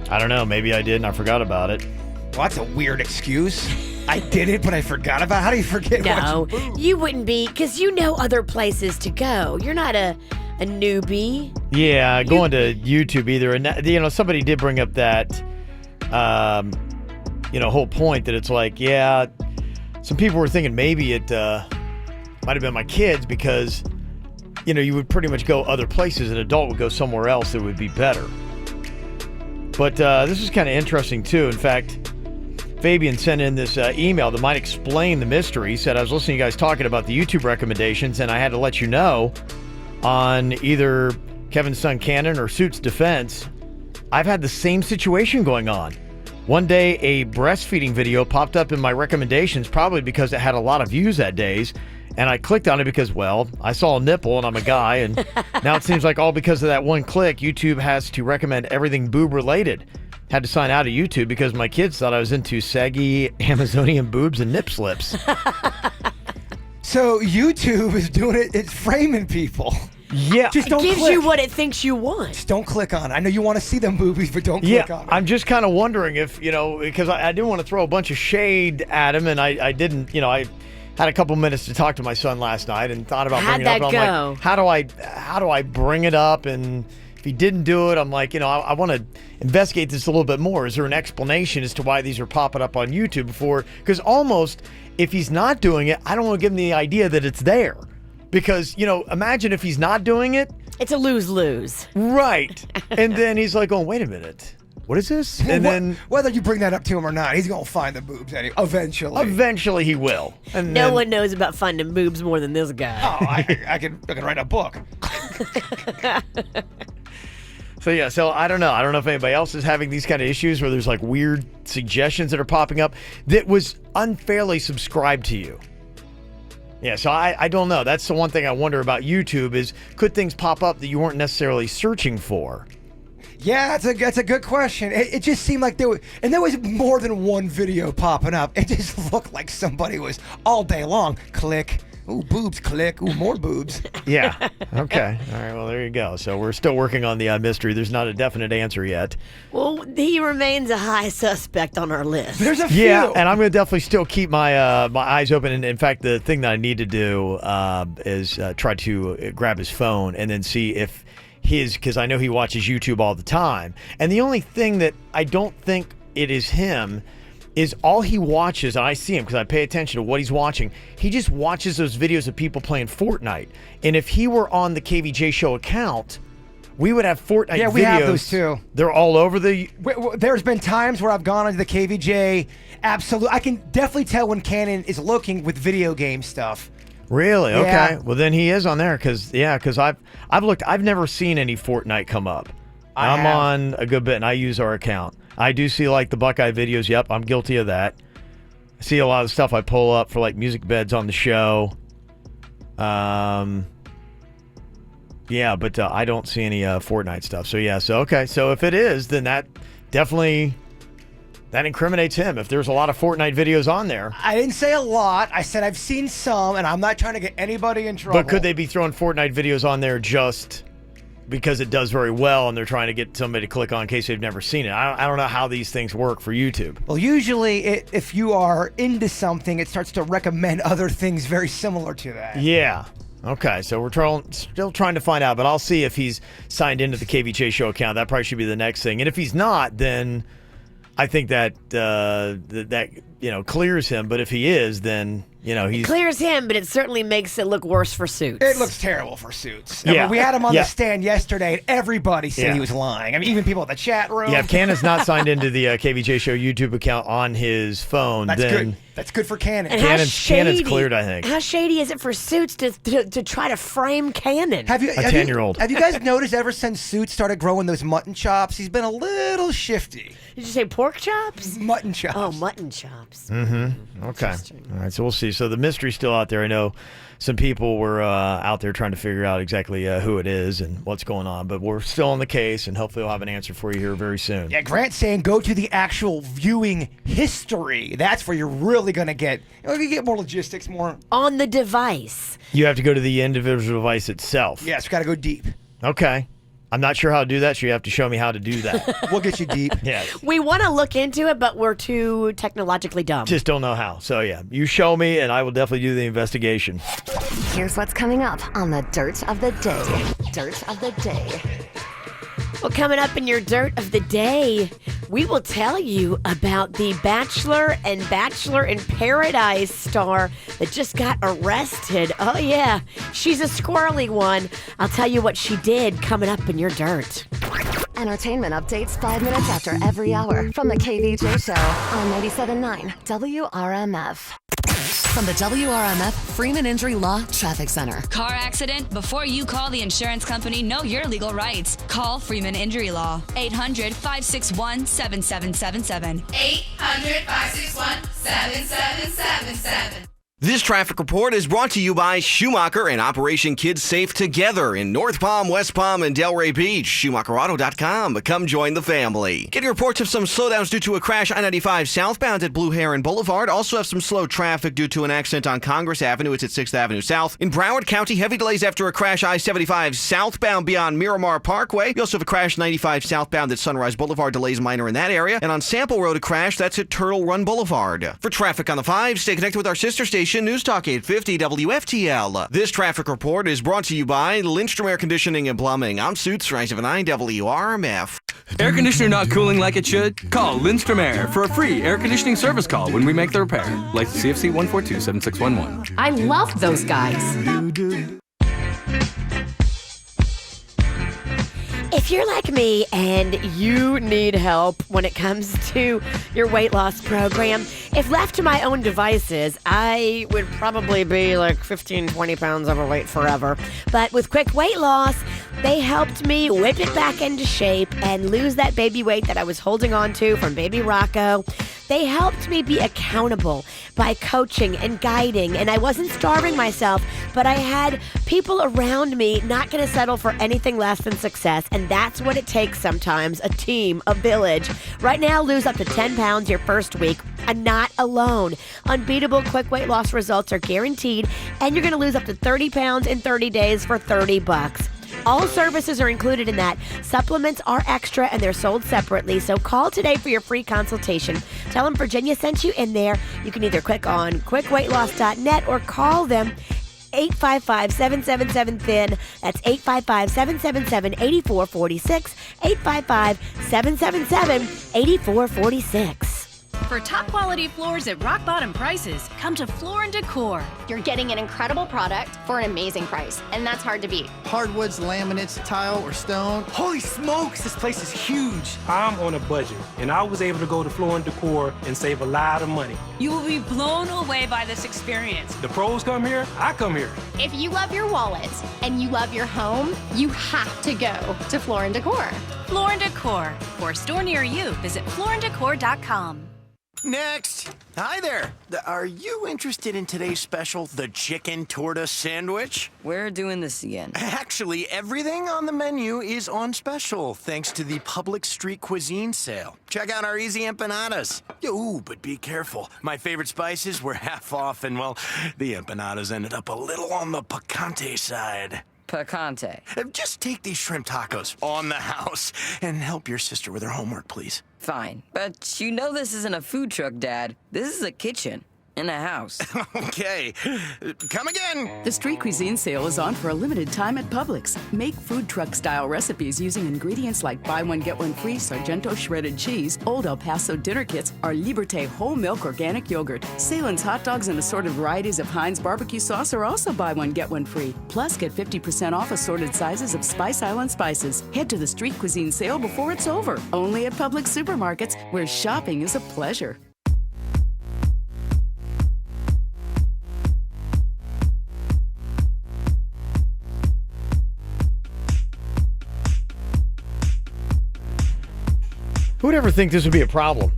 I don't know. Maybe I did, and I forgot about it. Well, that's a weird excuse. I did it, but I forgot about it. How do you forget? No, you wouldn't be, because you know other places to go. You're not a newbie. Yeah, going to YouTube either. And, somebody did bring up that, whole point that it's like, yeah, some people were thinking maybe it might have been my kids because, you would pretty much go other places. An adult would go somewhere else that would be better. But this is kind of interesting, too. In fact, Fabian sent in this email that might explain the mystery. He said, I was listening to you guys talking about the YouTube recommendations, and I had to let you know on either Kevin's son Cannon or Suit's defense, I've had the same situation going on. One day, a breastfeeding video popped up in my recommendations, probably because it had a lot of views that days, and I clicked on it because, well, I saw a nipple and I'm a guy, and now it seems like all because of that one click, YouTube has to recommend everything boob-related. Had to sign out of YouTube because my kids thought I was into saggy Amazonian boobs and nip slips. So YouTube is doing it. It's framing people. Yeah. Just don't It gives click. you what it thinks you want. Just don't click on it. I know you want to see them boobies, but don't click on it. I'm just kind of wondering if, because I didn't want to throw a bunch of shade at him, and I didn't, I had a couple minutes to talk to my son last night and thought about bringing it up. How'd that go? Like, how do I bring it up and If he didn't do it, I'm like, I want to investigate this a little bit more. Is there an explanation as to why these are popping up on YouTube before? Because almost, if he's not doing it, I don't want to give him the idea that it's there. Because, imagine if he's not doing it. It's a lose-lose. Right. And then he's like, wait a minute. What is this? And then whether you bring that up to him or not, he's going to find the boobs anyway, eventually. Eventually he will. And no one knows about finding boobs more than this guy. Oh, I can write a book. So I don't know. I don't know if anybody else is having these kind of issues where there's like weird suggestions that are popping up that was unfairly subscribed to you. Yeah, so I don't know. That's the one thing I wonder about YouTube is could things pop up that you weren't necessarily searching for? Yeah, that's a good question. It just seemed like there was more than one video popping up. It just looked like somebody was all day long. Click. Ooh, boobs, click. Ooh, more boobs. Yeah. Okay. All right. Well, there you go. So we're still working on the mystery. There's not a definite answer yet. Well, he remains a high suspect on our list. There's a few. Yeah, and I'm going to definitely still keep my my eyes open. And in fact, the thing that I need to do is try to grab his phone and then see if because I know he watches YouTube all the time. And the only thing that I don't think it is him is all he watches, and I see him because I pay attention to what he's watching. He just watches those videos of people playing Fortnite. And if he were on the KVJ Show account, we would have Fortnite videos. Yeah, we have those too. They're all over the... There's been times where I've gone onto the KVJ. Absolutely. I can definitely tell when Cannon is looking with video game stuff. Really? Okay. Yeah. Well, then he is on there because I've looked. I've never seen any Fortnite come up. I'm on a good bit, and I use our account. I do see like the Buckeye videos. Yep, I'm guilty of that. I see a lot of stuff I pull up for like music beds on the show. Yeah, but I don't see any Fortnite stuff. So yeah, okay. So if it is, then that definitely that incriminates him. If there's a lot of Fortnite videos on there. I didn't say a lot. I said I've seen some, and I'm not trying to get anybody in trouble. But could they be throwing Fortnite videos on there just because it does very well and they're trying to get somebody to click on in case they've never seen it? I don't know how these things work for YouTube. Well, usually if you are into something, it starts to recommend other things very similar to that. Yeah. Okay, so we're still trying to find out, but I'll see if he's signed into the KVJ Show account. That probably should be the next thing. And if he's not, then I think that clears him. But if he is, then It clears him, but it certainly makes it look worse for Suits. It looks terrible for Suits. Yeah. I mean, we had him on the stand yesterday, and everybody said he was lying. I mean, even people in the chat room. Yeah, if Cannon's not signed into the KVJ Show YouTube account on his phone, that's then good. That's good for Cannon. And Cannon's cleared, I think. How shady is it for Suits to try to frame Cannon? A 10-year-old. Have you guys noticed ever since Suits started growing those mutton chops, he's been a little shifty. Did you say pork chops? Mutton chops. Oh, mutton chops. Mm-hmm. Okay. All right, so we'll see. So the mystery's still out there. I know some people were out there trying to figure out exactly who it is and what's going on, but we're still on the case, and hopefully we'll have an answer for you here very soon. Yeah, Grant's saying go to the actual viewing history. That's where you're really going to get more logistics, more on the device. You have to go to the individual device itself. Yes, we got to go deep. Okay. I'm not sure how to do that, so you have to show me how to do that. We'll get you deep. Yeah. We want to look into it, but we're too technologically dumb. Just don't know how. So, yeah, you show me, and I will definitely do the investigation. Here's what's coming up on the Dirt of the Day. Dirt of the Day. Well, coming up in your Dirt of the Day, we will tell you about the Bachelor and Bachelor in Paradise star that just got arrested. Oh, yeah, she's a squirrely one. I'll tell you what she did coming up in your Dirt. Entertainment updates 5 minutes after every hour from the KVJ Show on 97.9 WRMF. From the WRMF Freeman Injury Law Traffic Center. Car accident? Before you call the insurance company, know your legal rights. Call Freeman Injury Law. 800-561-7777. 800-561-7777. This traffic report is brought to you by Schumacher and Operation Kids Safe Together in North Palm, West Palm, and Delray Beach. SchumacherAuto.com. Come join the family. Getting reports of some slowdowns due to a crash I-95 southbound at Blue Heron Boulevard. Also have some slow traffic due to an accident on Congress Avenue. It's at 6th Avenue South. In Broward County, heavy delays after a crash I-75 southbound beyond Miramar Parkway. We also have a crash 95 southbound at Sunrise Boulevard. Delays minor in that area. And on Sample Road, a crash that's at Turtle Run Boulevard. For traffic on the 5, stay connected with our sister station, station, News Talk 850 WFTL. This traffic report is brought to you by Lindstrom Air Conditioning and Plumbing. I'm Suits, 979 WRMF. Air conditioner not cooling like it should? Call Lindstrom Air for a free air conditioning service call when we make the repair. License CFC 1427611. I love those guys. If you're like me and you need help when it comes to your weight loss program, if left to my own devices, I would probably be like 15, 20 pounds overweight forever. But with Quick Weight Loss, they helped me whip it back into shape and lose that baby weight that I was holding on to from baby Rocco. They helped me be accountable by coaching and guiding, and I wasn't starving myself, but I had people around me not going to settle for anything less than success, and that's what it takes sometimes, a team, a village. Right now, lose up to 10 pounds your first week. I'm not alone. Unbeatable Quick Weight Loss results are guaranteed, and you're going to lose up to 30 pounds in 30 days for $30. All services are included in that. Supplements are extra and they're sold separately. So call today for your free consultation. Tell them Virginia sent you in there. You can either click on quickweightloss.net or call them 855-777-THIN. That's 855-777-8446. 855-777-8446. For top quality floors at rock bottom prices, come to Floor & Decor. You're getting an incredible product for an amazing price, and that's hard to beat. Hardwoods, laminates, tile, or stone. Holy smokes, this place is huge. I'm on a budget, and I was able to go to Floor & Decor and save a lot of money. You will be blown away by this experience. The pros come here, I come here. If you love your wallet and you love your home, you have to go to Floor & Decor. Floor & Decor. For a store near you, visit flooranddecor.com. Next. Hi there. Are you interested in today's special, the chicken torta sandwich? We're doing this again. Actually, everything on the menu is on special thanks to the public street cuisine sale. Check out our easy empanadas. Ooh, but be careful. My favorite spices were half off, and well, the empanadas ended up a little on the picante side. Picante. Just take these shrimp tacos on the house and help your sister with her homework, please. Fine. But you know this isn't a food truck, Dad. This is a kitchen. In a house. Okay. Come again. The street cuisine sale is on for a limited time at Publix. Make food truck style recipes using ingredients like buy one get one free Sargento shredded cheese, Old El Paso dinner kits, or Liberté whole milk organic yogurt. Salen's hot dogs and assorted varieties of Heinz barbecue sauce are also buy one get one free. Plus get 50% off assorted sizes of Spice Island spices. Head to the street cuisine sale before it's over. Only at Publix supermarkets, where shopping is a pleasure. Who would ever think this would be a problem?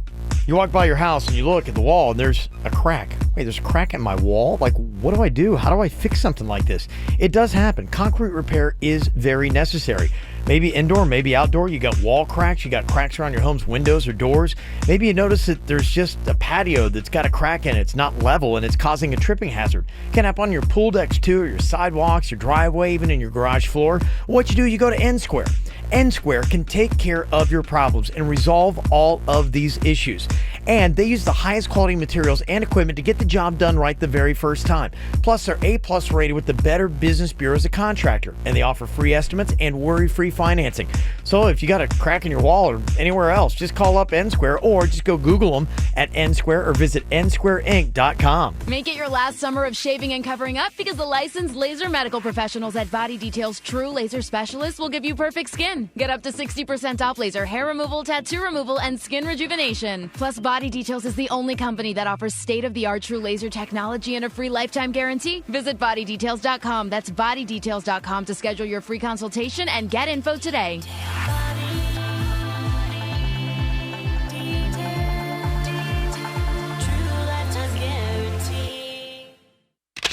You walk by your house and you look at the wall and there's a crack. Wait, there's a crack in my wall? Like, what do I do? How do I fix something like this? It does happen. Concrete repair is very necessary. Maybe indoor, maybe outdoor. You got wall cracks. You got cracks around your home's windows or doors. Maybe you notice that there's just a patio that's got a crack in it. It's not level and it's causing a tripping hazard. It can happen on your pool decks too, or your sidewalks, your driveway, even in your garage floor. What you do, you go to N Square. N Square can take care of your problems and resolve all of these issues. And they use the highest quality materials and equipment to get the job done right the very first time. Plus, they're A+ rated with the Better Business Bureau as a contractor, and they offer free estimates and worry-free financing. So if you got a crack in your wall or anywhere else, just call up N Square or just go Google them at N Square or visit nsquareinc.com. Make it your last summer of shaving and covering up because the licensed laser medical professionals at Body Details True Laser Specialists will give you perfect skin. Get up to 60% off laser hair removal, tattoo removal, and skin rejuvenation. Plus, Body Details is the only company that offers state-of-the-art true laser technology and a free lifetime guarantee. Visit bodydetails.com. That's bodydetails.com to schedule your free consultation and get info today.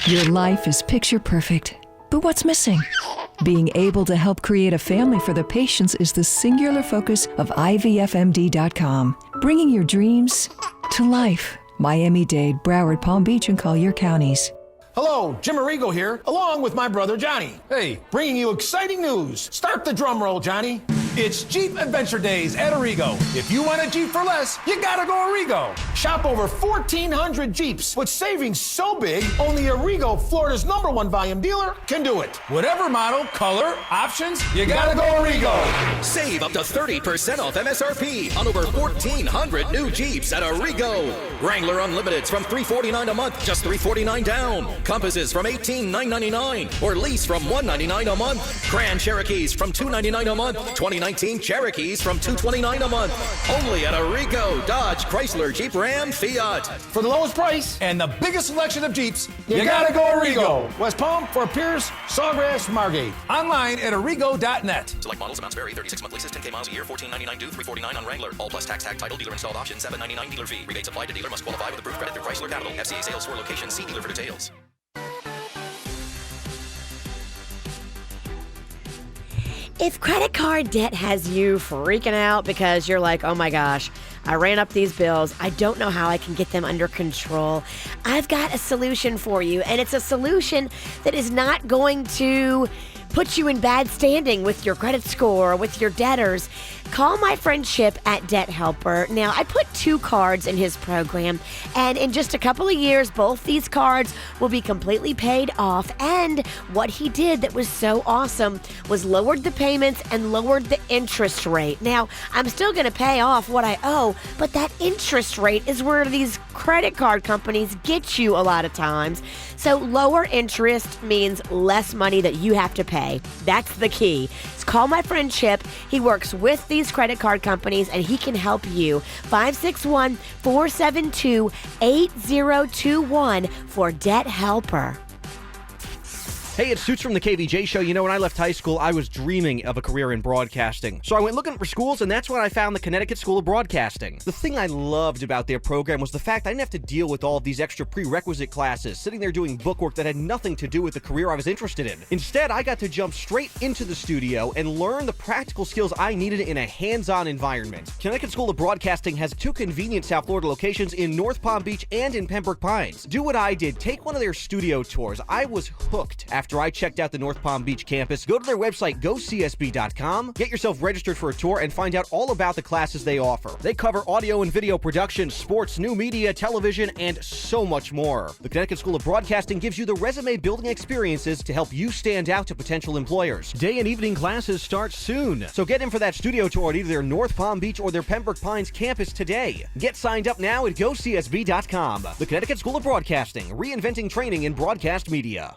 Your life is picture perfect, but what's missing? Being able to help create a family for the patients is the singular focus of IVFMD.com, bringing your dreams to life. Miami-Dade, Broward, Palm Beach, and Collier counties. Hello, Jim Arrigo here, along with my brother Johnny. Hey, bringing you exciting news. Start the drum roll, Johnny. It's Jeep Adventure Days at Arrigo. If you want a Jeep for less, you gotta go Arrigo. Shop over 1,400 Jeeps with savings so big, only Arrigo, Florida's #1 volume dealer, can do it. Whatever model, color, options, you gotta go Arrigo. Save up to 30% off MSRP on over 1,400 new Jeeps at Arrigo. Wrangler Unlimiteds from $349 a month, just $349 down. Compasses from $18,999 or lease from $199 a month. Grand Cherokees from $299 a month. 2019 Cherokees from $229 a month. Only at Arrigo, Dodge, Chrysler, Jeep, Ram, Fiat. For the lowest price and the biggest selection of Jeeps, you gotta go Arrigo. West Palm, Fort Pierce, Sawgrass, Margate. Online at arrigo.net. Select models, amounts vary. 36-month leases, 10K miles a year, $14.99 due, $349 on Wrangler. All plus tax, tag, title, dealer installed option, $7.99 dealer fee. Rebates applied to dealer. Must qualify with approved credit through Chrysler Capital. FCA sales store location. See dealer for details. If credit card debt has you freaking out because you're like, oh my gosh, I ran up these bills, I don't know how I can get them under control, I've got a solution for you. And it's a solution that is not going to put you in bad standing with your credit score or with your debtors. Call my friend Chip at Debt Helper. Now, I put 2 cards in his program, and in just a couple of years, both these cards will be completely paid off. And what he did that was so awesome was lowered the payments and lowered the interest rate. Now, I'm still going to pay off what I owe, but that interest rate is where these credit card companies get you a lot of times. So lower interest means less money that you have to pay. That's the key. So call my friend Chip. He works with these credit card companies and he can help you. 561-472-8021 for Debt Helper. Hey, it's Suits from the KVJ Show. You know, when I left high school, I was dreaming of a career in broadcasting. So I went looking for schools, and that's when I found the Connecticut School of Broadcasting. The thing I loved about their program was the fact I didn't have to deal with all of these extra prerequisite classes, sitting there doing bookwork that had nothing to do with the career I was interested in. Instead, I got to jump straight into the studio and learn the practical skills I needed in a hands-on environment. Connecticut School of Broadcasting has 2 convenient South Florida locations in North Palm Beach and in Pembroke Pines. Do what I did. Take one of their studio tours. I was hooked after I checked out the North Palm Beach campus. Go to their website, gocsb.com, get yourself registered for a tour, and find out all about the classes they offer. They cover audio and video production, sports, new media, television, and so much more. The Connecticut School of Broadcasting gives you the resume building experiences to help you stand out to potential employers. Day and evening classes start soon, so get in for that studio tour at either their North Palm Beach or their Pembroke Pines campus today. Get signed up now at gocsb.com. The Connecticut School of Broadcasting, reinventing training in broadcast media.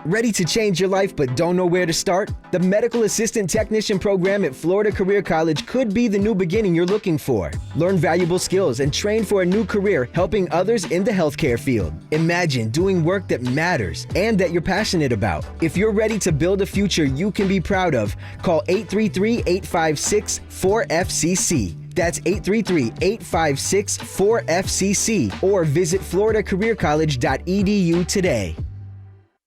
Ready to change your life but don't know where to start? The Medical Assistant Technician program at Florida Career College could be the new beginning you're looking for. Learn valuable skills and train for a new career helping others in the healthcare field. Imagine doing work that matters and that you're passionate about. If you're ready to build a future you can be proud of, call 833-856-4FCC. That's 833-856-4FCC or visit floridacareercollege.edu today.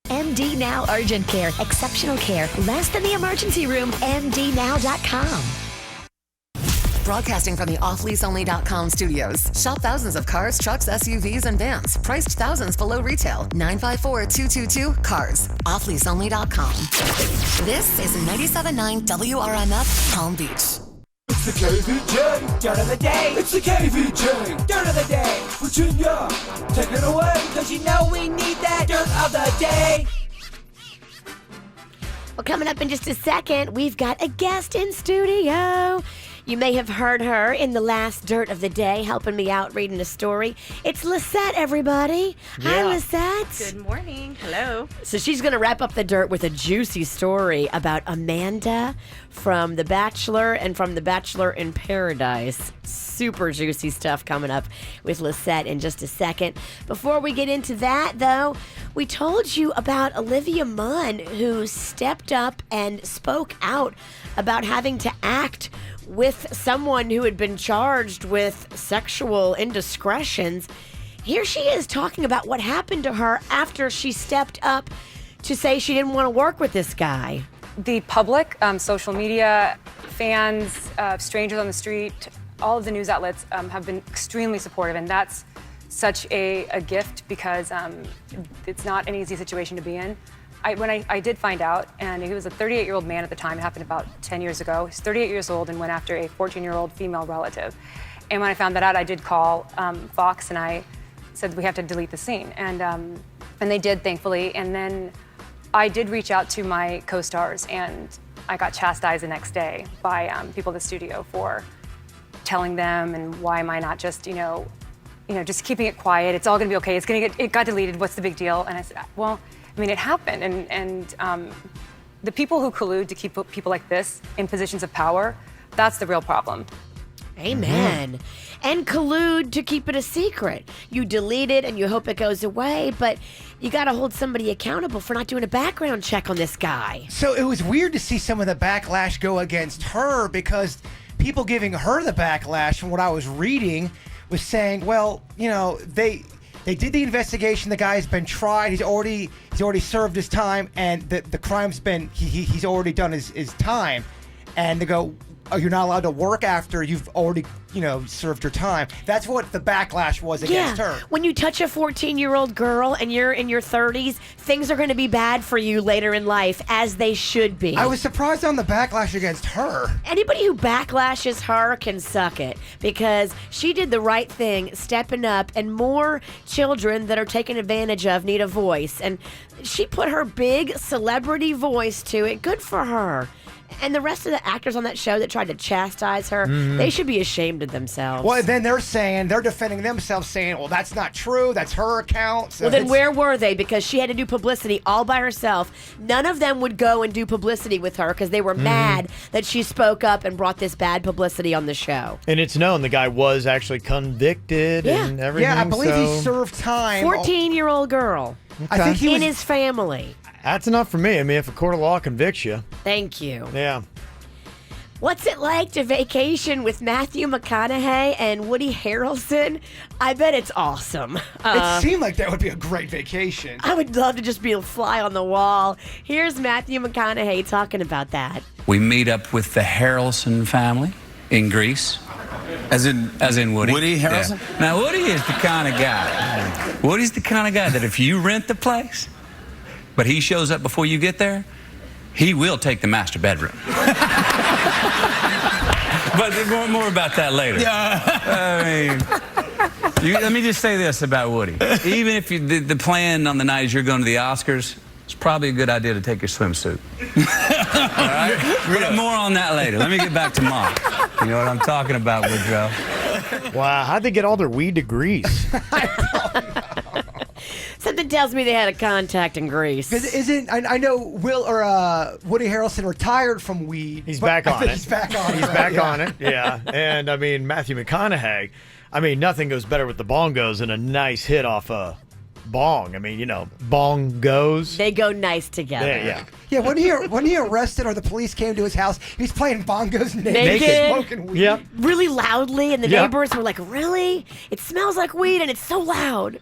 MD Now Urgent Care. Exceptional care. Less than the emergency room. MDNow.com. Broadcasting from the offleaseonly.com studios. Shop thousands of cars, trucks, SUVs, and vans. Priced thousands below retail. 954-222-CARS. Offleaseonly.com. This is 97.9 WRMF Palm Beach. It's the KVJ Dirt of the Day. It's the KVJ Dirt of the Day. Virginia, take it away, cause you know we need that Dirt of the Day. Well, coming up in just a second, we've got a guest in studio. You may have heard her in the last Dirt of the Day, helping me out reading a story. It's Lisette, everybody. Yeah. Hi, Lisette. Good morning. Hello. So she's going to wrap up the dirt with a juicy story about Amanda from The Bachelor and from The Bachelor in Paradise. Super juicy stuff coming up with Lisette in just a second. Before we get into that, though, we told you about Olivia Munn, who stepped up and spoke out about having to act with someone who had been charged with sexual indiscretions. Here she is talking about what happened to her after she stepped up to say she didn't want to work with this guy. The public, social media, fans, strangers on the street, all of the news outlets have been extremely supportive, and that's such a gift because it's not an easy situation to be in. when I did find out, and he was a 38-year-old man at the time. It happened about 10 years ago. He's 38 years old and went after a 14-year-old female relative. And when I found that out, I did call Fox, and I said we have to delete the scene. And they did, thankfully. And then I did reach out to my co-stars, and I got chastised the next day by people at the studio for telling them, and why am I not just, just keeping it quiet? It's all gonna be okay. It got deleted. What's the big deal? And I said, well, I mean, it happened. And the people who collude to keep people like this in positions of power, that's the real problem. Amen. And collude to keep it a secret. You delete it and you hope it goes away, but you got to hold somebody accountable for not doing a background check on this guy. So it was weird to see some of the backlash go against her, because people giving her the backlash, from what I was reading, was saying, well, they did the investigation. The guy's been tried. He's already served his time, and the crime's been he's already done his time. And they go, oh, you're not allowed to work after you've already, served your time. That's what the backlash was against her. When you touch a 14-year-old girl and you're in your 30s, things are going to be bad for you later in life, as they should be. I was surprised on the backlash against her. Anybody who backlashes her can suck it, because she did the right thing, stepping up, and more children that are taken advantage of need a voice. And she put her big celebrity voice to it. Good for her. And the rest of the actors on that show that tried to chastise her, they should be ashamed of themselves. Well, then they're defending themselves, saying, well, that's not true. That's her account. So well, then where were they? Because she had to do publicity all by herself. None of them would go and do publicity with her because they were mad that she spoke up and brought this bad publicity on the show. And it's known the guy was actually convicted and everything. Yeah, I believe he served time. 14-year-old girl. Okay. I think he in his family. That's enough for me. I mean, if a court of law convicts you. Thank you. Yeah. What's it like to vacation with Matthew McConaughey and Woody Harrelson? I bet it's awesome. It seemed like that would be a great vacation. I would love to just be a fly on the wall. Here's Matthew McConaughey talking about that. We meet up with the Harrelson family in Greece. As in Woody? Woody Harrelson? Yeah. Now, Woody is the kind of guy. Woody's the kind of guy that if you rent the place, but he shows up before you get there, he will take the master bedroom. But more about that later. Let me just say this about Woody. Even if the plan on the night is you're going to the Oscars, it's probably a good idea to take your swimsuit. All right? But more on that later. Let me get back to Mom. You know what I'm talking about, Woodrow. Wow, how'd they get all their weed to Greece? Something tells me they had a contact in Greece. I know Woody Harrelson retired from weed. He's back on it. He's back on it. He's back on it, yeah. And, I mean, Matthew McConaughey, nothing goes better with the bongos than a nice hit off a bong. I mean, bongos. They go nice together. Yeah. Yeah, when he arrested or the police came to his house, he was playing bongos naked. Smoking weed. Yep. Really loudly, and the neighbors were like, really? It smells like weed and it's so loud.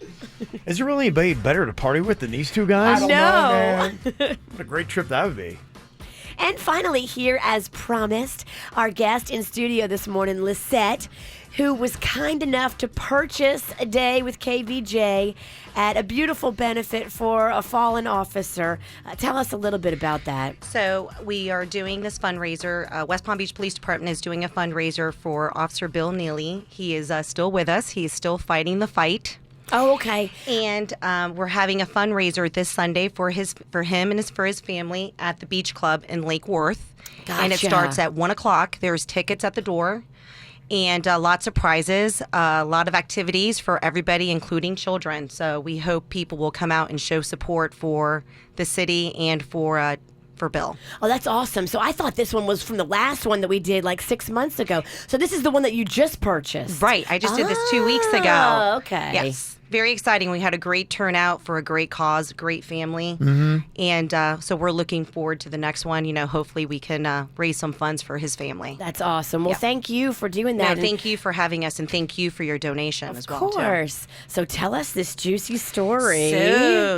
Is there really anybody better to party with than these two guys? I don't know, man. What a great trip that would be. And finally, here as promised, our guest in studio this morning, Lisette, who was kind enough to purchase a day with KVJ at a beautiful benefit for a fallen officer. Tell us a little bit about that. So we are doing this fundraiser. West Palm Beach Police Department is doing a fundraiser for Officer Bill Neely. He is still with us. He is still fighting the fight. Oh, okay. And we're having a fundraiser this Sunday for him and for his family at the Beach Club in Lake Worth. Gotcha. And it starts at 1 o'clock. There's tickets at the door. And lots of prizes, a lot of activities for everybody, including children. So we hope people will come out and show support for the city and for Bill. Oh, that's awesome. So I thought this one was from the last one that we did like 6 months ago. So this is the one that you just purchased. Right. I just did this 2 weeks ago. Oh, okay. Yes. Very exciting. We had a great turnout for a great cause, great family. Mm-hmm. And so we're looking forward to the next one. Hopefully we can raise some funds for his family. That's awesome. Well, thank you for doing that. No, thank you for having us, and thank you for your donation as well, Of course. So tell us this juicy story.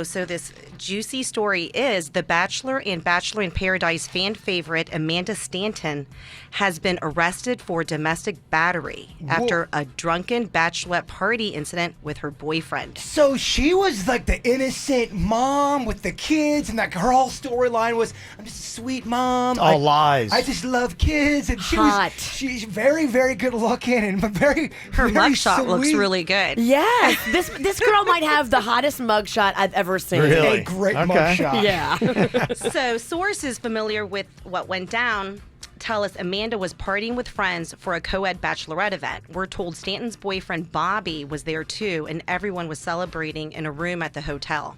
So this juicy story is the Bachelor and Bachelor in Paradise fan favorite Amanda Stanton has been arrested for domestic battery after a drunken bachelorette party incident with her boyfriend. boyfriend. So she was like the innocent mom with the kids, and like her whole storyline was, I'm just a sweet mom. All lies. I just love kids, and she's very, very good looking and very. Her very mugshot looks sweet. really good. Yes, this girl might have the hottest mugshot I've ever seen. Really? A great Okay. mugshot. Yeah. So sources familiar with what went down tell us Amanda was partying with friends for a co-ed bachelorette event. We're told Stanton's boyfriend Bobby was there too, and everyone was celebrating in a room at the hotel.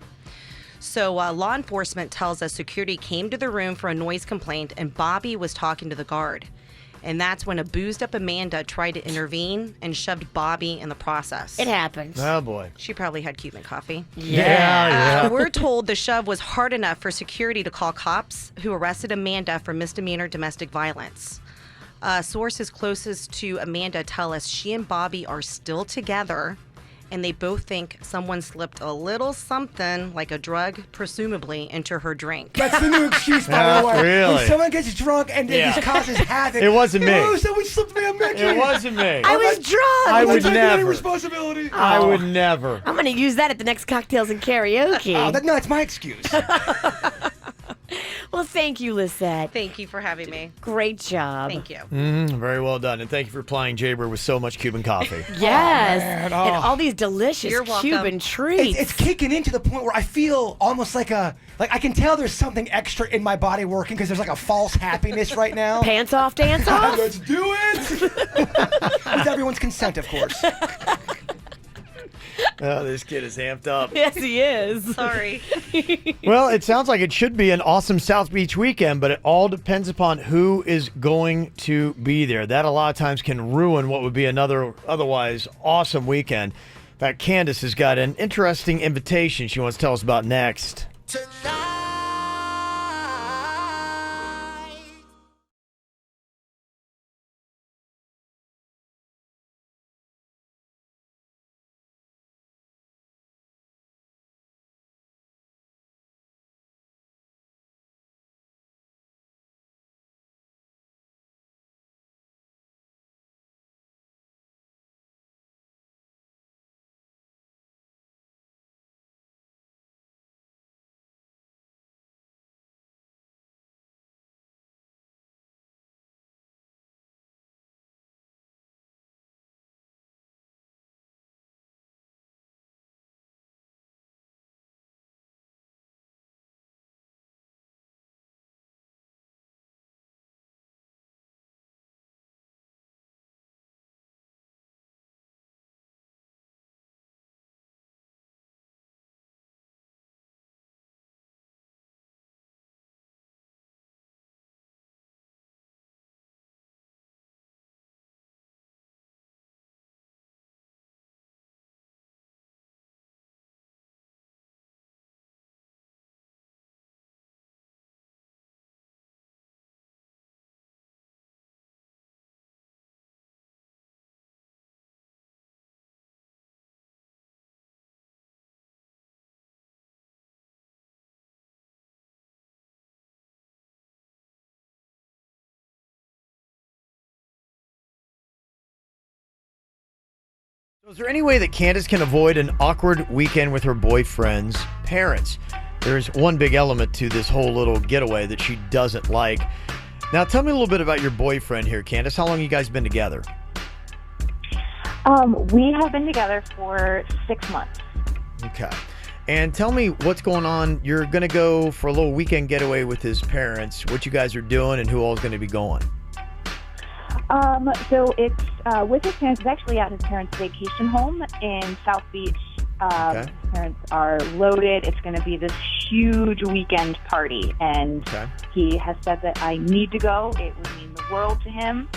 So law enforcement tells us security came to the room for a noise complaint, and Bobby was talking to the guard. And that's when a boozed up Amanda tried to intervene and shoved Bobby in the process. It happens. Oh, boy. She probably had Cuban coffee. Yeah. We're told the shove was hard enough for security to call cops, who arrested Amanda for misdemeanor domestic violence. Sources closest to Amanda tell us she and Bobby are still together, and they both think someone slipped a little something, like a drug, presumably, into her drink. That's the new excuse, by the way. Really? When someone gets drunk and it just causes havoc. It wasn't me. Oh, someone slipped me a Mickey. It wasn't me. I was drunk. I would taking any never. responsibility. I would never. I'm going to use that at the next cocktails and karaoke. No, it's my excuse. Well, thank you, Lisette. Thank you for having me. Great job. Thank you. Very well done. And thank you for plying Jaybird with so much Cuban coffee. Yes. man. And Oh. all these delicious You're welcome. Cuban treats. It's kicking in to the point where I feel almost like I can tell there's something extra in my body working because there's like a false happiness right now. Pants off, dance off. Let's do it! With everyone's consent, of course. Oh, this kid is amped up. Yes, he is. Sorry. Well, it sounds like it should be an awesome South Beach weekend, but it all depends upon who is going to be there. That a lot of times can ruin what would be another otherwise awesome weekend. In fact, Candace has got an interesting invitation she wants to tell us about next. So is there any way that Candace can avoid an awkward weekend with her boyfriend's parents? There's one big element to this whole little getaway that she doesn't like. Now, tell me a little bit about your boyfriend here, Candace. How long have you guys been together? We have been together for 6 months. Okay. And tell me what's going on. You're going to go for a little weekend getaway with his parents, what you guys are doing, and who all is going to be going. So it's with his parents. It's actually at his parents' vacation home in South Beach. His parents are loaded. It's going to be this huge weekend party, and he has said that I need to go. It would mean the world to him.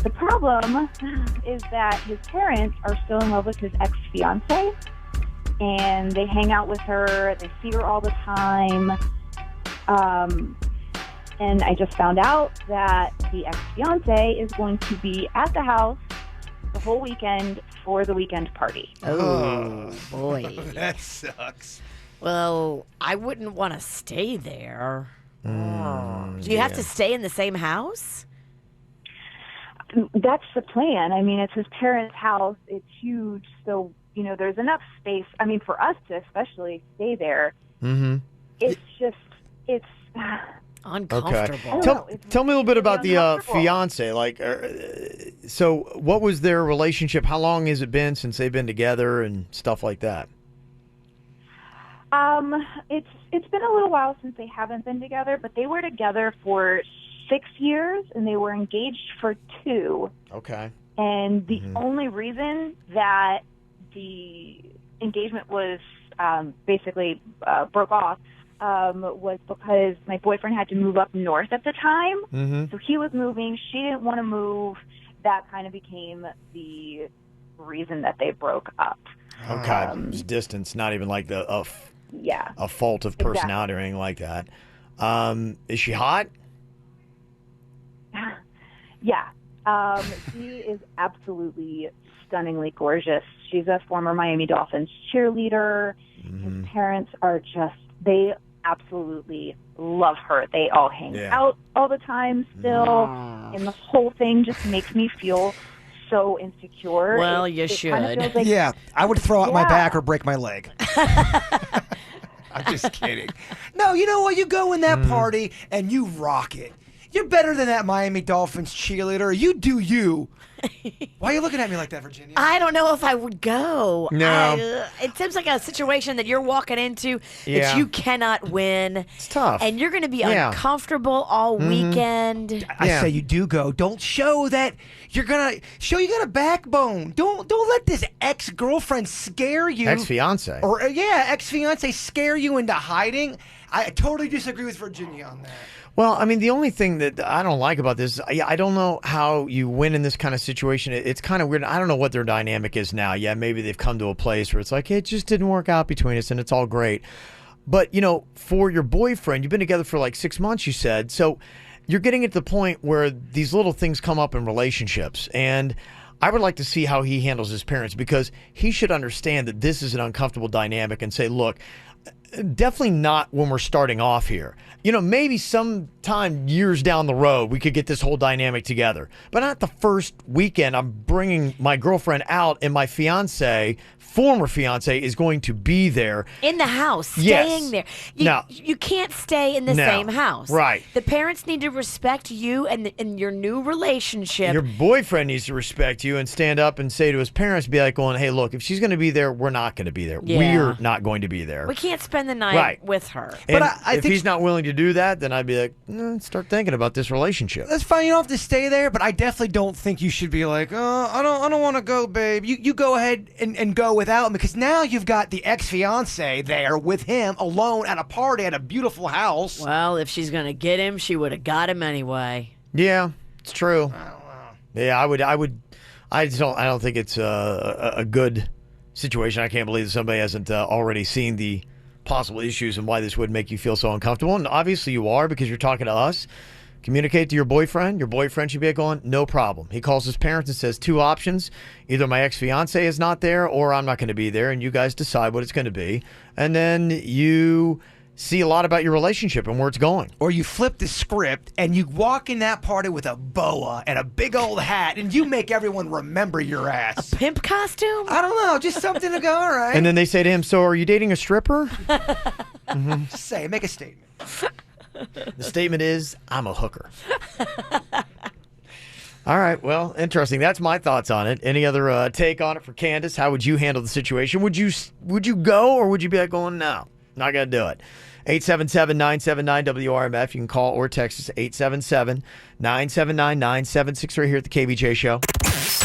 The problem is that his parents are still in love with his ex-fiancée, and they hang out with her. They see her all the time. And I just found out that the ex-fiancé is going to be at the house the whole weekend for the weekend party. Oh, boy. That sucks. Well, I wouldn't want to stay there. Do you have to stay in the same house? That's the plan. I mean, it's his parents' house. It's huge, so there's enough space. I mean, for us to especially stay there, it's uncomfortable. Okay. Tell me a little bit about the fiance. Like, so what was their relationship? How long has it been since they've been together and stuff like that? It's been a little while since they haven't been together, but they were together for 6 years and they were engaged for 2. Okay. And the only reason that the engagement was basically broke off was because my boyfriend had to move up north at the time. So he was moving. She didn't want to move. That kind of became the reason that they broke up. Okay. It was distance, not even like a fault of personality or anything like that. Is she hot? Yeah. She is absolutely stunningly gorgeous. She's a former Miami Dolphins cheerleader. His parents are they absolutely love her. They all hang out all the time still. And the whole thing just makes me feel so insecure. Well, you should. Kind of feels like, Yeah, I would throw out my back or break my leg. I'm just kidding. No, you know what? You go in that party and you rock it. You're better than that Miami Dolphins cheerleader. You do you. Why are you looking at me like that, Virginia? I don't know if I would go. No. It seems like a situation that you're walking into Yeah. that you cannot win. It's tough. And you're going to be Yeah. uncomfortable all weekend. I say you do go. Don't show that you're gonna show you got a backbone. Don't let this ex-girlfriend scare you. Ex-fiance. Or ex-fiance scare you into hiding. I totally disagree with Virginia on that. Well, I mean, the only thing that I don't like about this, I don't know how you win in this kind of situation. It's kind of weird. I don't know what their dynamic is now. Yeah, maybe they've come to a place where it's like, it just didn't work out between us and it's all great. But, for your boyfriend, you've been together for like 6 months, you said. So you're getting at the point where these little things come up in relationships. And I would like to see how he handles his parents, because he should understand that this is an uncomfortable dynamic and say, look, definitely not when we're starting off here. Maybe sometime years down the road we could get this whole dynamic together. But not the first weekend I'm bringing my girlfriend out and my former fiance is going to be there. In the house, Yes. staying there. No. You can't stay in the No. same house. Right. The parents need to respect you and your new relationship. Your boyfriend needs to respect you and stand up and say to his parents, be like going, hey, look, if she's going to be there, we're not going to be there. Yeah. We're not going to be there. We can't spend the night Right. with her. And But I if think he's not willing to do that, then I'd be like, start thinking about this relationship. That's fine. You don't have to stay there, but I definitely don't think you should be like, I don't want to go, babe. You go ahead and go without him, because now you've got the ex-fiance there with him alone at a party at a beautiful house. Well, if she's going to get him, she would have got him anyway. Yeah, it's true. Yeah, I don't think it's a good situation. I can't believe that somebody hasn't already seen the possible issues and why this would make you feel so uncomfortable. And obviously you are, because you're talking to us. Communicate to your boyfriend. Your boyfriend should be going, no problem. He calls his parents and says 2 options. Either my ex-fiance is not there or I'm not going to be there, and you guys decide what it's going to be. And then you see a lot about your relationship and where it's going. Or you flip the script and you walk in that party with a boa and a big old hat and you make everyone remember your ass. A pimp costume? I don't know. Just something to go, all right. And then they say to him, so are you dating a stripper? Just say, make a statement. The statement is, I'm a hooker. All right, well, interesting. That's my thoughts on it. Any other take on it for Candace? How would you handle the situation? Would you go, or would you be like going, no, not going to do it? 877-979-WRMF. You can call or text us 877-979-976 right here at the KVJ Show.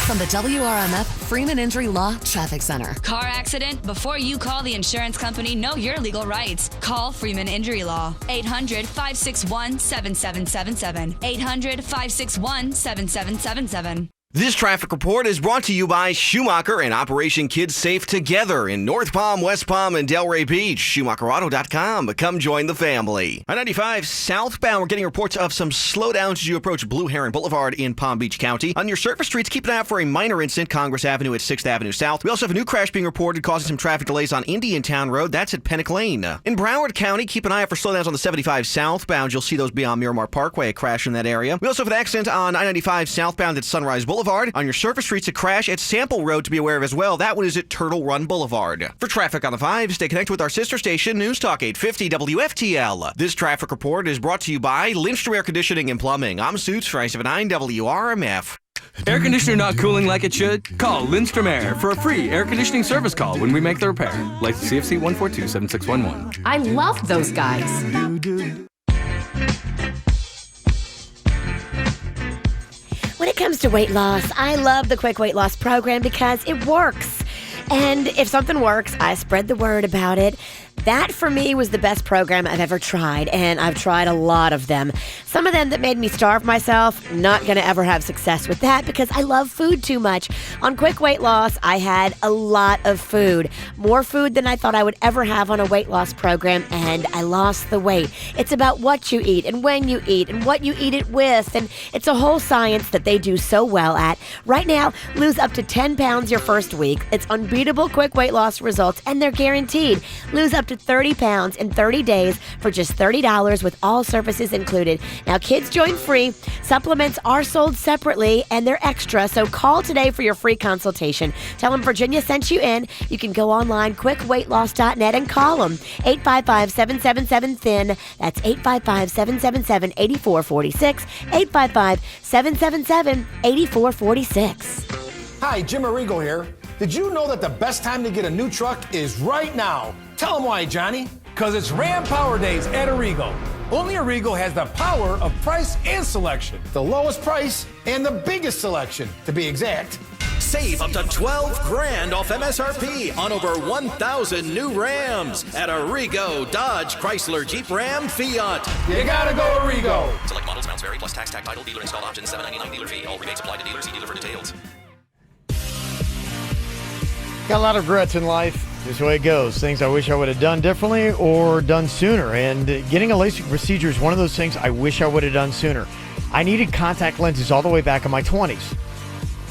From the WRMF Freeman Injury Law Traffic Center. Car accident? Before you call the insurance company, know your legal rights. Call Freeman Injury Law. 800-561-7777. 800-561-7777. This traffic report is brought to you by Schumacher and Operation Kids Safe Together in North Palm, West Palm, and Delray Beach. SchumacherAuto.com. Come join the family. I-95 southbound, we're getting reports of some slowdowns as you approach Blue Heron Boulevard in Palm Beach County. On your surface streets, keep an eye out for a minor incident, Congress Avenue at 6th Avenue South. We also have a new crash being reported causing some traffic delays on Indiantown Road. That's at Pennock Lane. In Broward County, keep an eye out for slowdowns on the 75 southbound. You'll see those beyond Miramar Parkway, a crash in that area. We also have an accident on I-95 southbound at Sunrise Boulevard. Boulevard. On your surface streets, a crash at Sample Road to be aware of as well. That one is at Turtle Run Boulevard. For traffic on the 5, stay connected with our sister station, News Talk 850 WFTL. This traffic report is brought to you by Lindstrom Air Conditioning and Plumbing. I'm Suits for 979 WRMF. Air conditioner not cooling like it should? Call Lindstrom Air for a free air conditioning service call when we make the repair. License CFC 1427611. I love those guys. When it comes to weight loss, I love the Quick Weight Loss program because it works. And if something works, I spread the word about it. That, for me, was the best program I've ever tried, and I've tried a lot of them. Some of them that made me starve myself, not going to ever have success with that because I love food too much. On Quick Weight Loss, I had a lot of food. More food than I thought I would ever have on a weight loss program, and I lost the weight. It's about what you eat and when you eat and what you eat it with, and it's a whole science that they do so well at. Right now, lose up to 10 pounds your first week. It's unbeatable quick weight loss results, and they're guaranteed. Lose up to 30 pounds in 30 days for just $30 with all services included. Now, kids join free. Supplements are sold separately, and they're extra, so call today for your free consultation. Tell them Virginia sent you in. You can go online, quickweightloss.net, and call them. 855-777-THIN. That's 855-777-8446. 855-777-8446. Hi, Jim Arrigo here. Did you know that the best time to get a new truck is right now? Tell them why, Johnny. Because it's Ram Power Days at Arrigo. Only Arrigo has the power of price and selection. The lowest price and the biggest selection, to be exact. Save up to $12,000 off MSRP on over 1,000 new Rams at Arrigo, Dodge, Chrysler, Jeep, Ram, Fiat. You gotta go Arrigo. Select models, amounts vary, plus tax, title, dealer installed options, $7.99 dealer fee. All rebates apply to dealers. See dealer for details. Got a lot of regrets in life. Just the way it goes. Things I wish I would have done differently or done sooner. And getting a LASIK procedure is one of those things I wish I would have done sooner. I needed contact lenses all the way back in my 20s.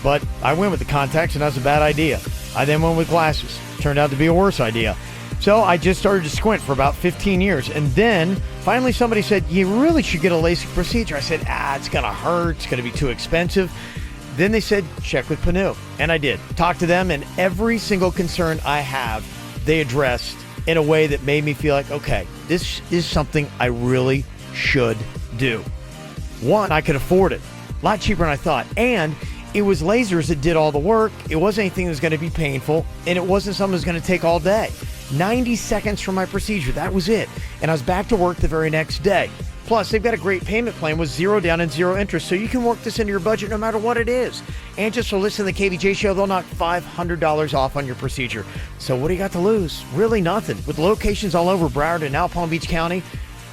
But I went with the contacts, and that was a bad idea. I then went with glasses. Turned out to be a worse idea. So I just started to squint for about 15 years. And then finally somebody said, you really should get a LASIK procedure. I said, it's going to hurt. It's going to be too expensive. Then they said, check with Panu. And I did. Talked to them, and every single concern I have, they addressed in a way that made me feel like, okay, this is something I really should do. One, I could afford it. A lot cheaper than I thought. And it was lasers that did all the work. It wasn't anything that was going to be painful, and it wasn't something that was going to take all day. 90 seconds from my procedure. That was it. And I was back to work the very next day. Plus, they've got a great payment plan with 0 down and 0 interest, so you can work this into your budget no matter what it is. And just for listening to the KVJ show, they'll knock $500 off on your procedure. So what do you got to lose? Really nothing. With locations all over Broward and now Palm Beach County,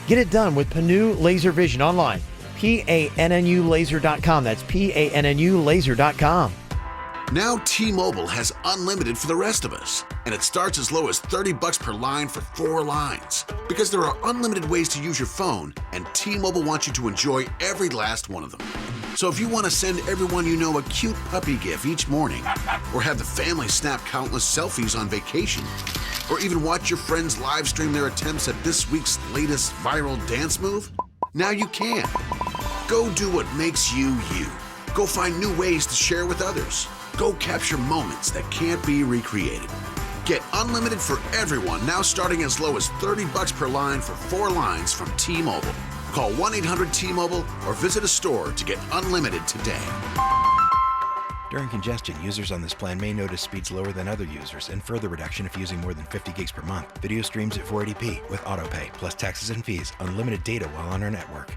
get it done with Panu Laser Vision online. PANNUlaser.com. That's PANNUlaser.com. Now T-Mobile has unlimited for the rest of us. And it starts as low as $30 per line for 4 lines. Because there are unlimited ways to use your phone, and T-Mobile wants you to enjoy every last one of them. So if you want to send everyone you know a cute puppy gif each morning, or have the family snap countless selfies on vacation, or even watch your friends live stream their attempts at this week's latest viral dance move, now you can. Go do what makes you you. Go find new ways to share with others. Go capture moments that can't be recreated. Get unlimited for everyone, now starting as low as $30 per line for 4 lines from T-Mobile. Call 1-800-T-Mobile or visit a store to get unlimited today. During congestion, users on this plan may notice speeds lower than other users and further reduction if using more than 50 gigs per month. Video streams at 480p with autopay, plus taxes and fees, unlimited data while on our network.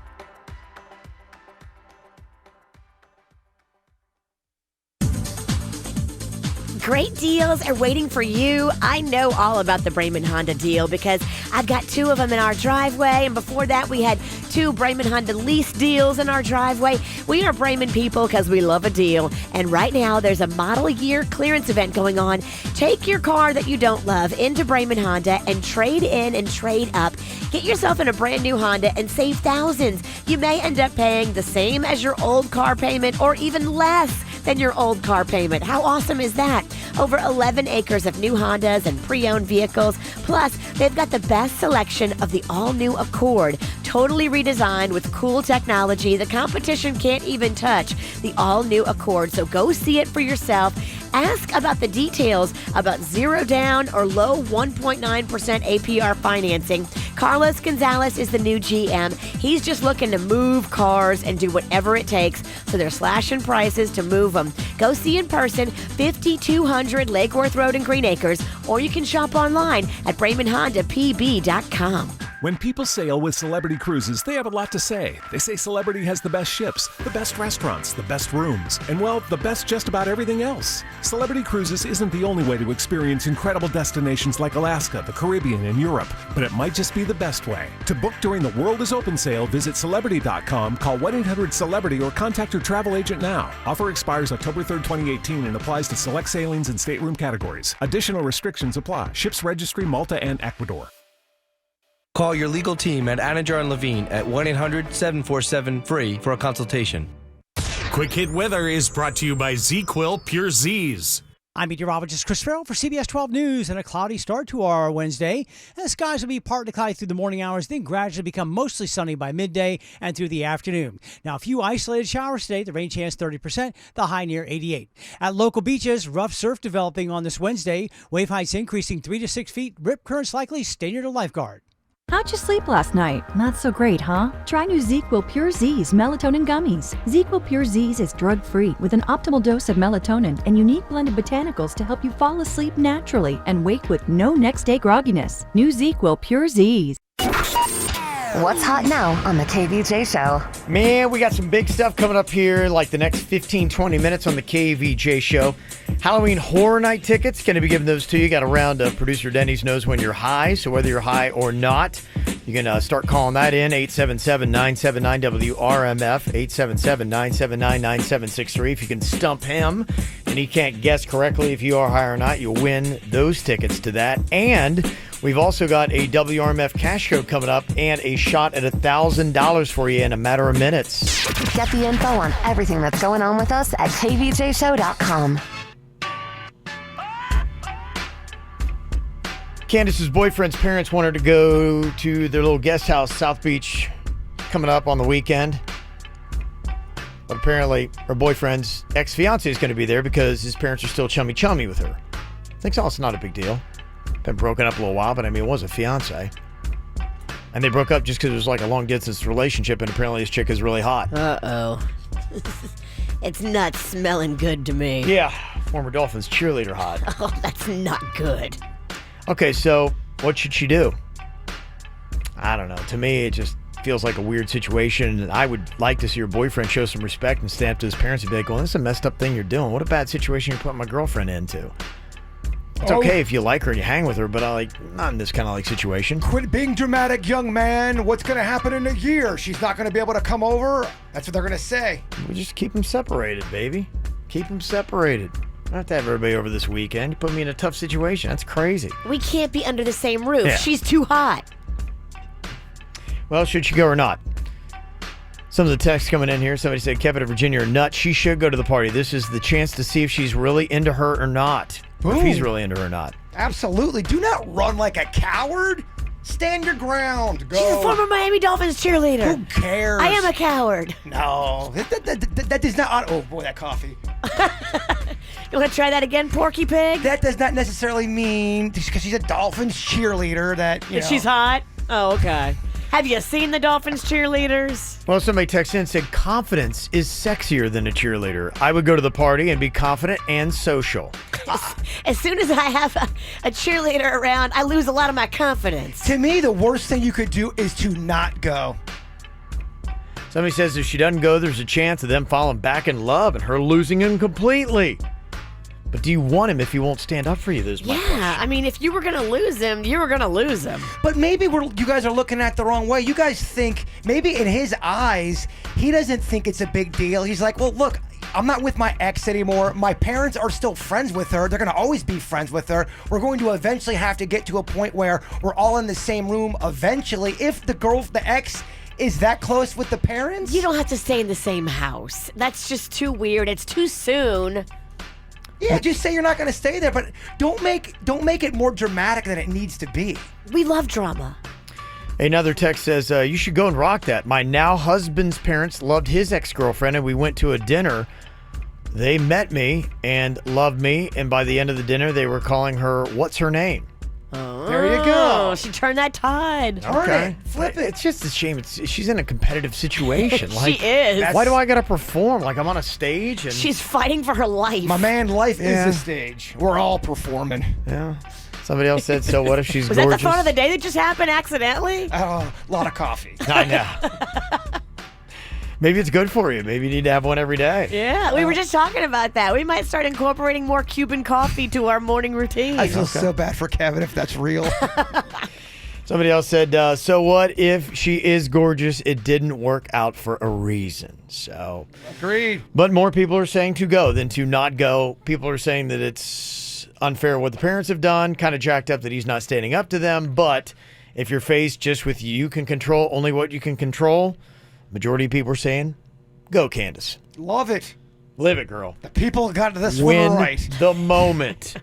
Great deals are waiting for you. I know all about the Brayman Honda deal because I've got 2 of them in our driveway. And before that, we had 2 Brayman Honda lease deals in our driveway. We are Brayman people because we love a deal. And right now, there's a model year clearance event going on. Take your car that you don't love into Brayman Honda and trade in and trade up. Get yourself in a brand new Honda and save thousands. You may end up paying the same as your old car payment or even less. than your old car payment. How awesome is that? Over 11 acres of new Hondas and pre-owned vehicles. Plus, they've got the best selection of the all-new Accord. Totally redesigned with cool technology the competition can't even touch. The all-new Accord. So go see it for yourself. Ask about the details about zero down or low 1.9% APR financing. Carlos Gonzalez is the new GM. He's just looking to move cars and do whatever it takes, so they're slashing prices to move them. Go see in person, 5200 Lake Worth Road in Green Acres, or you can shop online at BraemanHondaPB.com. When people sail with Celebrity Cruises, they have a lot to say. They say Celebrity has the best ships, the best restaurants, the best rooms, and well, the best just about everything else. Celebrity Cruises isn't the only way to experience incredible destinations like Alaska, the Caribbean, and Europe, but it might just be the best way. To book during the World is Open sale, visit Celebrity.com, call 1-800-CELEBRITY, or contact your travel agent now. Offer expires October 3rd, 2018 and applies to select sailings and stateroom categories. Additional restrictions apply. Ships Registry, Malta, and Ecuador. Call your legal team at Anajar and Levine at 1-800-747-FREE for a consultation. Quick Hit Weather is brought to you by ZQuil Pure Z's. I'm meteorologist Chris Farrell for CBS 12 News, and a cloudy start to our Wednesday. And the skies will be partly cloudy through the morning hours, then gradually become mostly sunny by midday and through the afternoon. Now, a few isolated showers today, the rain chance 30%, the high near 88. At local beaches, rough surf developing on this Wednesday, wave heights increasing 3 to 6 feet, rip currents likely, stay near the lifeguard. How'd you sleep last night? Not so great, huh? Try new ZQuil Pure Z's melatonin gummies. ZQuil Pure Z's is drug-free with an optimal dose of melatonin and unique blend of botanicals to help you fall asleep naturally and wake with no next-day grogginess. New ZQuil Pure Z's. What's hot now on the KVJ show? Man, we got some big stuff coming up here like the next 15-20 minutes on the KVJ show. Halloween Horror Night tickets, going to be giving those to you. Got a round of producer Denny's knows when you're high, so whether you're high or not, you can start calling that in, 877-979-WRMF, 877-979-9763. If you can stump him and he can't guess correctly if you are high or not, you'll win those tickets to that. And we've also got a WRMF cash code coming up and a shot at $1,000 for you in a matter of minutes. Get the info on everything that's going on with us at kvjshow.com. Candace's boyfriend's parents want her to go to their little guest house, South Beach, coming up on the weekend. But apparently, her boyfriend's ex-fiance is going to be there because his parents are still chummy with her. Thinks, oh, it's not a big deal. Been broken up a little while, but I mean, it was a fiance. And they broke up just because it was like a long-distance relationship, and apparently this chick is really hot. Uh-oh. It's not smelling good to me. Yeah, former Dolphins cheerleader hot. Oh, that's not good. Okay, so what should she do? I don't know. To me, it just feels like a weird situation. And I would like to see your boyfriend show some respect and stand up to his parents and be like, well, this is a messed up thing you're doing. What a bad situation you're putting my girlfriend into. It's okay if you like her and you hang with her, but not in this kind of situation. Quit being dramatic, young man. What's going to happen in a year? She's not going to be able to come over? That's what they're going to say. We just keep them separated, baby. Keep them separated. I have to have everybody over this weekend. You put me in a tough situation. That's crazy. We can't be under the same roof. Yeah. She's too hot. Well, should she go or not? Some of the texts coming in here. Somebody said Kevin and Virginia are nuts. She should go to the party. This is the chance to see if she's really into her or not. Or if he's really into her or not. Absolutely. Do not run like a coward. Stand your ground. Go. She's a former Miami Dolphins cheerleader. Who cares? I am a coward. No. That does not... Oh, boy, that coffee. You want to try that again, Porky Pig? That does not necessarily mean, just because she's a Dolphins cheerleader, that, you know. She's hot? Oh, okay. Have you seen the Dolphins cheerleaders? Well, somebody texted in and said, confidence is sexier than a cheerleader. I would go to the party and be confident and social. As soon as I have a cheerleader around, I lose a lot of my confidence. To me, the worst thing you could do is to not go. Somebody says if she doesn't go, there's a chance of them falling back in love and her losing him completely. But do you want him if he won't stand up for you? Yeah, I mean, if you were going to lose him, you were going to lose him. But maybe you guys are looking at it the wrong way. You guys think, maybe in his eyes, he doesn't think it's a big deal. He's like, well, look, I'm not with my ex anymore. My parents are still friends with her. They're going to always be friends with her. We're going to eventually have to get to a point where we're all in the same room eventually. If the ex is that close with the parents? You don't have to stay in the same house. That's just too weird. It's too soon. Yeah, just say you're not going to stay there, but don't make it more dramatic than it needs to be. We love drama. Another text says, you should go and rock that. My now husband's parents loved his ex-girlfriend, and we went to a dinner. They met me and loved me, and by the end of the dinner, they were calling her, what's her name? There you go. She turned that tide. Okay. Flip it. It's just a shame. She's in a competitive situation. She is. Why do I got to perform? Like I'm on a stage? And She's fighting for her life. My man, life is the stage. We're all performing. Yeah. Somebody else said, so what if she's Was gorgeous? that the thought of the day that just happened accidentally? A lot of coffee. I know. Maybe it's good for you. Maybe you need to have one every day. Yeah, we were just talking about that. We might start incorporating more Cuban coffee to our morning routine. I feel so bad for Kevin if that's real. Somebody else said, so what if she is gorgeous? It didn't work out for a reason. So agreed. But more people are saying to go than to not go. People are saying that it's unfair what the parents have done, kind of jacked up that he's not standing up to them. But if you're faced just with you can control only what you can control, majority of people are saying, go, Candace. Love it. Live it, girl. The people got this Win one right. the moment.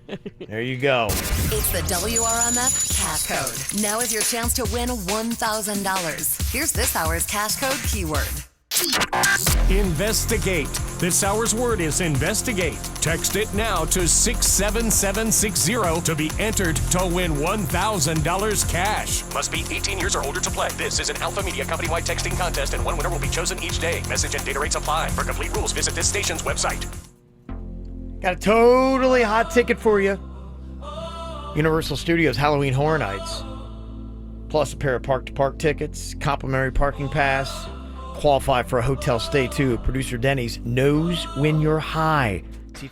There you go. It's the WRMF Cash Code. Now is your chance to win $1,000. Here's this hour's Cash Code keyword. Investigate. This hour's word is investigate. Text it now to 67760 to be entered to win $1,000 cash. Must be 18 years or older to play. This is an Alpha Media company-wide texting contest, and one winner will be chosen each day. Message and data rates apply. For complete rules, visit this station's website. Got a totally hot ticket for you. Universal Studios Halloween Horror Nights. Plus a pair of park-to-park tickets, complimentary parking pass. Qualify for a hotel stay, too. Producer Denny's knows when you're high. See if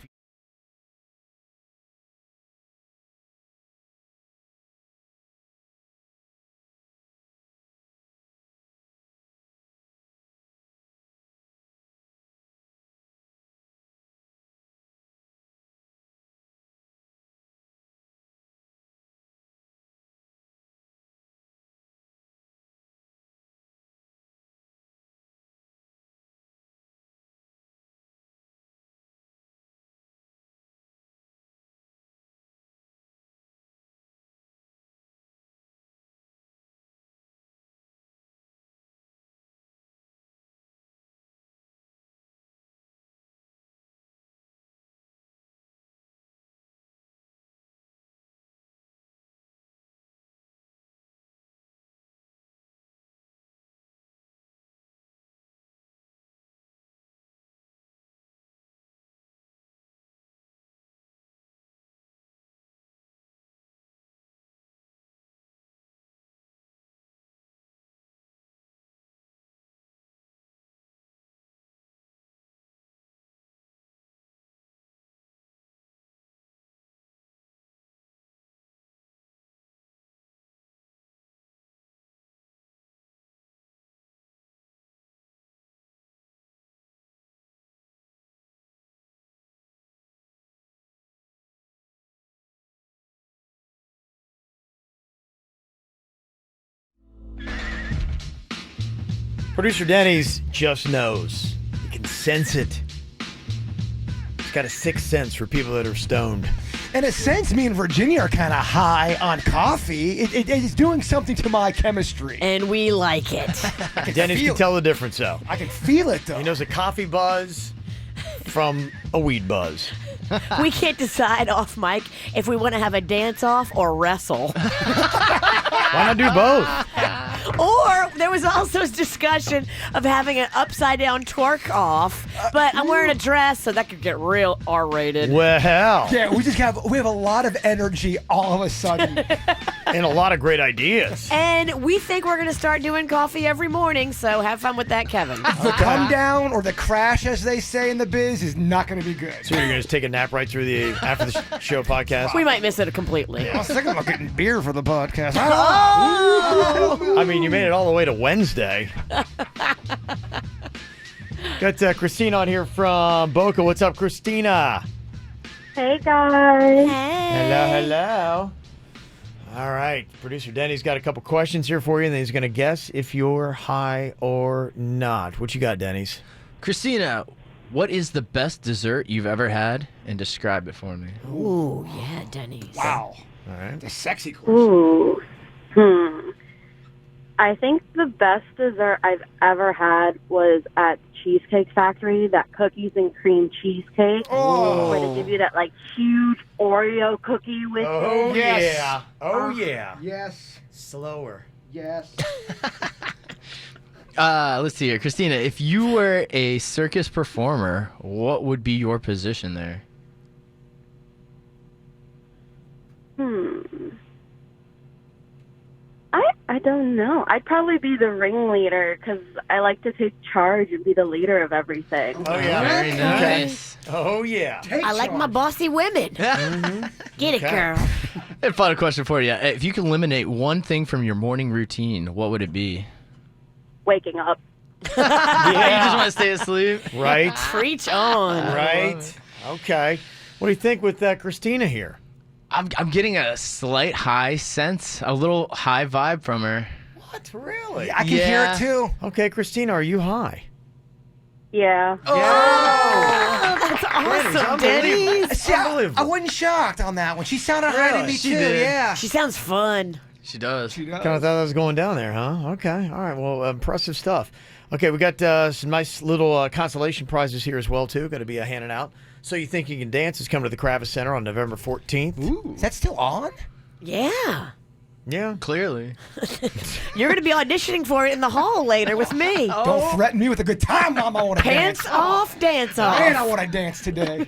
Producer Denny's just knows. He can sense it. He's got a sixth sense for people that are stoned. In a sense, me and Virginia are kind of high on coffee. It is doing something to my chemistry. And we like it. Dennis can tell the difference, though. I can feel it, though. He knows a coffee buzz from a weed buzz. We can't decide off mic if we want to have a dance off or wrestle. Why not do both? Or there was also discussion of having an upside down twerk off, but I'm wearing a dress, so that could get real R-rated. Well, yeah, we have a lot of energy all of a sudden, and a lot of great ideas. And we think we're gonna start doing coffee every morning, so have fun with that, Kevin. The come down or the crash, as they say in the biz, is not going to be good. So you're going to take a nap right through the after the show podcast? We might miss it completely. I was thinking about getting beer for the podcast. I mean, you made it all the way to Wednesday. Got Christina on here from Boca. What's up, Christina? Hey, guys. Hey. Hello, hello. All right. Producer Denny's got a couple questions here for you, and then he's going to guess if you're high or not. What you got, Denny's? Christina, what is the best dessert you've ever had, and describe it for me? Ooh, yeah, Denny's. Wow. All right. The sexy question. Ooh. I think the best dessert I've ever had was at Cheesecake Factory, that cookies and cream cheesecake. Oh. Where they give you that, like, huge Oreo cookie with Oh, it. yeah. Oh, yeah. Yes. Slower. Yes. Let's see here. Christina, if you were a circus performer, what would be your position there? I don't know. I'd probably be the ringleader because I like to take charge and be the leader of everything. Oh, yeah. Very nice. Oh, yeah. I like my bossy women. Get it, Okay. girl. And final question for you. If you could eliminate one thing from your morning routine, what would it be? Waking up. You just want to stay asleep? Right. Preach on. Right. Okay. What do you think with Christina here? I'm getting a slight high sense, a little high vibe from her. What? Really? I can hear it too. Okay, Christina, are you high? Yeah. Oh, that's awesome, Denny's. See, I wasn't shocked on that one. She sounded high to me She too. did. Yeah. She sounds fun. She does. Kind of thought that was going down there, huh? Okay. All right. Well, impressive stuff. Okay, we got some nice little consolation prizes here as well, too. Going to be handing out. So You Think You Can Dance is coming to the Kravis Center on November 14th. Ooh. Is that still on? Yeah. Yeah. Clearly. You're going to be auditioning for it in the hall later with me. Don't threaten me with a good time, Mom. I want to dance. Pants off, dance off. Man, I want to dance today.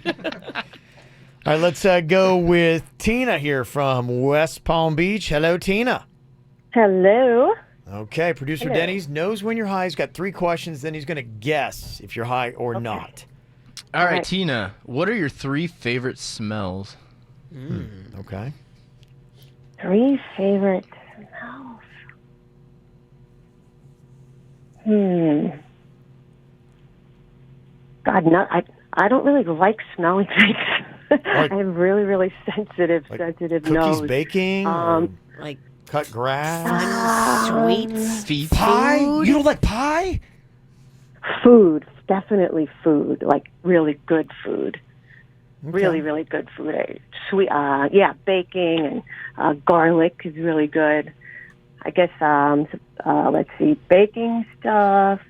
All right, let's go with Tina here from West Palm Beach. Hello, Tina. Hello. Okay, producer Hello. Denny's knows when you're high. He's got 3 questions. Then he's going to guess if you're high or not. All right, Tina, what are your 3 favorite smells? Okay. 3 favorite smells. God, no, I don't really like smelling things. I have really, really sensitive Cookies, nose. baking, like cut grass, sweets, feet, pie? You don't like pie? Food, definitely food, like really good food. Really, really good food. Sweet, baking and garlic is really good. I guess, let's see, baking stuff,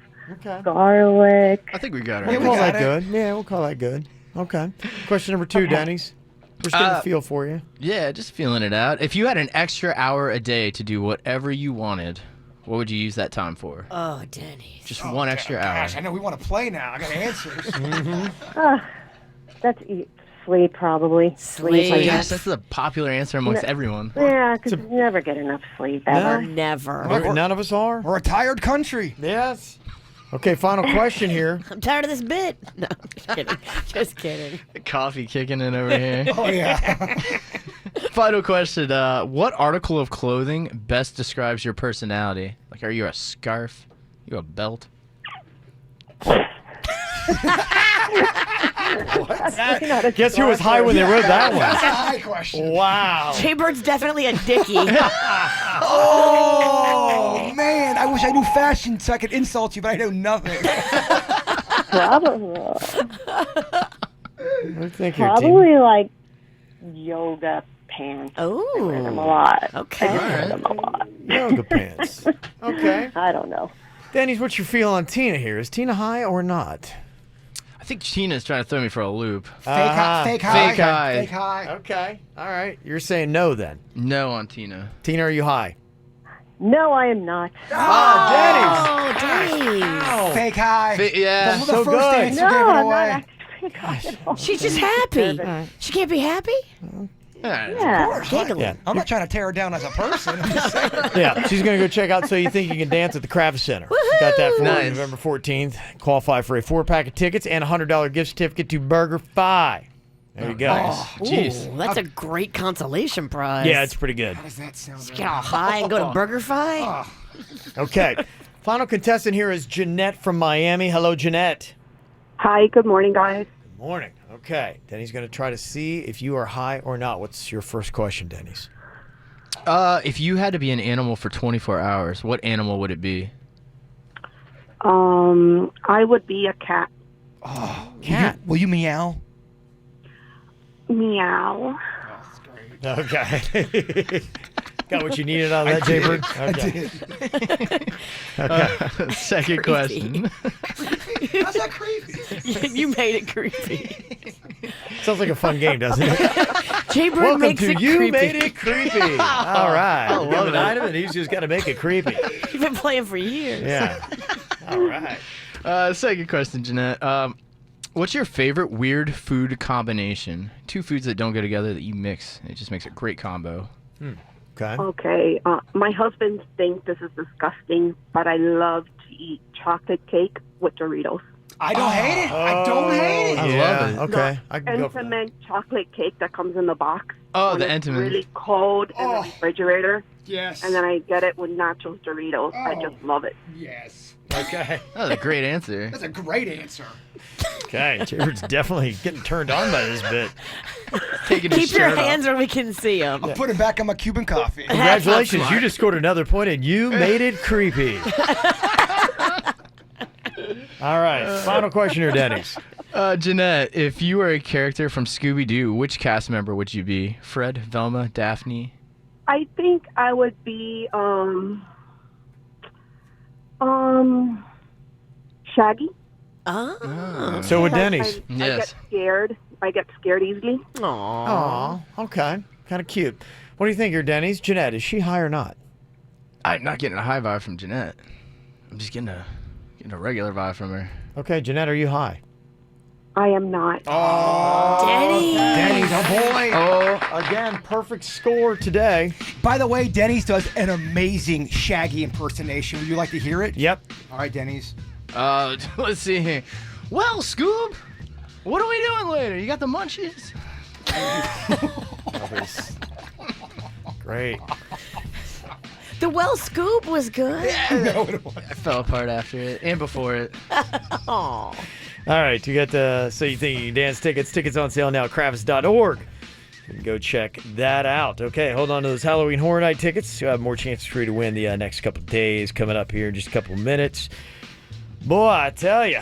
garlic. I think we got it. We'll call that good. Yeah, we'll call that good. Okay. Question number 2, Denny's. We're just getting a feel for you. Yeah, just feeling it out. If you had an extra hour a day to do whatever you wanted, what would you use that time for? Oh, Denny's. Just one extra hour. Gosh, I know we want to play now. I got answers. That's sleep, probably. Sleep. I Yes, guess. that's the popular answer amongst everyone. Yeah, because you never get enough sleep, ever. Never. None of us are? We're a tired country. Yes. Okay, final question here. I'm tired of this bit. No, just kidding. Just kidding. Coffee kicking in over here. Oh, yeah. Final question. What article of clothing best describes your personality? Like, are you a scarf? You a belt? Guess who was high when they wrote that one? That's a high question. Wow. Jay-Bird's definitely a dickie. Oh, man. I wish I knew fashion so I could insult you, but I know nothing. Probably. What do you think here, Probably like yoga pants. Oh. I wear them a lot. Okay. I wear them a lot. Yoga pants. Okay. I don't know. Denny's, what's your feel on Tina here? Is Tina high or not? I think Tina's trying to throw me for a loop. Fake high. Fake high. Fake high. Okay. All right. You're saying no then. No on Tina. Tina, are you high? No, I am not. Oh, Denny's. Fake high. Yeah. The So first good. answer No, gave it I'm away. not actually high at all. She's just happy. She can't be happy? Yeah. Giggling. Yeah. I'm not trying to tear her down as a person. I'm just saying. Yeah, she's going to go check out So You Think You Can Dance at the Kravis Center. Got that for Nice. November 14th. Qualify for a 4-pack of tickets and a $100 gift certificate to Burger Fi. There you go. Jeez. Ooh, that's a great consolation prize. Yeah, it's pretty good. How does that sound? Get all high and go to BurgerFi? Okay. Final contestant here is Jeanette from Miami. Hello, Jeanette. Hi, good morning, guys. Good morning. Okay. Denny's going to try to see if you are high or not. What's your first question, Denny's? If you had to be an animal for 24 hours, what animal would it be? I would be a cat. Oh, cat. Will you meow? Meow. Okay. Got what you needed out of that, Jaybird? Okay. Second question. How's that creepy? You made it creepy. Sounds like a fun game, doesn't it? Jaybird Welcome makes to it You creepy. Made It Creepy. All right. I love Give him an it. item, and he's just got to make it creepy. You've been playing for years. Yeah. All right. Second question, Jeanette. What's your favorite weird food combination? Two foods that don't go together that you mix. It just makes a great combo. Okay. Okay. My husband thinks this is disgusting, but I love to eat chocolate cake with Doritos. I don't hate it. I don't hate it. I love it. Okay. I can go for that. Entenmann chocolate cake that comes in the box. Oh, when the it's Entenmann. really cold in the refrigerator. Yes. And then I get it with nachos Doritos. I just love it. Yes. Okay. That was a great answer. That's a great answer. Okay. Jared's definitely getting turned on by this bit. Taking his Keep your shirt off. hands where we can see them. I'll put it back on my Cuban coffee. Congratulations. You just scored another point, and you made it creepy. All right. Final question here, Denny's. Jeanette, if you were a character from Scooby-Oo, which cast member would you be? Fred, Velma, Daphne? I think I would be Shaggy. Oh. So with Denny's. I get scared. I get scared easily. Aw. Okay. Kind of cute. What do you think here, Denny's? Jeanette, is she high or not? I'm not getting a high vibe from Jeanette. I'm just getting a regular vibe from her. Okay, Jeanette, are you high? I am not. Oh, Denny's, oh boy. Oh, again, perfect score today. By the way, Denny's does an amazing Shaggy impersonation. Would you like to hear it? Yep. All right, Denny's. Let's see here. Well, Scoob, what are we doing later? You got the munchies? Great. The Well Scoop was good. I fell apart after it and before it. Aw. All right, you got the So You Think You Can Dance tickets. Tickets on sale now at Kravis.org. You can go check that out. Okay, hold on to those Halloween Horror Night tickets. You'll have more chances for you to win the next couple of days coming up here in just a couple of minutes. Boy, I tell you,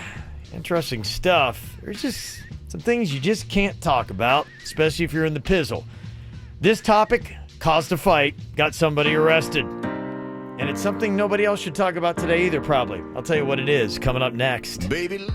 interesting stuff. There's just some things you just can't talk about, especially if you're in the pizzle. This topic caused a fight, got somebody arrested. And it's something nobody else should talk about today either, probably. I'll tell you what it is coming up next. Baby.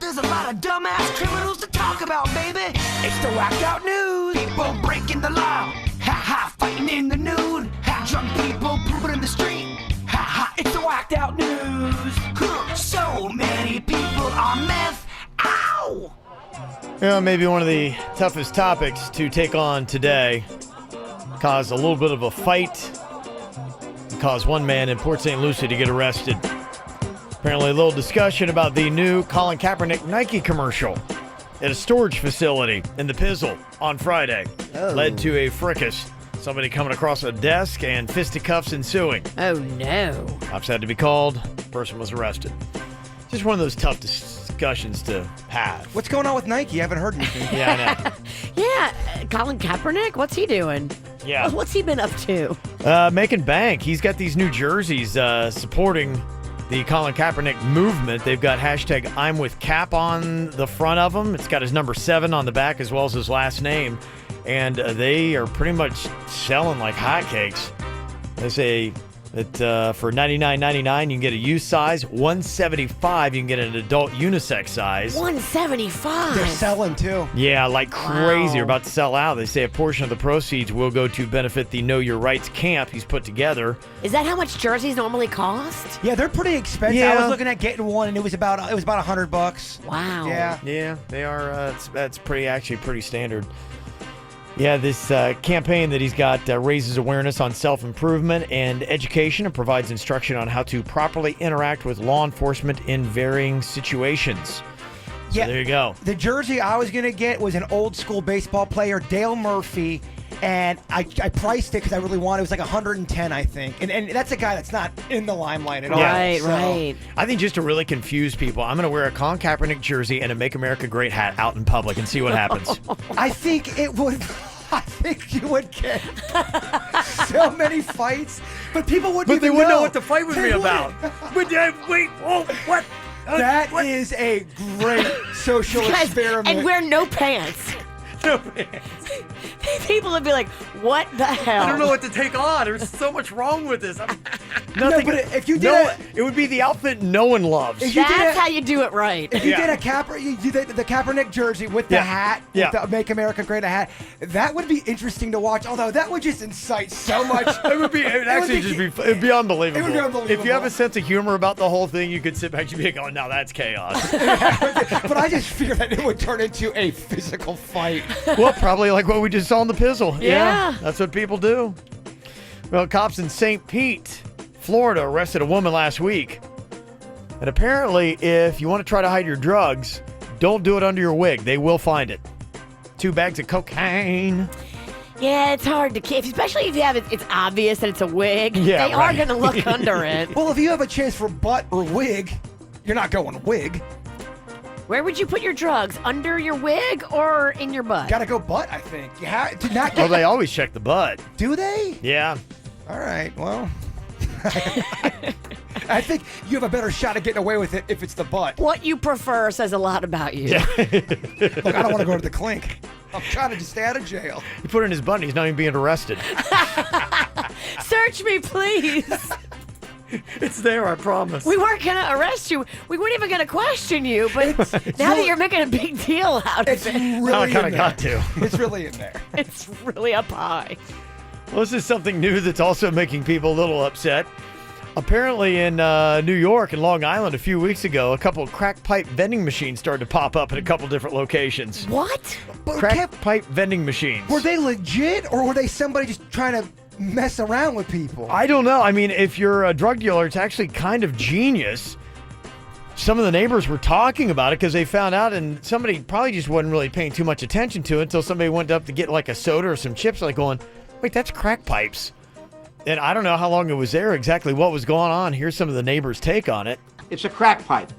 There's a lot of dumbass criminals to talk about, baby. It's the whacked out news. People breaking the law. Ha ha, fighting in the nude. Ha, drunk people pooping in the street. Ha ha, it's the whacked out news. So many people on meth. Ow! Well, maybe one of the toughest topics to take on today. Caused a little bit of a fight. Caused one man in Port St. Lucie to get arrested. Apparently a little discussion about the new Colin Kaepernick Nike commercial at a storage facility in the Pizzle on Friday. Led to a fracas. Somebody coming across a desk and fisticuffs ensuing. Oh, no. Cops had to be called. The person was arrested. Just one of those tough discussions to have. What's going on with Nike? I haven't heard anything. Yeah, I know. Yeah, Colin Kaepernick, what's he doing? Yeah. What's he been up to? Making bank. He's got these new jerseys supporting the Colin Kaepernick movement. They've got hashtag I'm with Cap on the front of them. It's got his number 7 on the back as well as his last name. And they are pretty much selling like hotcakes. They say that for $99.99 you can get a youth size, $175 you can get an adult unisex size. $175. They're selling too. Yeah, like crazy. They're about to sell out. They say a portion of the proceeds will go to benefit the Know Your Rights camp he's put together. Is that how much jerseys normally cost? Yeah, they're pretty expensive. Yeah. I was looking at getting one, and it was about $100. Wow. Yeah, they are. That's pretty standard. Yeah, this campaign that he's got raises awareness on self-improvement and education and provides instruction on how to properly interact with law enforcement in varying situations. So there you go. The jersey I was going to get was an old school baseball player, Dale Murphy, and I priced it because I really wanted it. It was like $110, I think. And that's a guy that's not in the limelight at all. Right. I think just to really confuse people, I'm going to wear a Colin Kaepernick jersey and a Make America Great hat out in public and see what happens. I think you would get so many fights, but people wouldn't But they even wouldn't know know what the fight would be about. What? That is a great social experiment. And wear no pants. No pants. People would be like, what the hell? I don't know what to take on. There's so much wrong with this. No, but if you did it would be the outfit no one loves. That's how you do it right. If you did a the Kaepernick jersy with the hat, with the Make America Great hat, that would be interesting to watch. Although that would just incite so much. It would be unbelievable. It would be unbelievable. If you have a sense of humor about the whole thing, you could sit back and be like, "Oh, now that's chaos." But I just fear that it would turn into a physical fight. Well, probably like what we just saw in the Pizzle. Yeah. That's what people do. Well, cops in St. Pete, Florida, arrested a woman last week. And apparently, if you want to try to hide your drugs, don't do it under your wig. They will find it. 2 bags of cocaine. Yeah, it's hard to keep, especially if you have it's obvious that it's a wig. Yeah, they are right. going to look under it. Well, if you have a chance for butt or wig, you're not going wig. Where would you put your drugs? Under your wig or in your butt? Gotta go butt, I think. You have to not Well, they always check the butt. Do they? Yeah. All right, well. I think you have a better shot at getting away with it if it's the butt. What you prefer says a lot about you. Look, I don't want to go to the clink. I'm trying to just stay out of jail. You put it in his butt and he's not even being arrested. Search me, please. It's there, I promise. We weren't going to arrest you. We weren't even going to question you, but now that you're making a big deal out of it. Really I kind of got to. It's really in there. It's really up high. Well, this is something new that's also making people a little upset. Apparently in New York and Long Island a few weeks ago, a couple of crack pipe vending machines started to pop up at a couple different locations. What? Crack pipe vending machines. Were they legit, or were they somebody just trying to mess around with people? I don't know. I mean, if you're a drug dealer, it's actually kind of genius. Some of the neighbors were talking about it because they found out, and somebody probably just wasn't really paying too much attention to it until somebody went up to get like a soda or some chips, like going, wait, that's crack pipes. And I don't know how long it was there, exactly what was going on. Here's some of the neighbors' take on it. It's a crack pipe.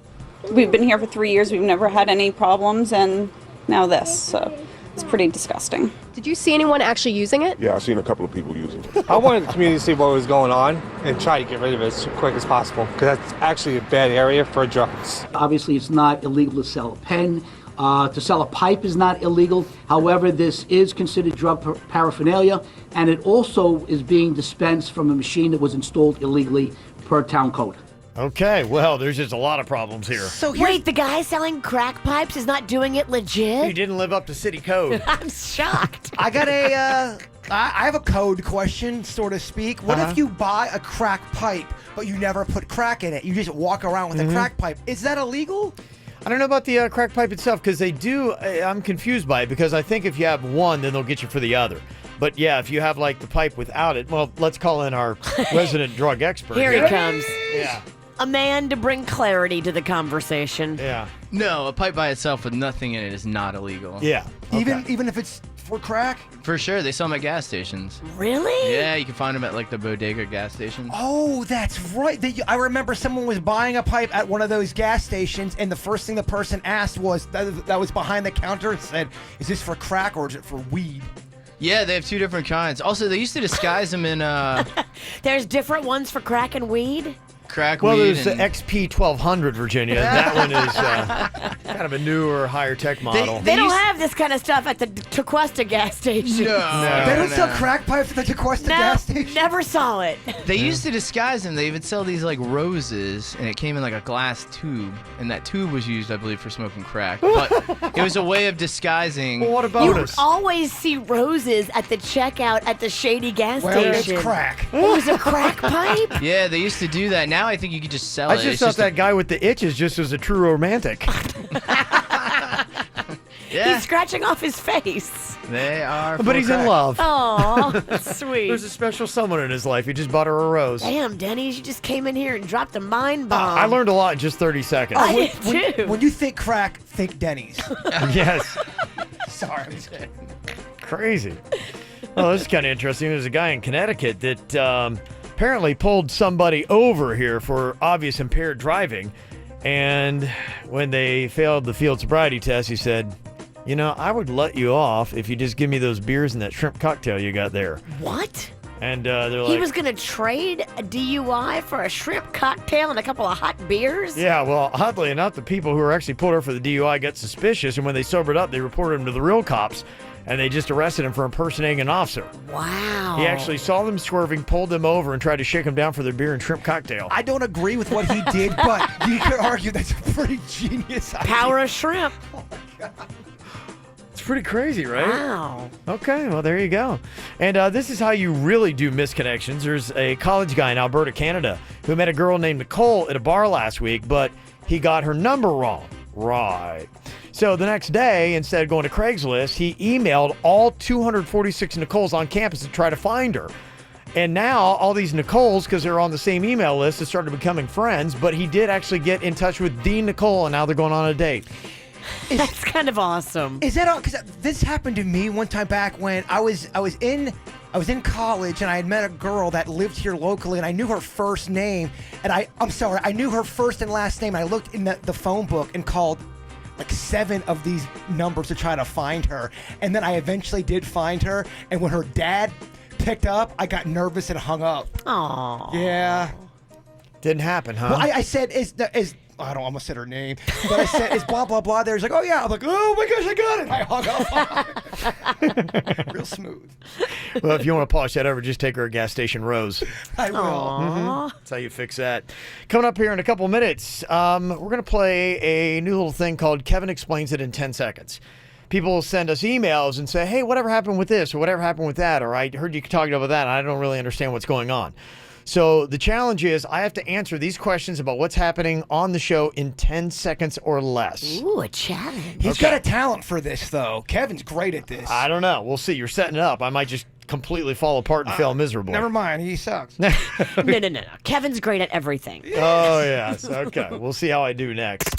We've been here for 3 years. We've never had any problems, and now this. So it's pretty disgusting. Did you see anyone actually using it? Yeah, I've seen a couple of people using it. I wanted the community to see what was going on and try to get rid of it as quick as possible because that's actually a bad area for drugs. Obviously, it's not illegal to sell a pen. To sell a pipe is not illegal. However, this is considered drug paraphernalia, and it also is being dispensed from a machine that was installed illegally per town code. Okay, well, there's just a lot of problems here. So wait, the guy selling crack pipes is not doing it legit? He didn't live up to city code. I'm shocked. I got I have a code question, so to speak. What if you buy a crack pipe, but you never put crack in it? You just walk around with a crack pipe. Is that illegal? I don't know about the crack pipe itself because they do. I'm confused by it because I think if you have one, then they'll get you for the other. But yeah, if you have like the pipe without it, well, let's call in our resident drug expert. Here he comes. Yeah. A man to bring clarity to the conversation. Yeah. No, a pipe by itself with nothing in it is not illegal. Yeah. Even if it's for crack? For sure. They sell them at gas stations. Really? Yeah, you can find them at like the bodega gas stations. Oh, that's right. I remember someone was buying a pipe at one of those gas stations, and the first thing the person asked was that was behind the counter and said, "Is this for crack or is it for weed?" Yeah, they have two different kinds. Also, they used to disguise them in There's different ones for crack and weed? crack Well, weed. there's the XP 1200, Virginia. That one is kind of a newer, higher tech model. They don't have this kind of stuff at the Tequesta gas station. They don't sell crack pipes at the Tequesta gas station? Never saw it. They used to disguise them. They would sell these like roses, and it came in like a glass tube, and that tube was used, I believe, for smoking crack. But it was a way of disguising. Well, what about You would always see roses at the checkout at the shady gas Well, station. it's crack. It was a crack pipe? Yeah, they used to do that. Now I think you could just sell I it. just It's thought that guy with the itches just was a true romantic. Yeah. He's scratching off his face. They are. But he's in love. Aw, that's sweet. There's a special someone in his life. He just bought her a rose. Damn, Denny's, you just came in here and dropped a mind bomb. I learned a lot in just 30 seconds. I did too. When you think crack, think Denny's. Yes. Sorry. Crazy. Well, this is kind of interesting. There's a guy in Connecticut that apparently pulled somebody over here for obvious impaired driving. And when they failed the field sobriety test, he said, "You know, I would let you off if you just give me those beers and that shrimp cocktail you got there." What? And they're like, He was going to trade a DUI for a shrimp cocktail and a couple of hot beers? yeah, well, oddly enough, the people who were actually pulled over for the DUI got suspicious, and when they sobered up, they reported him to the real cops, and they just arrested him for impersonating an officer. Wow. He actually saw them swerving, pulled them over, and tried to shake them down for their beer and shrimp cocktail. I don't agree with what he did, but you could argue that's a pretty genius idea. Power of shrimp. It's pretty crazy, right? Wow. Okay, well, there you go. And this is how you really do misconnections. There's a college guy in Alberta, Canada, who met a girl named Nicole at a bar last week, but he got her number wrong. Right. So the next day, instead of going to Craigslist, he emailed all 246 Nicoles on campus to try to find her. And now all these Nicoles, because they're on the same email list, have started becoming friends, but he did actually get in touch with the Nicole, and now they're going on a date. That's kind of awesome. Is that all? Because this happened to me one time back when I was in college, and I had met a girl that lived here locally, and I knew her first name, and I knew her first and last name. And I looked in the phone book and called like 7 of these numbers to try to find her, and then I eventually did find her. And when her dad picked up, I got nervous and hung up. Aww. Yeah. Didn't happen, huh? Well, I said, I don't almost said her name, but I said, is blah, blah, blah there? He's like, oh, yeah. I'm like, oh, my gosh, I got it. I hung up. Real smooth. Well, if you want to polish that over, just take her a gas station rose. I will. Aww. That's how you fix that. Coming up here in a couple minutes, we're going to play a new little thing called Kevin Explains It in 10 Seconds. People will send us emails and say, hey, whatever happened with this or whatever happened with that, or I heard you talking about that, and I don't really understand what's going on. So the challenge is I have to answer these questions about what's happening on the show in 10 seconds or less. Ooh, a challenge. He's got a talent for this, though. Kevin's great at this. I don't know. We'll see. You're setting it up. I might just completely fall apart and fail miserably. Never mind. He sucks. No. Kevin's great at everything. Oh, yes. Okay. We'll see how I do next.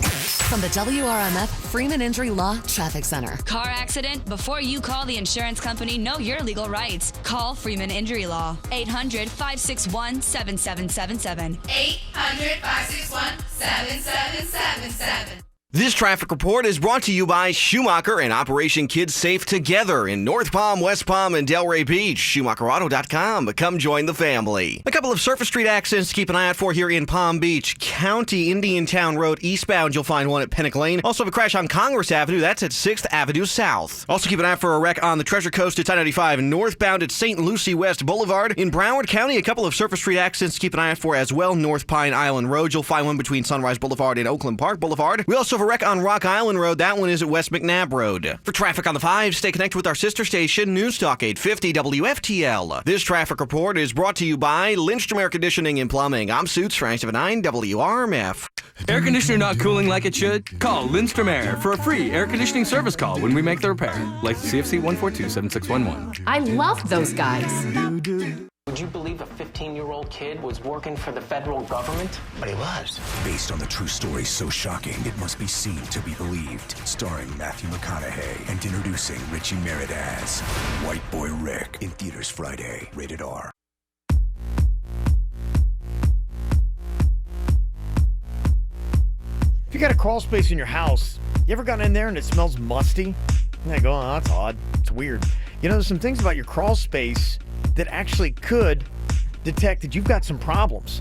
From the WRMF Freeman Injury Law Traffic Center. Car accident? Before you call the insurance company, know your legal rights. Call Freeman Injury Law. 800-561-7777. 800-561-7777. This traffic report is brought to you by Schumacher and Operation Kids Safe Together in North Palm, West Palm, and Delray Beach. SchumacherAuto.com. Come join the family. A couple of surface street accidents to keep an eye out for here in Palm Beach County. Indiantown Road eastbound, you'll find one at Pennock Lane. Also have a crash on Congress Avenue. That's at 6th Avenue South. Also keep an eye out for a wreck on the Treasure Coast at I-95 northbound at St. Lucie West Boulevard. In Broward County, a couple of surface street accidents to keep an eye out for as well. North Pine Island Road, you'll find one between Sunrise Boulevard and Oakland Park Boulevard. We also have a wreck on Rock Island Road. That one is at West McNabb Road. For traffic on the 5, stay connected with our sister station, News Talk 850 WFTL. This traffic report is brought to you by Lindstrom Air Conditioning and Plumbing. I'm Suits for 979 WRMF. Air conditioner not cooling like it should? Call Lindstrom Air for a free air conditioning service call when we make the repair. Like CFC 142-7611. I love those guys. Would you believe a 15-year-old kid was working for the federal government? But he was. Based on the true story so shocking, it must be seen to be believed. Starring Matthew McConaughey and introducing Richie Merritt as White Boy Rick in theaters Friday. Rated R. If you got a crawl space in your house, you ever gotten in there and it smells musty? And I go, oh, that's odd. It's weird. You know, there's some things about your crawl space that actually could detect that you've got some problems.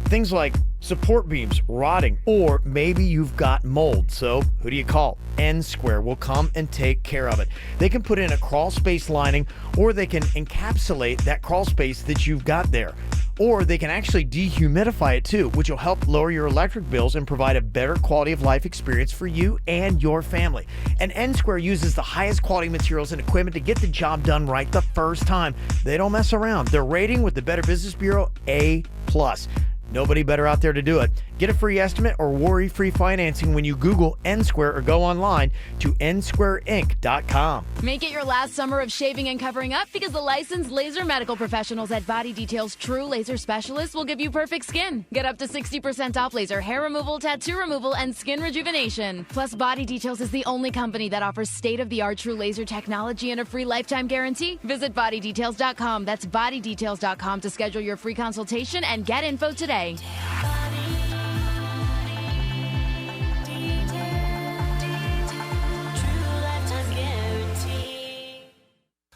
Things like support beams rotting, or maybe you've got mold. So who do you call? N-Square will come and take care of it. They can put in a crawl space lining, or they can encapsulate that crawl space that you've got there. Or they can actually dehumidify it too, which will help lower your electric bills and provide a better quality of life experience for you and your family. And N-Square uses the highest quality materials and equipment to get the job done right the first time. They don't mess around. Their rating with the Better Business Bureau, A+. Nobody better out there to do it. Get a free estimate or worry-free financing when you Google N-Square or go online to nsquareinc.com. Make it your last summer of shaving and covering up because the licensed laser medical professionals at Body Details True Laser Specialists will give you perfect skin. Get up to 60% off laser hair removal, tattoo removal, and skin rejuvenation. Plus, Body Details is the only company that offers state-of-the-art true laser technology and a free lifetime guarantee. Visit bodydetails.com. That's bodydetails.com to schedule your free consultation and get info today.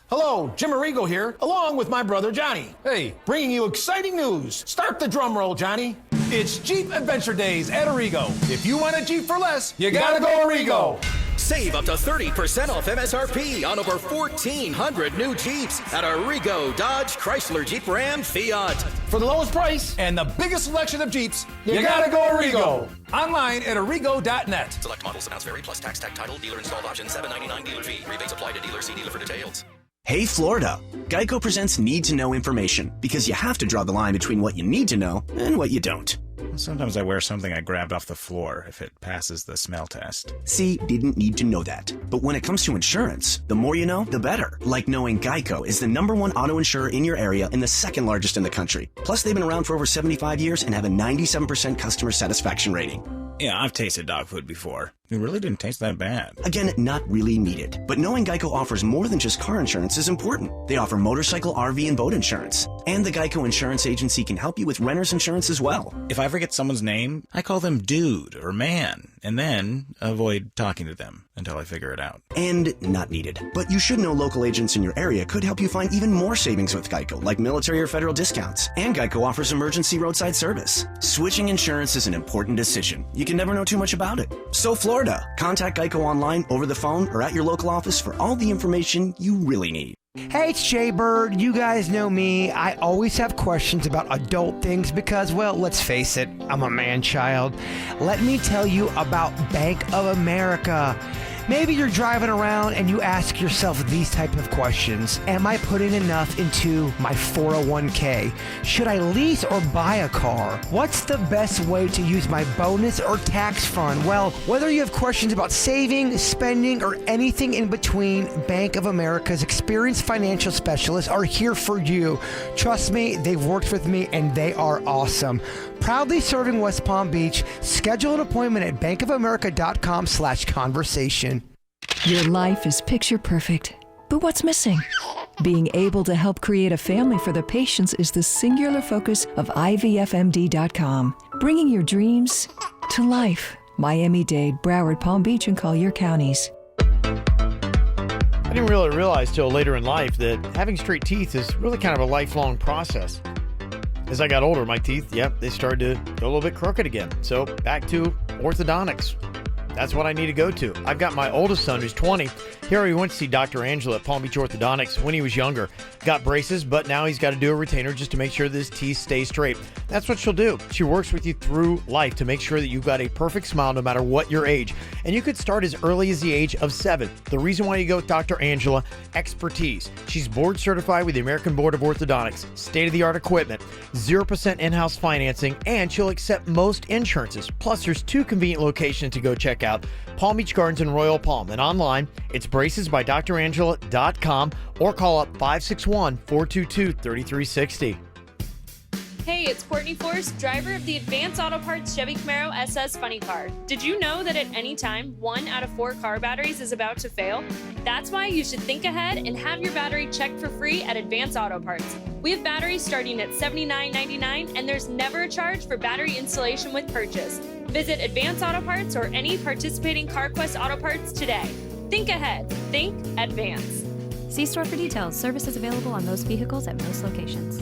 Hello, Jim Arrigo here, along with my brother Johnny. Hey, bringing you exciting news. Start the drum roll, Johnny. It's Jeep Adventure Days at Arrigo. If you want a Jeep for less, you gotta go Arrigo. Save up to 30% off MSRP on over 1,400 new Jeeps at Arrigo, Dodge, Chrysler, Jeep, Ram, Fiat. For the lowest price and the biggest selection of Jeeps, you gotta go Arrigo. Online at arrigo.net. Select models, amounts vary, plus tax, tag, title, dealer installed option, $7.99 dealer fee. Rebates apply to dealer. See dealer for details. Hey Florida, Geico presents Need to Know information because you have to draw the line between what you need to know and what you don't. Sometimes I wear something I grabbed off the floor if it passes the smell test. See, didn't need to know that. But when it comes to insurance, the more you know, the better. Like knowing Geico is the #1 auto insurer in your area and the 2nd largest in the country. Plus, they've been around for over 75 years and have a 97% customer satisfaction rating. Yeah, I've tasted dog food before. It really didn't taste that bad. Again, not really needed. But knowing Geico offers more than just car insurance is important. They offer motorcycle, RV, and boat insurance. And the Geico Insurance Agency can help you with renter's insurance as well. If I forget someone's name, I call them dude or man, and then avoid talking to them until I figure it out. And not needed. But you should know local agents in your area could help you find even more savings with Geico, like military or federal discounts. And Geico offers emergency roadside service. Switching insurance is an important decision. You can never know too much about it. So Florida, contact Geico online, over the phone, or at your local office for all the information you really need. Hey, it's Jay Bird. You guys know me. I always have questions about adult things because, well, let's face it, I'm a man-child. Let me tell you about Bank of America. Maybe you're driving around and you ask yourself these type of questions. Am I putting enough into my 401k? Should I lease or buy a car? What's the best way to use my bonus or tax fund? Well, whether you have questions about saving, spending, or anything in between, Bank of America's experienced financial specialists are here for you. Trust me, they've worked with me and they are awesome. Proudly serving West Palm Beach. Schedule an appointment at bankofamerica.com/conversation. Your life is picture perfect, but what's missing? Being able to help create a family for the patients is the singular focus of IVFMD.com, bringing your dreams to life. Miami-Dade, Broward, Palm Beach, and Collier counties. I didn't really realize till later in life that having straight teeth is really kind of a lifelong process. As I got older, my teeth, they started to go a little bit crooked again. So back to orthodontics. That's what I need to go to. I've got my oldest son who's 20. He already went to see Dr. Angela at Palm Beach Orthodontics when he was younger. Got braces, but now he's got to do a retainer just to make sure that his teeth stay straight. That's what she'll do. She works with you through life to make sure that you've got a perfect smile no matter what your age. And you could start as early as the age of 7. The reason why you go with Dr. Angela, expertise. She's board certified with the American Board of Orthodontics, state-of-the-art equipment, 0% in-house financing, and she'll accept most insurances. Plus, there's 2 convenient locations to go check out, Palm Beach Gardens and Royal Palm. And online, it's bracesbydrangela.com or call up 561-422-3360. Hey, it's Courtney Force, driver of the Advanced Auto Parts Chevy Camaro SS Funny Car. Did you know that at any time, 1 out of 4 car batteries is about to fail? That's why you should think ahead and have your battery checked for free at Advanced Auto Parts. We have batteries starting at $79.99, and there's never a charge for battery installation with purchase. Visit Advanced Auto Parts or any participating CarQuest Auto Parts today. Think ahead. Think Advance. See store for details. Services available on most vehicles at most locations.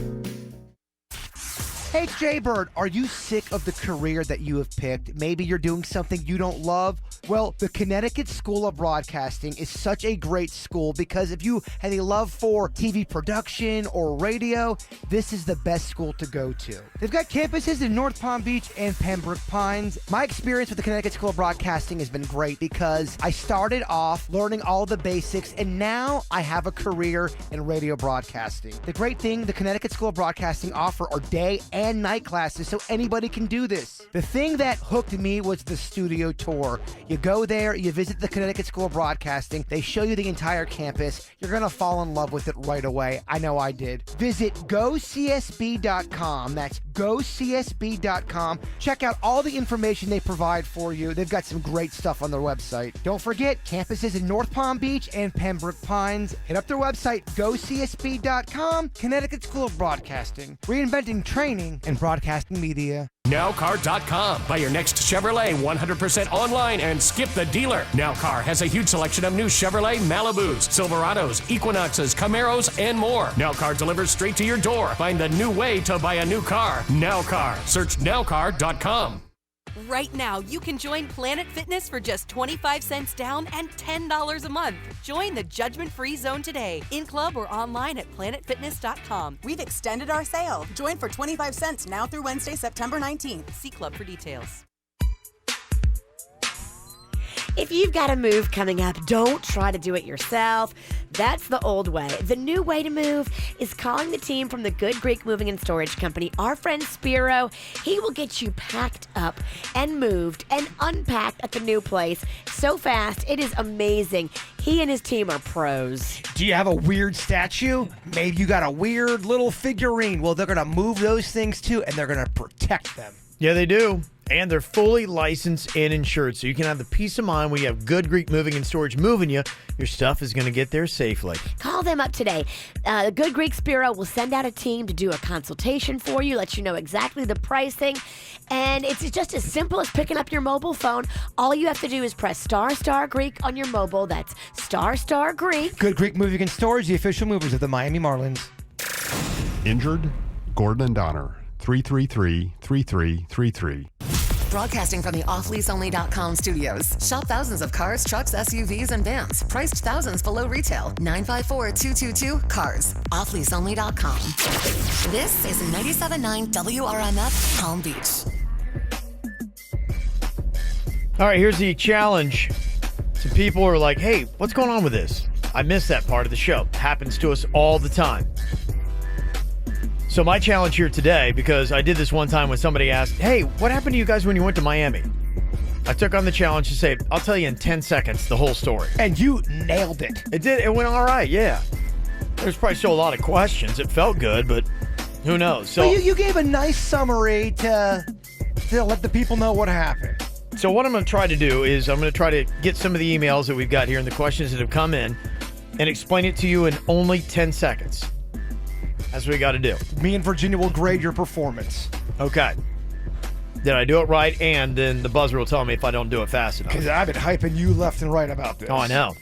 Hey, Jaybird, are you sick of the career that you have picked? Maybe you're doing something you don't love? Well, the Connecticut School of Broadcasting is such a great school because if you have a love for TV production or radio, this is the best school to go to. They've got campuses in North Palm Beach and Pembroke Pines. My experience with the Connecticut School of Broadcasting has been great because I started off learning all the basics and now I have a career in radio broadcasting. The great thing the Connecticut School of Broadcasting offer are day and night classes, so anybody can do this. The thing that hooked me was the studio tour. You go there, you visit the Connecticut School of Broadcasting, they show you the entire campus. You're gonna fall in love with it right away. I know I did. Visit gocsb.com. That's gocsb.com. Check out all the information they provide for you. They've got some great stuff on their website. Don't forget, campuses in North Palm Beach and Pembroke Pines. Hit up their website, gocsb.com. Connecticut School of Broadcasting. Reinventing training and broadcasting media. Nowcar.com. Buy your next Chevrolet 100% online and skip the dealer. Nowcar has a huge selection of new Chevrolet Malibus, Silverados, Equinoxes, Camaros, and more. Nowcar delivers straight to your door. Find the new way to buy a new car. Nowcar. Search nowcar.com. Right now, you can join Planet Fitness for just 25 cents down and $10 a month. Join the judgment-free zone today, in-club or online at planetfitness.com. We've extended our sale. Join for 25 cents now through Wednesday, September 19th. See club for details. If you've got a move coming up, don't try to do it yourself. That's the old way. The new way to move is calling the team from the Good Greek Moving and Storage Company. Our friend Spiro, he will get you packed up and moved and unpacked at the new place so fast. It is amazing. He and his team are pros. Do you have a weird statue? Maybe you got a weird little figurine. Well, they're going to move those things too, and they're going to protect them. Yeah, they do. And they're fully licensed and insured, so you can have the peace of mind when you have Good Greek Moving and Storage moving you. Your stuff is going to get there safely. Call them up today. The Good Greek Spiro will send out a team to do a consultation for you, let you know exactly the pricing. And it's just as simple as picking up your mobile phone. All you have to do is press ** Greek on your mobile. That's ** Greek. Good Greek Moving and Storage, the official movers of the Miami Marlins. Injured? Gordon and Donner, 333-3333. Broadcasting from the offleaseonly.com studios. Shop thousands of cars, trucks, SUVs, and vans. Priced thousands below retail. 954-222-CARS. Offleaseonly.com. This is 97.9 WRMF Palm Beach. All right, here's the challenge. Some people are like, hey, what's going on with this? I missed that part of the show. Happens to us all the time. So my challenge here today, because I did this one time when somebody asked, hey, what happened to you guys when you went to Miami? I took on the challenge to say, I'll tell you in 10 seconds the whole story. And you nailed it. It did. It went all right, yeah. There's probably still a lot of questions. It felt good, but who knows? So well, you gave a nice summary to let the people know what happened. So what I'm going to try to do is I'm going to try to get some of the emails that we've got here and the questions that have come in and explain it to you in only 10 seconds. That's what we got to do. Me and Virginia will grade your performance. Okay. Did I do it right? And then the buzzer will tell me if I don't do it fast enough. Because I've been hyping you left and right about this. Oh, I know.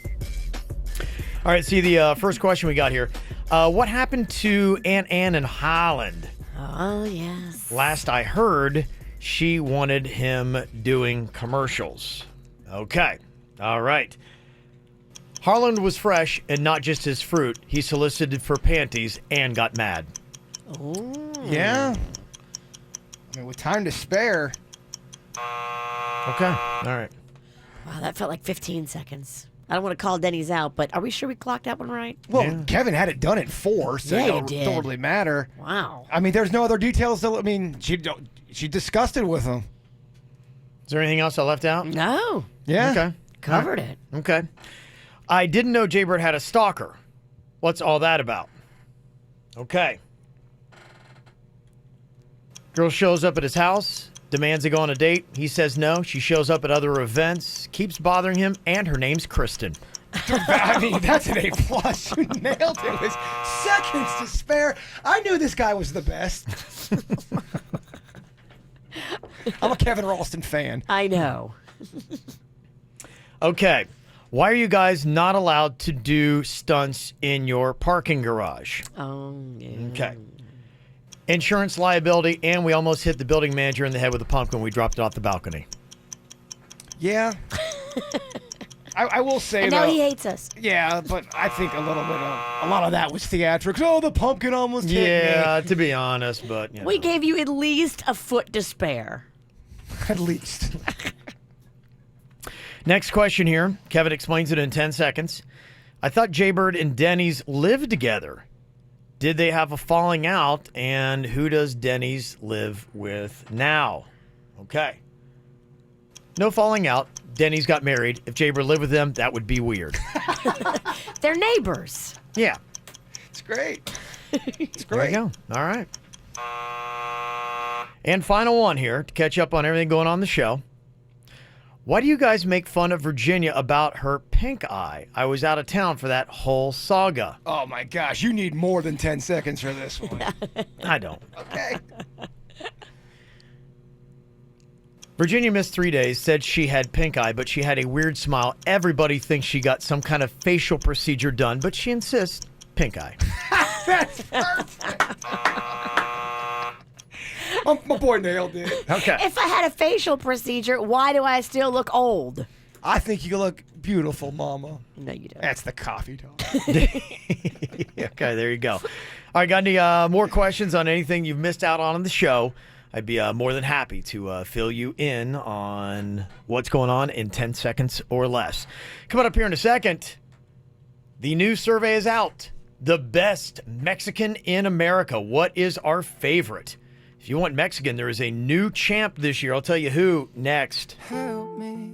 All right, see the first question we got here. What happened to Aunt Ann in Holland? Oh, yes. Last I heard, she wanted him doing commercials. Okay. All right. Harland was fresh and not just his fruit. He solicited for panties and got mad. Oh. Yeah. And with time to spare. Okay. All right. Wow, that felt like 15 seconds. I don't want to call Denny's out, but are we sure we clocked that one right? Well, Kevin had it done in 4, so Yeah, it you don't did. really matter. Wow. I mean, there's no other details. I mean, she discussed it with him. Is there anything else I left out? No. Yeah. Okay. Covered it. Okay. I didn't know Jaybird had a stalker. What's all that about? Okay. Girl shows up at his house, demands to go on a date. He says no. She shows up at other events, keeps bothering him, and her name's Kristen. I mean, that's an A+. You nailed it. With seconds to spare. I knew this guy was the best. I'm a Kevin Ralston fan. I know. Okay. Why are you guys not allowed to do stunts in your parking garage? Oh, yeah. Okay. Insurance liability, and we almost hit the building manager in the head with a pumpkin when we dropped it off the balcony. Yeah. I will say, And though. now he hates us. Yeah, but I think a lot of that was theatrics. Oh, the pumpkin almost hit me. Yeah, to be honest, but, you know. We gave you at least a foot to spare. At least. Next question here. Kevin explains it in 10 seconds. I thought Jaybird and Denny's lived together. Did they have a falling out? And who does Denny's live with now? Okay. No falling out. Denny's got married. If Jaybird lived with them, that would be weird. They're neighbors. Yeah. It's great. It's There great. you go. All right. And final one here to catch up on everything going on in the show. Why do you guys make fun of Virginia about her pink eye? I was out of town for that whole saga. Oh, my gosh. You need more than 10 seconds for this one. I don't. Okay. Virginia missed 3 days, said she had pink eye, but she had a weird smile. Everybody thinks she got some kind of facial procedure done, but she insists pink eye. That's perfect. My boy nailed it. Okay. If I had a facial procedure, why do I still look old? I think you look beautiful, Mama. No, you don't. That's the coffee talk. Okay, there you go. All right, got any more questions on anything you've missed out on the show? I'd be more than happy to fill you in on what's going on in 10 seconds or less. Coming up here in a second, the new survey is out. The best Mexican in America. What is our favorite? If you want Mexican, there is a new champ this year. I'll tell you who next. Help me.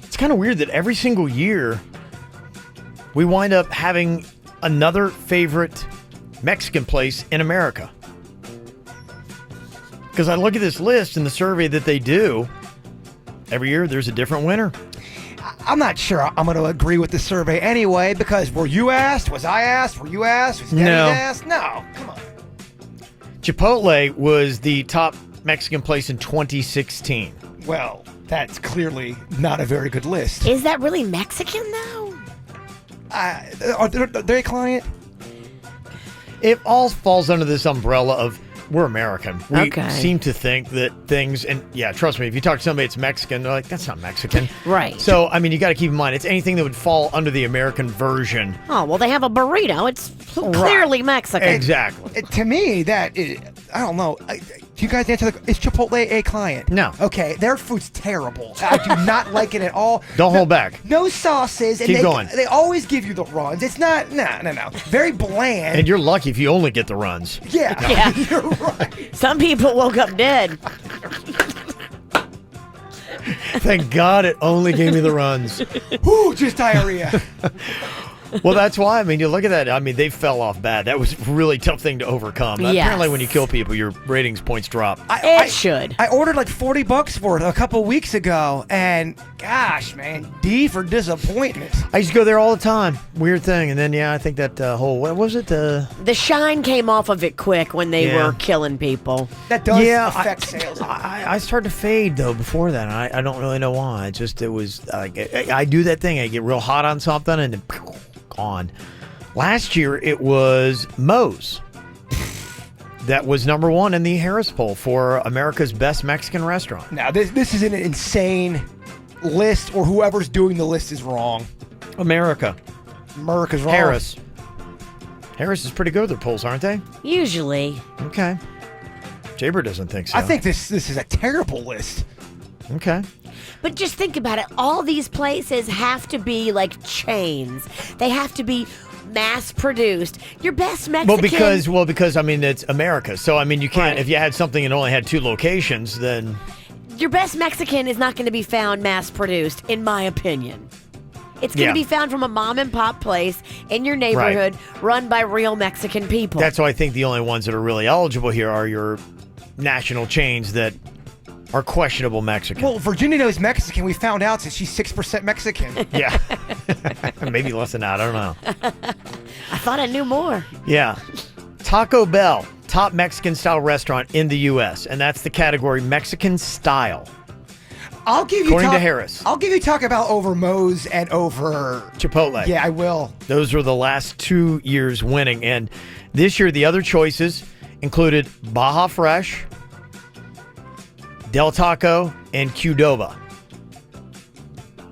It's kind of weird that every single year we wind up having another favorite Mexican place in America. Because I look at this list and the survey that they do, every year there's a different winner. I'm not sure I'm going to agree with the survey anyway, because were you asked? Was I asked? Were you asked? Was Denny asked? No, come on. Chipotle was the top Mexican place in 2016. Well, that's clearly not a very good list. Is that really Mexican, though? Are they a client? It all falls under this umbrella of we're American. We Okay. seem to think that things, and yeah, trust me, if you talk to somebody that's Mexican, they're like, that's not Mexican. Right. So, I mean, you got to keep in mind, it's anything that would fall under the American version. Oh, well, they have a burrito. It's clearly Mexican. Exactly. To me, that is, I don't know. Do you guys answer is Chipotle a client? No. Okay, their food's terrible. I do not like it at all. Don't hold back. No sauces. And Keep going. They always give you the runs. It's not, no. Very bland. And you're lucky if you only get the runs. Yeah. Yeah. You're right. Some people woke up dead. Thank God it only gave me the runs. Ooh, just diarrhea. Well, that's why. I mean, you look at that. I mean, they fell off bad. That was a really tough thing to overcome. Yes. Apparently, when you kill people, your ratings points drop. It should. I ordered like $40 for it a couple weeks ago, and gosh, man, D for disappointment. I used to go there all the time. Weird thing. And then, yeah, I think that whole, what was it? The shine came off of it quick when they Yeah. were killing people. That does affect sales. I started to fade, though, before that. And I don't really know why. It was, I do that thing. I get real hot on something, and then gone. Last year, it was Moe's. That was number one in the Harris poll for America's best Mexican restaurant. Now, this is an insane list, or whoever's doing the list is wrong. America's wrong. Harris is pretty good with their polls, aren't they? Usually. Okay. Jaber doesn't think so. I think this is a terrible list. Okay. But just think about it. All these places have to be like chains. They have to be mass produced. Your best Mexican. Because I mean, it's America. So I mean, you can't. If you had something and only had 2 locations, then Your best Mexican is not going to be found mass produced, in my opinion. It's going to be found from a mom and pop place in your neighborhood, run by real Mexican people. that's why I think the only ones that are really eligible here are your national chains that are questionable Mexican. Well, Virginia knows Mexican. We found out that she's 6% Mexican. Yeah. Maybe less than that. I don't know. I thought I knew more. Yeah. Taco Bell, top Mexican style restaurant in the U.S., and that's the category Mexican style. I'll give you According to Harris. I'll give you Taco Bell over Moe's and over Chipotle. Yeah, I will. Those were the last 2 years winning. And this year, the other choices included Baja Fresh, Del Taco, and Qdoba.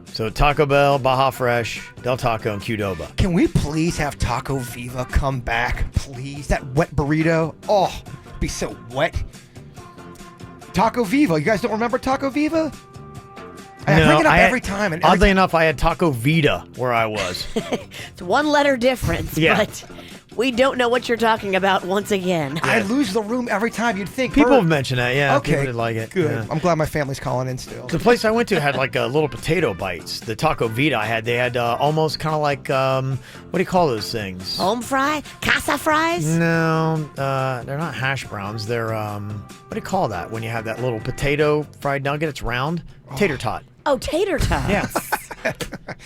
So Taco Bell, Baja Fresh, Del Taco, and Qdoba. Can we please have Taco Viva come back, please? That wet burrito. Oh, it'd be so wet. Taco Viva. You guys don't remember Taco Viva? I bring it up every time. And oddly enough, I had Taco Vita where I was. It's 1 letter difference, Yeah. but we don't know what you're talking about once again. I lose the room every time. You'd think. People have mentioned that, yeah. Okay, People did like it. good. Yeah. I'm glad my family's calling in still. The place I went to had like little potato bites. The Taco Vita I had, they had almost kind of like, what do you call those things? Home fry? Casa fries? No, they're not hash browns. They're, what do you call that when you have that little potato fried nugget? It's round. Tater tot. Oh, tater tots. Yeah.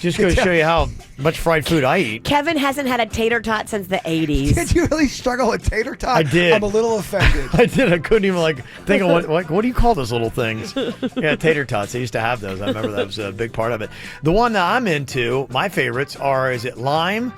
Just go to show you how much fried food I eat. Kevin hasn't had a tater tot since the 80s. Did you really struggle with tater tot? I did. I'm a little offended. I did. I couldn't even think of what do you call those little things? Yeah, tater tots. I used to have those. I remember that was a big part of it. The one that I'm into, my favorites are, is it lime?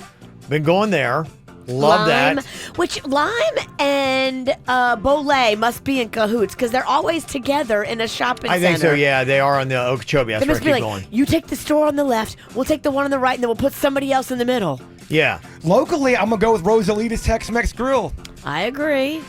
Been going there. Love Lime, that. which Lime and Bolé must be in cahoots because they're always together in a shopping center. I think so, yeah. They are on the Okeechobee. That's They where I must keep be like, going. you take the store on the left, we'll take the one on the right, and then we'll put somebody else in the middle. Yeah. Locally, I'm going to go with Rosalita's Tex-Mex Grill. I agree.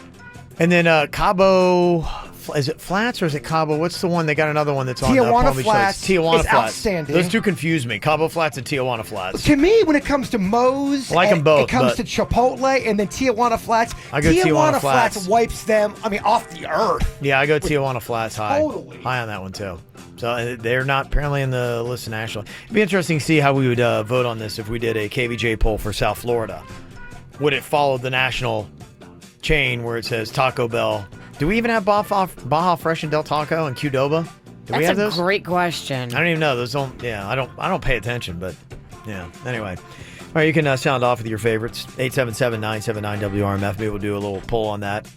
And then Cabo, is it Flats or is it Cabo? What's the one? They got another one that's on Tijuana Palm Beach Flats Lakes. Tijuana is Flats. outstanding. Those two confuse me. Cabo Flats and Tijuana Flats. To me, when it comes to Moe's, I like them both, it comes but- to Chipotle and then Tijuana Flats. I go Tijuana Flats. wipes them, off the earth. Yeah, I go Tijuana Flats high. Totally. High on that one, too. So they're not apparently in the list nationally. It'd be interesting to see how we would vote on this if we did a KVJ poll for South Florida. Would it follow the national chain where it says Taco Bell? Do we even have Baja Fresh and Del Taco and Qdoba? Do we have That's those? a great question. I don't even know. Those don't. Yeah, I don't pay attention, but yeah. Anyway, all right. You can sound off with your favorites. 877-979-WRMF. Maybe we'll do a little poll on that.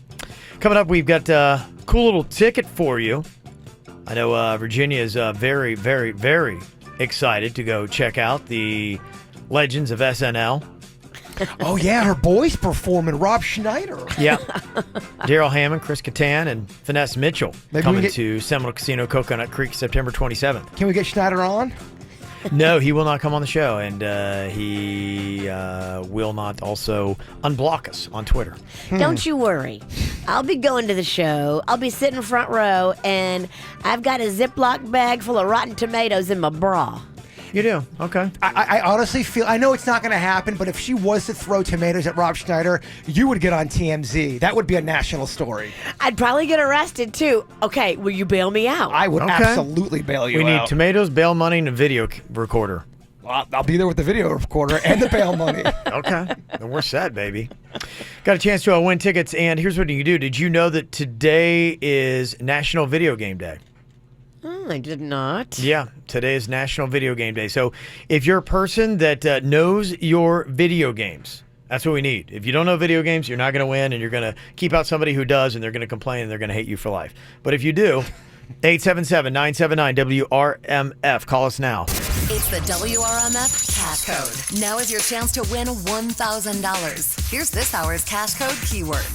Coming up, we've got a cool little ticket for you. I know Virginia is very, very, very excited to go check out the Legends of SNL. Oh, yeah, her boys performing. Rob Schneider. Yeah. Daryl Hammond, Chris Kattan, and Vanessa Mitchell coming to Seminole Casino, Coconut Creek, September 27th. Can we get Schneider on? No, he will not come on the show, and he will not also unblock us on Twitter. Don't you worry. I'll be going to the show. I'll be sitting front row, and I've got a Ziploc bag full of rotten tomatoes in my bra. You do? Okay. I honestly feel, I know it's not going to happen, but if she was to throw tomatoes at Rob Schneider, you would get on TMZ. That would be a national story. I'd probably get arrested, too. Okay, will you bail me out? I would absolutely bail you out. We need tomatoes, bail money, and a video recorder. I'll be there with the video recorder and the bail money. Okay. Then we're set, baby. Got a chance to win tickets, and here's what you do. Did you know that today is National Video Game Day? I did not. Yeah, today is National Video Game Day. So if you're a person that knows your video games, that's what we need. If you don't know video games, you're not going to win, and you're going to keep out somebody who does, and they're going to complain, and they're going to hate you for life. But if you do, 877-979-WRMF. Call us now. It's the WRMF Cash Code. Now is your chance to win $1,000. Here's this hour's Cash Code keyword.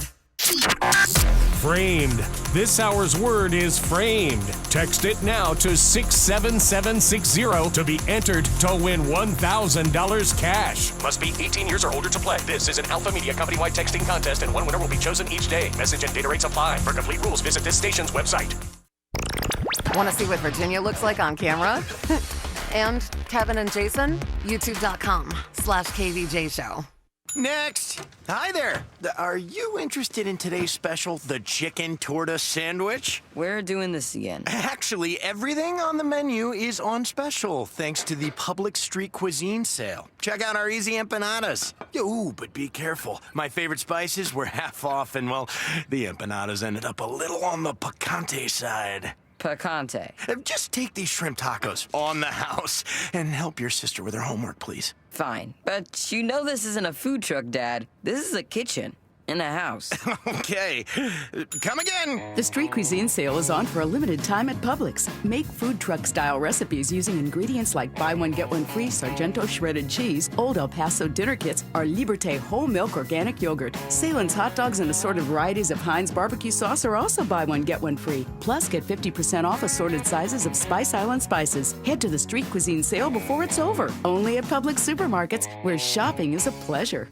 Framed. This hour's word is framed. Text it now to 67760 to be entered to win $1,000 cash. Must be 18 years or older to play. This is an Alpha Media company-wide texting contest, and one winner will be chosen each day. Message and data rates apply. For complete rules, visit this station's website. Want to see what Virginia looks like on camera? And Kevin and Jason? YouTube.com/KVJ Show. Next. Hi there. Are you interested in today's special, the chicken torta sandwich? We're doing this again. Actually, everything on the menu is on special thanks to the public street cuisine sale. Check out our easy empanadas. Ooh, but be careful. My favorite spices were half off, and well, the empanadas ended up a little on the picante side. Picante. Just take these shrimp tacos on the house and help your sister with her homework, please. Fine. But you know this isn't a food truck, Dad. This is a kitchen. In a house. Okay. Come again. The street cuisine sale is on for a limited time at Publix. Make food truck style recipes using ingredients like buy one get one free Sargento shredded cheese, Old El Paso dinner kits, or Liberté whole milk organic yogurt. Salen's hot dogs and assorted varieties of Heinz barbecue sauce are also buy one get one free. Plus get 50% off assorted sizes of Spice Island spices. Head to the street cuisine sale before it's over. Only at Publix supermarkets, where shopping is a pleasure.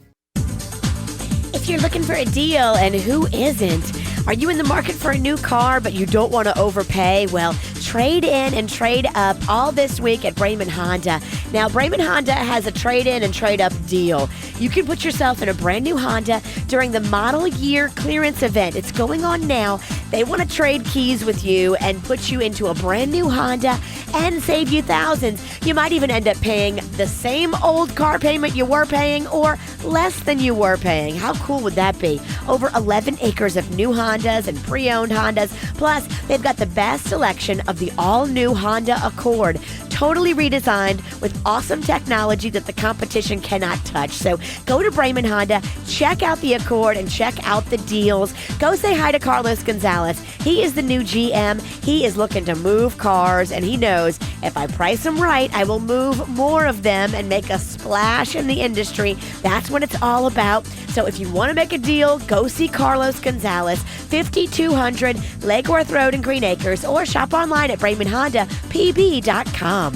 If you're looking for a deal, and who isn't? Are you in the market for a new car, but you don't want to overpay? Well, trade in and trade up all this week at Brayman Honda. Now, Brayman Honda has a trade-in and trade-up deal. You can put yourself in a brand new Honda during the model year clearance event. It's going on now. They want to trade keys with you and put you into a brand new Honda and save you thousands. You might even end up paying the same old car payment you were paying or less than you were paying. How cool would that be? Over 11 acres of new Hondas and pre-owned Hondas. Plus, they've got the best selection of the all-new Honda Accord. Totally redesigned with awesome technology that the competition cannot touch. So go to Brayman Honda, check out the Accord, and check out the deals. Go say hi to Carlos Gonzalez. He is the new GM. He is looking to move cars, and he knows if I price them right, I will move more of them and make a splash in the industry. That's what it's all about. So if you want to make a deal, go see Carlos Gonzalez, 5200 Lakeworth Road in Green Acres, or shop online at BraymanHondaPB.com.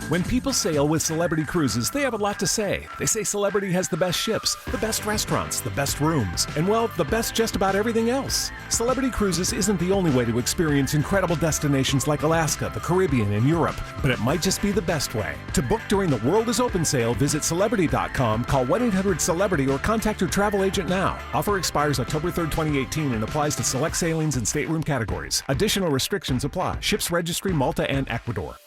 When people sail with Celebrity Cruises, they have a lot to say. They say Celebrity has the best ships, the best restaurants, the best rooms, and well, the best just about everything else. Celebrity Cruises isn't the only way to experience incredible destinations like Alaska, the Caribbean, and Europe, but it might just be the best way. To book during the World is Open sale, visit Celebrity.com, call 1-800-CELEBRITY, or contact your travel agent now. Offer expires October 3rd, 2018, and applies to select sailings and stateroom categories. Additional restrictions apply. Ships Registry, Malta, and Ecuador.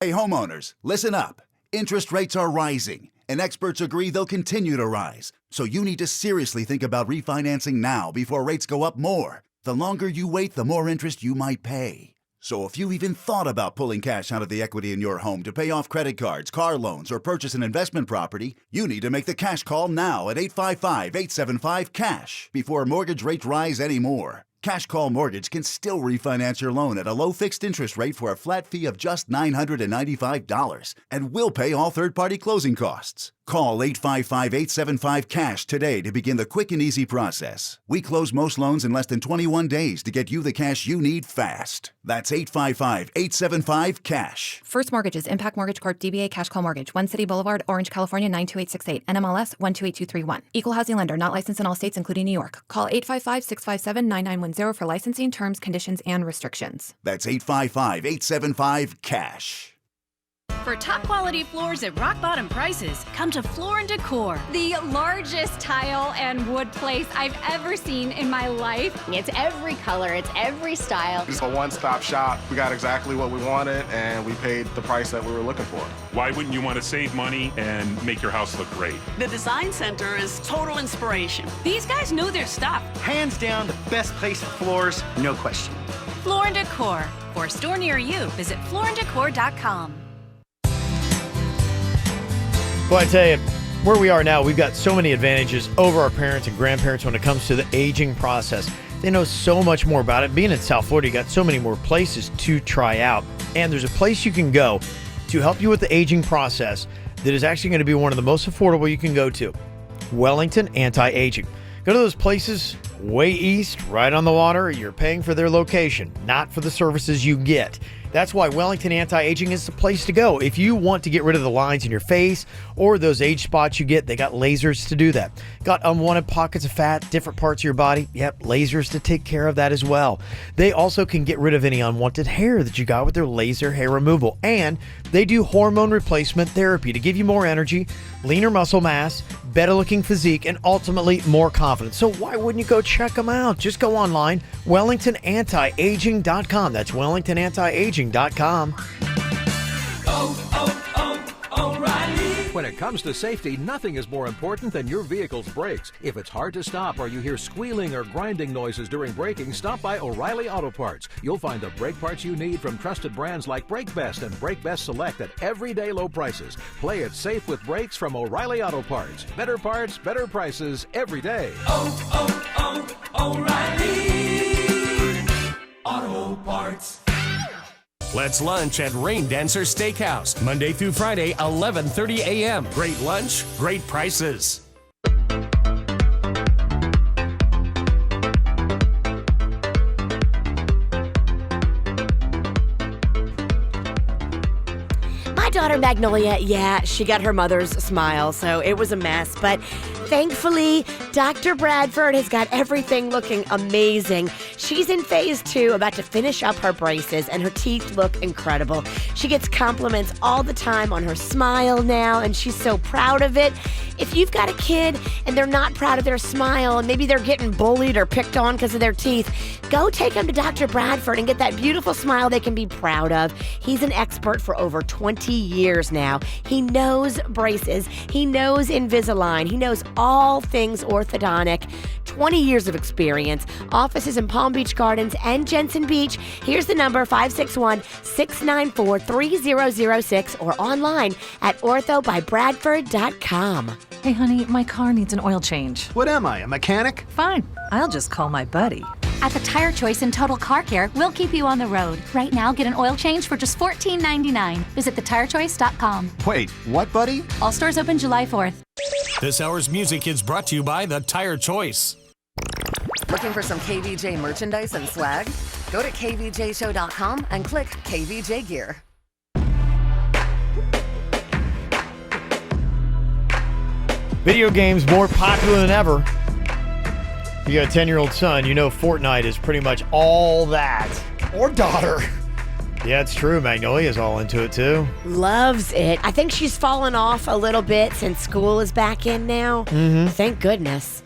Hey homeowners, listen up. Interest rates are rising, and experts agree they'll continue to rise. So you need to seriously think about refinancing now before rates go up more. The longer you wait, the more interest you might pay. So if you even thought about pulling cash out of the equity in your home to pay off credit cards, car loans, or purchase an investment property, you need to make the cash call now at 855-875-CASH before mortgage rates rise anymore. Cash Call Mortgage can still refinance your loan at a low fixed interest rate for a flat fee of just $995 and will pay all third-party closing costs. Call 855-875-CASH today to begin the quick and easy process. We close most loans in less than 21 days to get you the cash you need fast. That's 855-875-CASH. First Mortgages, Impact Mortgage Corp. DBA Cash Call Mortgage, One City Boulevard, Orange, California 92868, NMLS 128231. Equal housing lender, not licensed in all states including New York. Call 855-657-9910 for licensing, terms, conditions, and restrictions. That's 855-875-CASH. For top quality floors at rock bottom prices, come to Floor & Decor. The largest tile and wood place I've ever seen in my life. It's every color, it's every style. It's a one-stop shop. We got exactly what we wanted, and we paid the price that we were looking for. Why wouldn't you want to save money and make your house look great? The Design Center is total inspiration. These guys know their stuff. Hands down, the best place for floors, no question. Floor & Decor. For a store near you, visit flooranddecor.com. Well, I tell you, where we are now, we've got so many advantages over our parents and grandparents when it comes to the aging process. They know so much more about it. Being in South Florida, you got so many more places to try out. And there's a place you can go to help you with the aging process that is actually going to be one of the most affordable you can go to. Wellington Anti-Aging. Go to those places way east, right on the water. You're paying for their location, not for the services you get. That's why Wellington Anti-Aging is the place to go. If you want to get rid of the lines in your face or those age spots you get, they got lasers to do that. Got unwanted pockets of fat, different parts of your body. Yep, lasers to take care of that as well. They also can get rid of any unwanted hair that you got with their laser hair removal. And they do hormone replacement therapy to give you more energy, leaner muscle mass, better looking physique, and ultimately more confidence. So why wouldn't you go check them out? Just go online, WellingtonAntiAging.com. That's WellingtonAntiAging.com. O'Reilly. When it comes to safety, nothing is more important than your vehicle's brakes. If it's hard to stop or you hear squealing or grinding noises during braking, stop by O'Reilly Auto Parts. You'll find the brake parts you need from trusted brands like Brake Best and Brake Best Select at everyday low prices. Play it safe with brakes from O'Reilly Auto Parts. Better parts, better prices every day. O'Reilly Auto Parts. Let's lunch at Rain Dancer Steakhouse, Monday through Friday, 11:30 a.m. Great lunch, great prices. My daughter Magnolia, yeah, she got her mother's smile, so it was a mess. But thankfully, Dr. Bradford has got everything looking amazing. She's in phase 2, about to finish up her braces, and her teeth look incredible. She gets compliments all the time on her smile now, and she's so proud of it. If you've got a kid and they're not proud of their smile, and maybe they're getting bullied or picked on because of their teeth, go take them to Dr. Bradford and get that beautiful smile they can be proud of. He's an expert for over 20 years now. He knows braces. He knows Invisalign. He knows all things orthodontic. 20 years of experience. Offices in Palm Beach Gardens and Jensen Beach. Here's the number, 561-694-3006, or online at orthobybradford.com. Hey, honey, my car needs an oil change. What am I, a mechanic? Fine. I'll just call my buddy. At the Tire Choice and Total Car Care, we'll keep you on the road. Right now, get an oil change for just $14.99. Visit thetirechoice.com. Wait, what, buddy? All stores open July 4th. This hour's music is brought to you by The Tire Choice. Looking for some KVJ merchandise and swag? Go to kvjshow.com and click KVJ Gear. Video games more popular than ever. If you got a 10-year-old son, you know Fortnite is pretty much all that. Or daughter. Yeah, it's true. Magnolia's all into it, too. Loves it. I think she's fallen off a little bit since school is back in now. Mm-hmm. Thank goodness.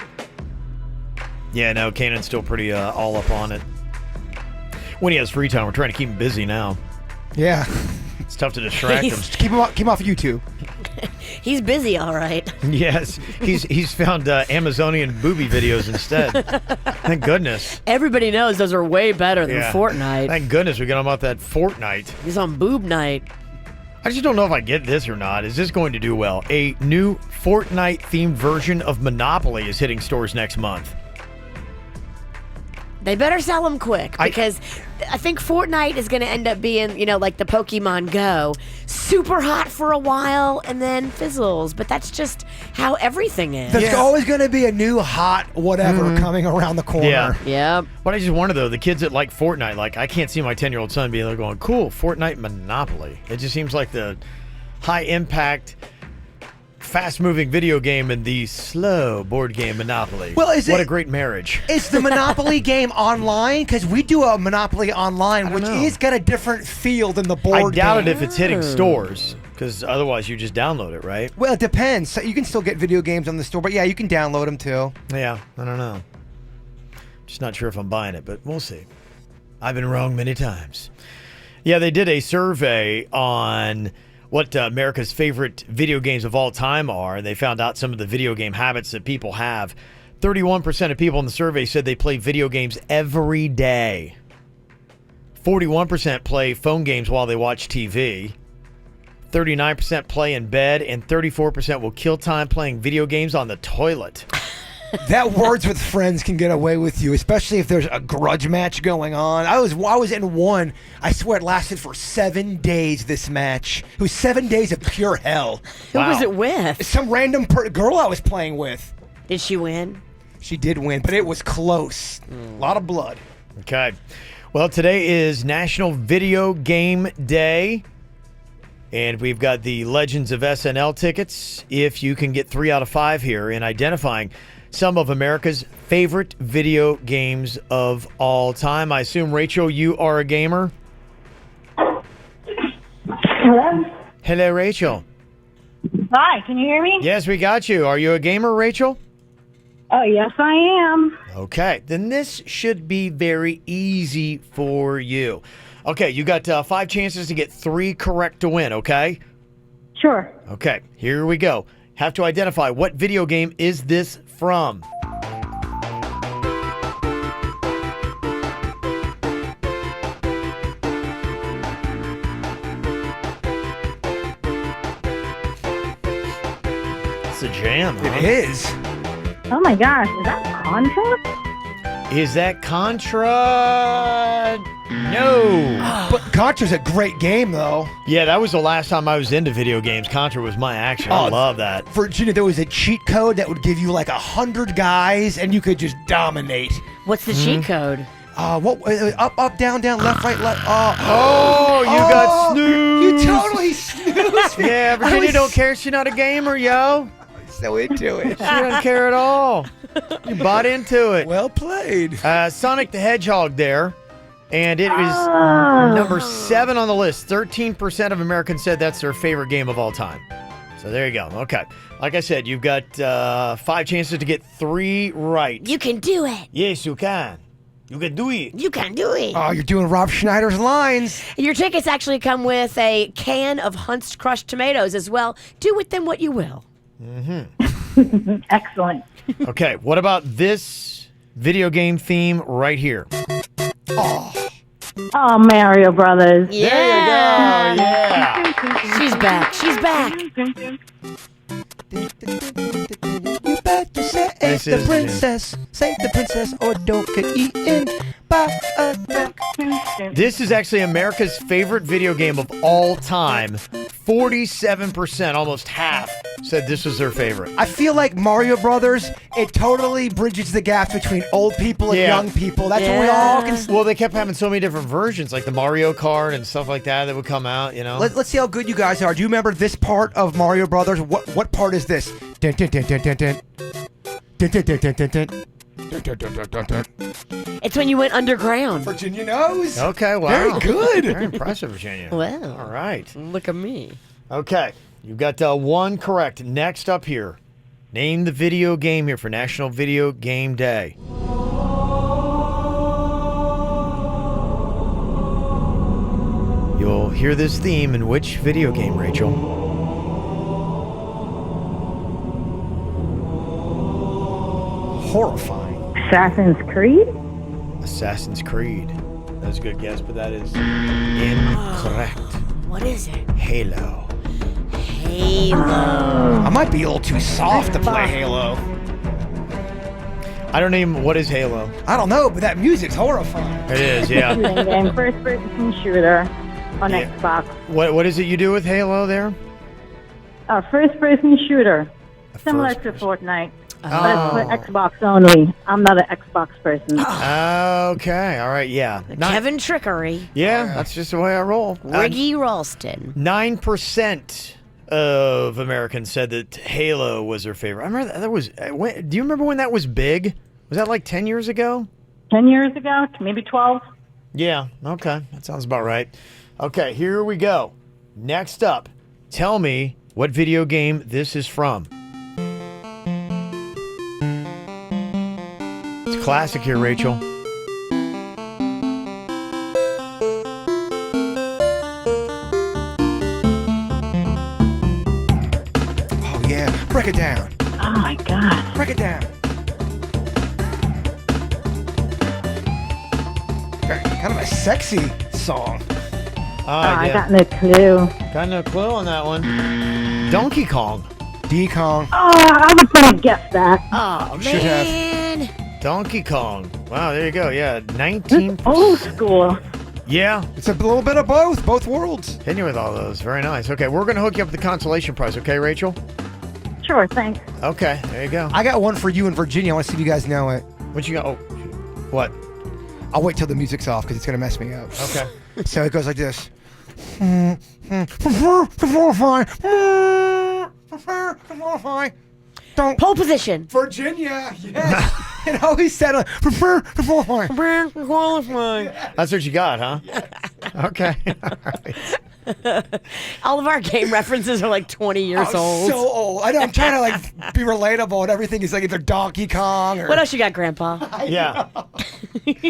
Yeah, no, Kanan's still pretty all up on it. When he has free time, we're trying to keep him busy now. Yeah. It's tough to distract him. Keep him off YouTube. He's busy, all right. Yes, he's found Amazonian booby videos instead. Thank goodness. Everybody knows those are way better than Yeah. Fortnite. Thank goodness we got him off that Fortnite. He's on boob night. I just don't know if I get this or not. Is this going to do well? A new Fortnite-themed version of Monopoly is hitting stores next month. They better sell them quick because I think Fortnite is going to end up being, like the Pokemon Go, super hot for a while and then fizzles. But that's just how everything is. There's always going to be a new hot whatever coming around the corner. Yeah. Yep. But I just wonder, though, the kids that like Fortnite, I can't see my 10-year-old son being there going, cool, Fortnite Monopoly. It just seems like the high-impact, fast-moving video game and the slow board game Monopoly. Well, what a great marriage. Is the Monopoly game online? Because we do a Monopoly online, which is got a different feel than the board game. I doubt it if it's hitting stores, because otherwise you just download it, right? Well, it depends. So you can still get video games on the store, but yeah, you can download them too. Yeah, I don't know. Just not sure if I'm buying it, but we'll see. I've been wrong many times. Yeah, they did a survey on what America's favorite video games of all time are, and they found out some of the video game habits that people have. 31% of people in the survey said they play video games every day. 41% play phone games while they watch TV. 39% play in bed, and 34% will kill time playing video games on the toilet. That Words with Friends can get away with you, especially if there's a grudge match going on. I was in one. I swear it lasted for 7 days, this match. It was 7 days of pure hell. Who was it with? Some random girl I was playing with. Did she win? She did win, but it was close. A lot of blood. Okay. Well, today is National Video Game Day. And we've got the Legends of SNL tickets. If you can get 3 out of 5 here in identifying some of America's favorite video games of all time. I assume, Rachel, you are a gamer? Hello? Hello, Rachel. Hi, can you hear me? Yes, we got you. Are you a gamer, Rachel? Oh, yes, I am. Okay, then this should be very easy for you. Okay, you got 5 chances to get 3 correct to win, okay? Sure. Okay, here we go. Have to identify what video game is this from? It's a jam, huh? It is. Oh my gosh, is that Contra? Is that Contra? No. But Contra's a great game, though. Yeah, that was the last time I was into video games. Contra was my action. I love that. Virginia, there was a cheat code that would give you like 100 guys, and you could just dominate. What's the cheat code? Up, down, left, right, left. Oh, you got snoozed. You totally snoozed me. Yeah, Virginia don't care. She's not a gamer, yo. So into it. She doesn't care at all. You bought into it. Well played. Sonic the Hedgehog there. And it was number 7 on the list. 13% of Americans said that's their favorite game of all time. So there you go. Okay. Like I said, you've got 5 chances to get 3 right. You can do it. Yes, you can. You can do it. You can do it. Oh, you're doing Rob Schneider's lines. Your tickets actually come with a can of Hunt's crushed tomatoes as well. Do with them what you will. Mm-hmm. Excellent. Okay, what about this video game theme right here? Oh, Mario Brothers. Yeah. There you go. Yeah. She's back. She's back. You better save the princess. Save the princess or don't get eaten by a duck. This is actually America's favorite video game of all time. 47%, almost half, said this was their favorite. I feel like Mario Brothers, it totally bridges the gap between old people and young people. That's what we all can. Well, they kept having so many different versions, like the Mario Kart and stuff like that would come out, you know? Let's see how good you guys are. Do you remember this part of Mario Brothers? What part is this? Dun, dun, dun, dun, dun, dun. Dun, dun, dun, dun, dun, dun. Dun, dun, dun, dun, dun, dun. It's when you went underground. Virginia knows. Okay, wow. Very good. Very impressive, Virginia. Well. All right. Look at me. Okay, you've got 1 correct. Next up here, name the video game here for National Video Game Day. You'll hear this theme in which video game, Rachel? horrifying. Assassin's Creed? Assassin's Creed. That's a good guess, but that is incorrect. What is it? Halo. Halo. I might be a little too soft to play Halo. I don't even. What is Halo? I don't know, but that music's horrifying. It is, yeah. Shooting game, first-person shooter on Xbox. What is it you do with Halo there? First-person shooter, similar to Fortnite, but it's for Xbox only. I'm not an Xbox person. Okay, all right, yeah. Kevin Trickery. Yeah, that's just the way I roll. Riggy Ralston. 9% of Americans said that Halo was their favorite. I remember that was. Do you remember when that was big? Was that like 10 years ago? 10 years ago, maybe 12. Yeah, okay. That sounds about right. Okay, here we go. Next up, tell me what video game this is from. It's classic here, Rachel. Oh, yeah. Break it down. Oh, my God. Break it down. Kind of a sexy song. I got no clue. Got no clue on that one. Donkey Kong. D-Kong. Oh, I was going to guess that. Oh, Should man. Donkey Kong. Wow, there you go. Yeah, 19%. Old school. Yeah. It's a little bit of both worlds. Hitting you with all those. Very nice. Okay, we're going to hook you up with the consolation prize. Okay, Rachel? Sure, thanks. Okay, there you go. I got one for you in Virginia. I want to see if you guys know it. What you got? Oh, what? I'll wait till the music's off because it's going to mess me up. Okay. So it goes like this. Pole position. Virginia, yes. It always said, That's what you got, huh? Okay. All right. All of our game references are like 20 years old. So old. I know. I'm trying to like be relatable, and everything is like either Donkey Kong or. What else you got, Grandpa? Yeah.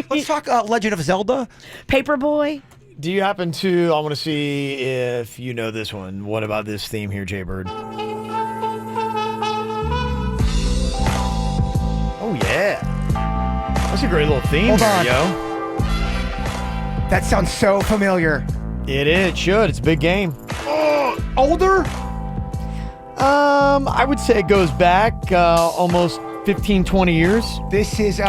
Let's talk Legend of Zelda. Paperboy. Do you happen to? I want to see if you know this one. What about this theme here, Jaybird? Oh yeah, that's a great little theme. Hold here, on. yo. That sounds so familiar. It is. It should. It's a big game. Oh, older? I would say it goes back almost 15, 20 years. This is Is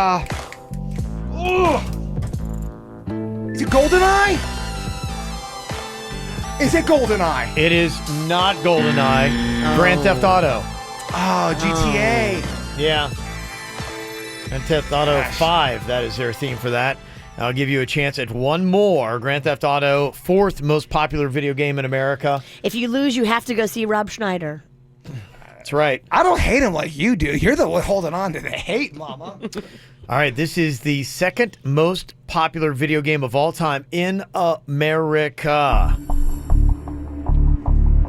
it GoldenEye? Is it GoldenEye? It is not GoldenEye. Grand Theft Auto. Oh, GTA. Yeah. Grand Theft Auto 5. That is their theme for that. I'll give you a chance at one more. Grand Theft Auto, 4th most popular video game in America. If you lose, you have to go see Rob Schneider. That's right. I don't hate him like you do. You're the one holding on to the hate, mama. All right, this is the 2nd most popular video game of all time in America.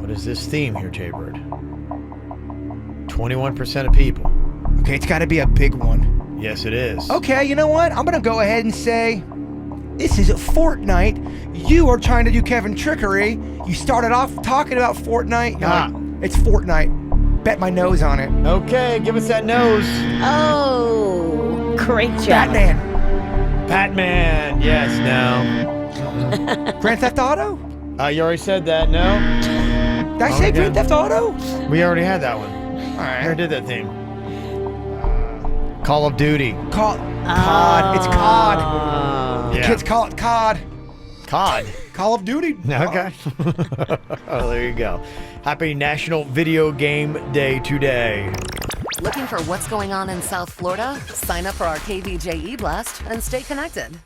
What is this theme here, Jaybird? 21% of people. Okay, it's got to be a big one. Yes, it is. Okay, you know what? I'm going to go ahead and say this is Fortnite. You are trying to do Kevin Trickery. You started off talking about Fortnite. Like, it's Fortnite. Bet my nose on it. Okay, give us that nose. Oh, great job. Batman. Yes, no. Grand Theft Auto? You already said that, no? Did I say Grand Theft Auto? We already had that one. All right. I already did that theme. Call of Duty. COD. It's COD. Yeah. Kids call it COD. COD. Call of Duty. Okay. Oh, there you go. Happy National Video Game Day today. Looking for what's going on in South Florida? Sign up for our KVJ e-blast and stay connected.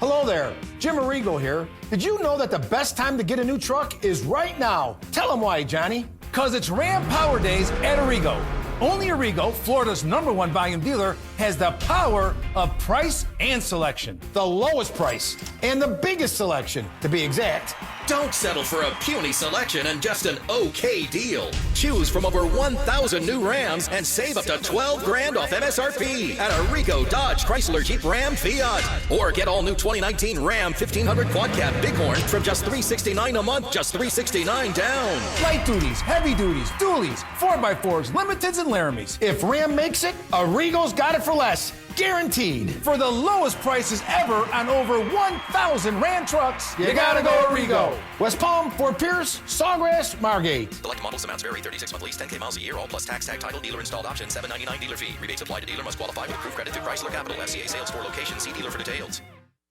Hello there, Jim Arrigo here. Did you know that the best time to get a new truck is right now? Tell them why, Johnny. Because it's Ram Power Days at Arrigo. Only Arrigo, Florida's #1 volume dealer, has the power of price and selection. The lowest price and the biggest selection, to be exact. Don't settle for a puny selection and just an okay deal. Choose from over 1,000 new Rams and save up to $12,000 off MSRP at a Rico, Dodge, Chrysler, Jeep, Ram, Fiat. Or get all new 2019 Ram 1500 Quad Cab Bighorn from just $369 a month, just $369 down. Light duties, heavy duties, dualies, 4x4s, limiteds, and Laramies. If Ram makes it, Arrigo's got it for less. Guaranteed. For the lowest prices ever on over 1,000 Ram trucks, you gotta go Arrigo. West Palm, Fort Pierce, Sawgrass, Margate. Select models, amounts vary. 36-month lease, 10K miles a year, all plus tax, tag, title, dealer installed option, $7.99 dealer fee. Rebates apply to dealer, must qualify with approved credit through Chrysler Capital. FCA sales for location. See dealer for details.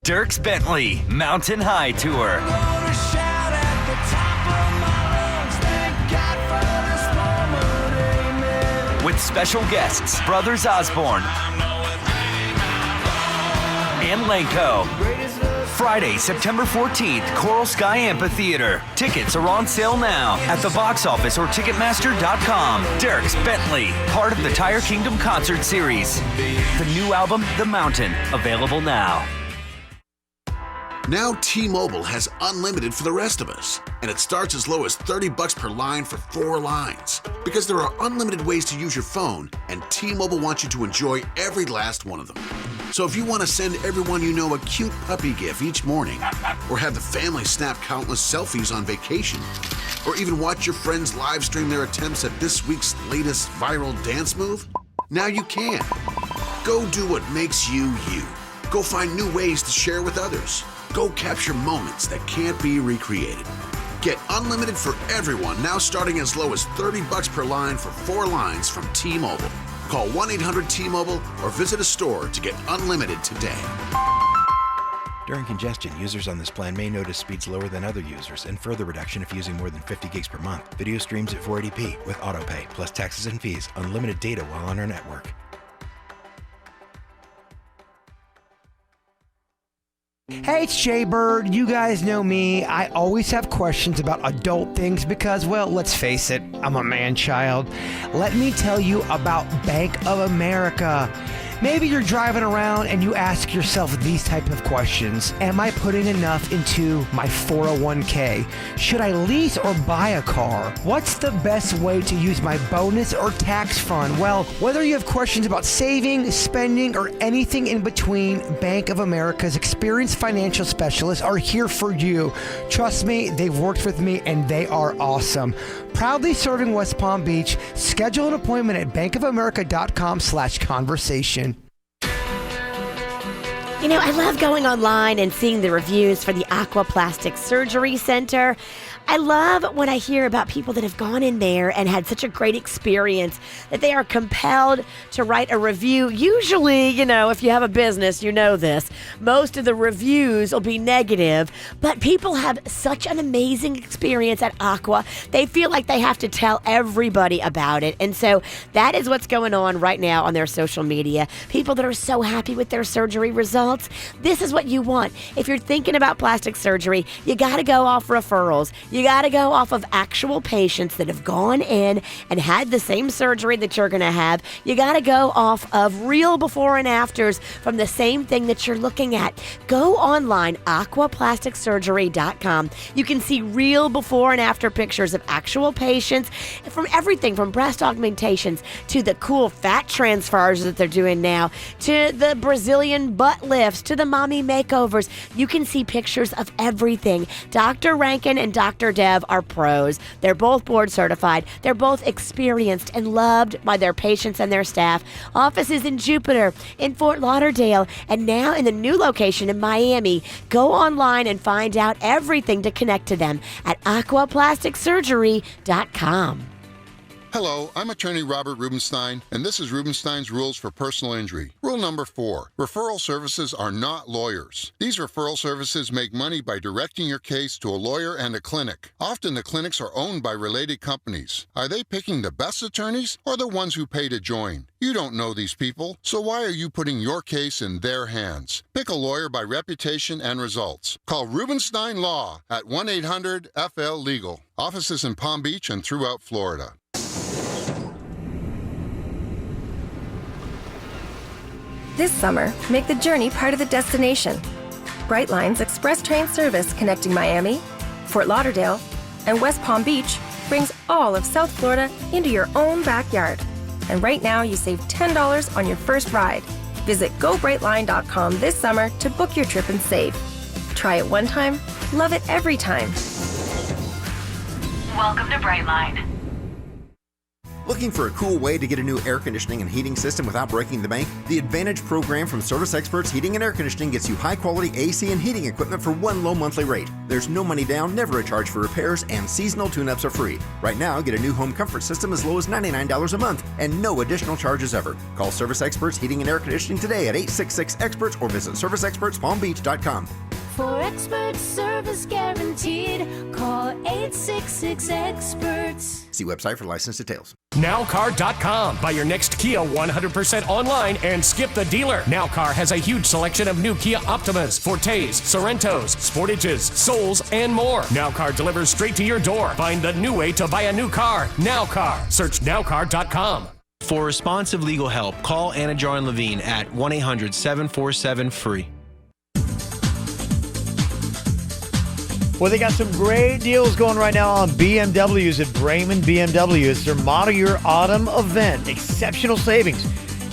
Dierks Bentley Mountain High Tour. With special guests, Brothers Osborne and Lenko. Friday, September 14th, Coral Sky Amphitheater. Tickets are on sale now at the box office or Ticketmaster.com. Dierks Bentley, part of the Tire Kingdom concert series. The new album, The Mountain, available now. Now T-Mobile has unlimited for the rest of us. And it starts as low as $30 per line for 4 lines. Because there are unlimited ways to use your phone, and T-Mobile wants you to enjoy every last one of them. So if you want to send everyone you know a cute puppy gif each morning, or have the family snap countless selfies on vacation, or even watch your friends live stream their attempts at this week's latest viral dance move, now you can. Go do what makes you you. Go find new ways to share with others. Go capture moments that can't be recreated. Get unlimited for everyone now starting as low as $30 per line for 4 lines from T-Mobile. Call 1-800-T-Mobile or visit a store to get unlimited today. During congestion, users on this plan may notice speeds lower than other users and further reduction if using more than 50 gigs per month. Video streams at 480p with autopay plus taxes and fees. Unlimited data while on our network. Hey, it's Jay Bird. You guys know me. I always have questions about adult things because, well, let's face it, I'm a man-child. Let me tell you about Bank of America. Maybe you're driving around and you ask yourself these type of questions. Am I putting enough into my 401k? Should I lease or buy a car? What's the best way to use my bonus or tax fund? Well, whether you have questions about saving, spending, or anything in between, Bank of America's experienced financial specialists are here for you. Trust me, they've worked with me and they are awesome. Proudly serving West Palm Beach. Schedule an appointment at bankofamerica.com/conversation. You know, I love going online and seeing the reviews for the Aquaplastic Surgery Center. I love when I hear about people that have gone in there and had such a great experience that they are compelled to write a review. Usually, you know, if you have a business, you know this. Most of the reviews will be negative, but people have such an amazing experience at Aqua. They feel like they have to tell everybody about it. And so that is what's going on right now on their social media. People that are so happy with their surgery results. This is what you want. If you're thinking about plastic surgery, you got to go off referrals. You got to go off of actual patients that have gone in and had the same surgery that you're going to have. You got to go off of real before and afters from the same thing that you're looking at. Go online, aquaplasticsurgery.com. You can see real before and after pictures of actual patients from everything from breast augmentations to the cool fat transfers that they're doing now to the Brazilian butt lifts to the mommy makeovers. You can see pictures of everything. Dr. Rankin and Dr. Dev are pros. They're both board certified. They're both experienced and loved by their patients and their staff. Offices in Jupiter, in Fort Lauderdale, and now in the new location in Miami. Go online and find out everything to connect to them at aquaplasticsurgery.com. Hello, I'm attorney Robert Rubenstein, and this is Rubenstein's Rules for Personal Injury. Rule number 4, referral services are not lawyers. These referral services make money by directing your case to a lawyer and a clinic. Often the clinics are owned by related companies. Are they picking the best attorneys or the ones who pay to join? You don't know these people, so why are you putting your case in their hands? Pick a lawyer by reputation and results. Call Rubenstein Law at 1-800-FL-LEGAL. Offices in Palm Beach and throughout Florida. This summer, make the journey part of the destination. Brightline's express train service connecting Miami, Fort Lauderdale, and West Palm Beach brings all of South Florida into your own backyard. And right now, you save $10 on your first ride. Visit GoBrightline.com this summer to book your trip and save. Try it one time, love it every time. Welcome to Brightline. Looking for a cool way to get a new air conditioning and heating system without breaking the bank? The Advantage program from Service Experts Heating and Air Conditioning gets you high-quality AC and heating equipment for one low monthly rate. There's no money down, never a charge for repairs, and seasonal tune-ups are free. Right now, get a new home comfort system as low as $99 a month and no additional charges ever. Call Service Experts Heating and Air Conditioning today at 866-EXPERTS or visit ServiceExpertsPalmBeach.com. For expert service guaranteed, call 866-EXPERTS. See website for license details. Nowcar.com. Buy your next Kia 100% online and skip the dealer. Nowcar has a huge selection of new Kia Optimas, Fortes, Sorrentos, Sportages, Souls, and more. Nowcar delivers straight to your door. Find the new way to buy a new car. Nowcar. Search Nowcar.com. For responsive legal help, call Anna Jar Levine at 1-800-747-FREE. Well, they got some great deals going right now on BMWs at Bremen BMW. It's their Model Year Autumn event. Exceptional savings.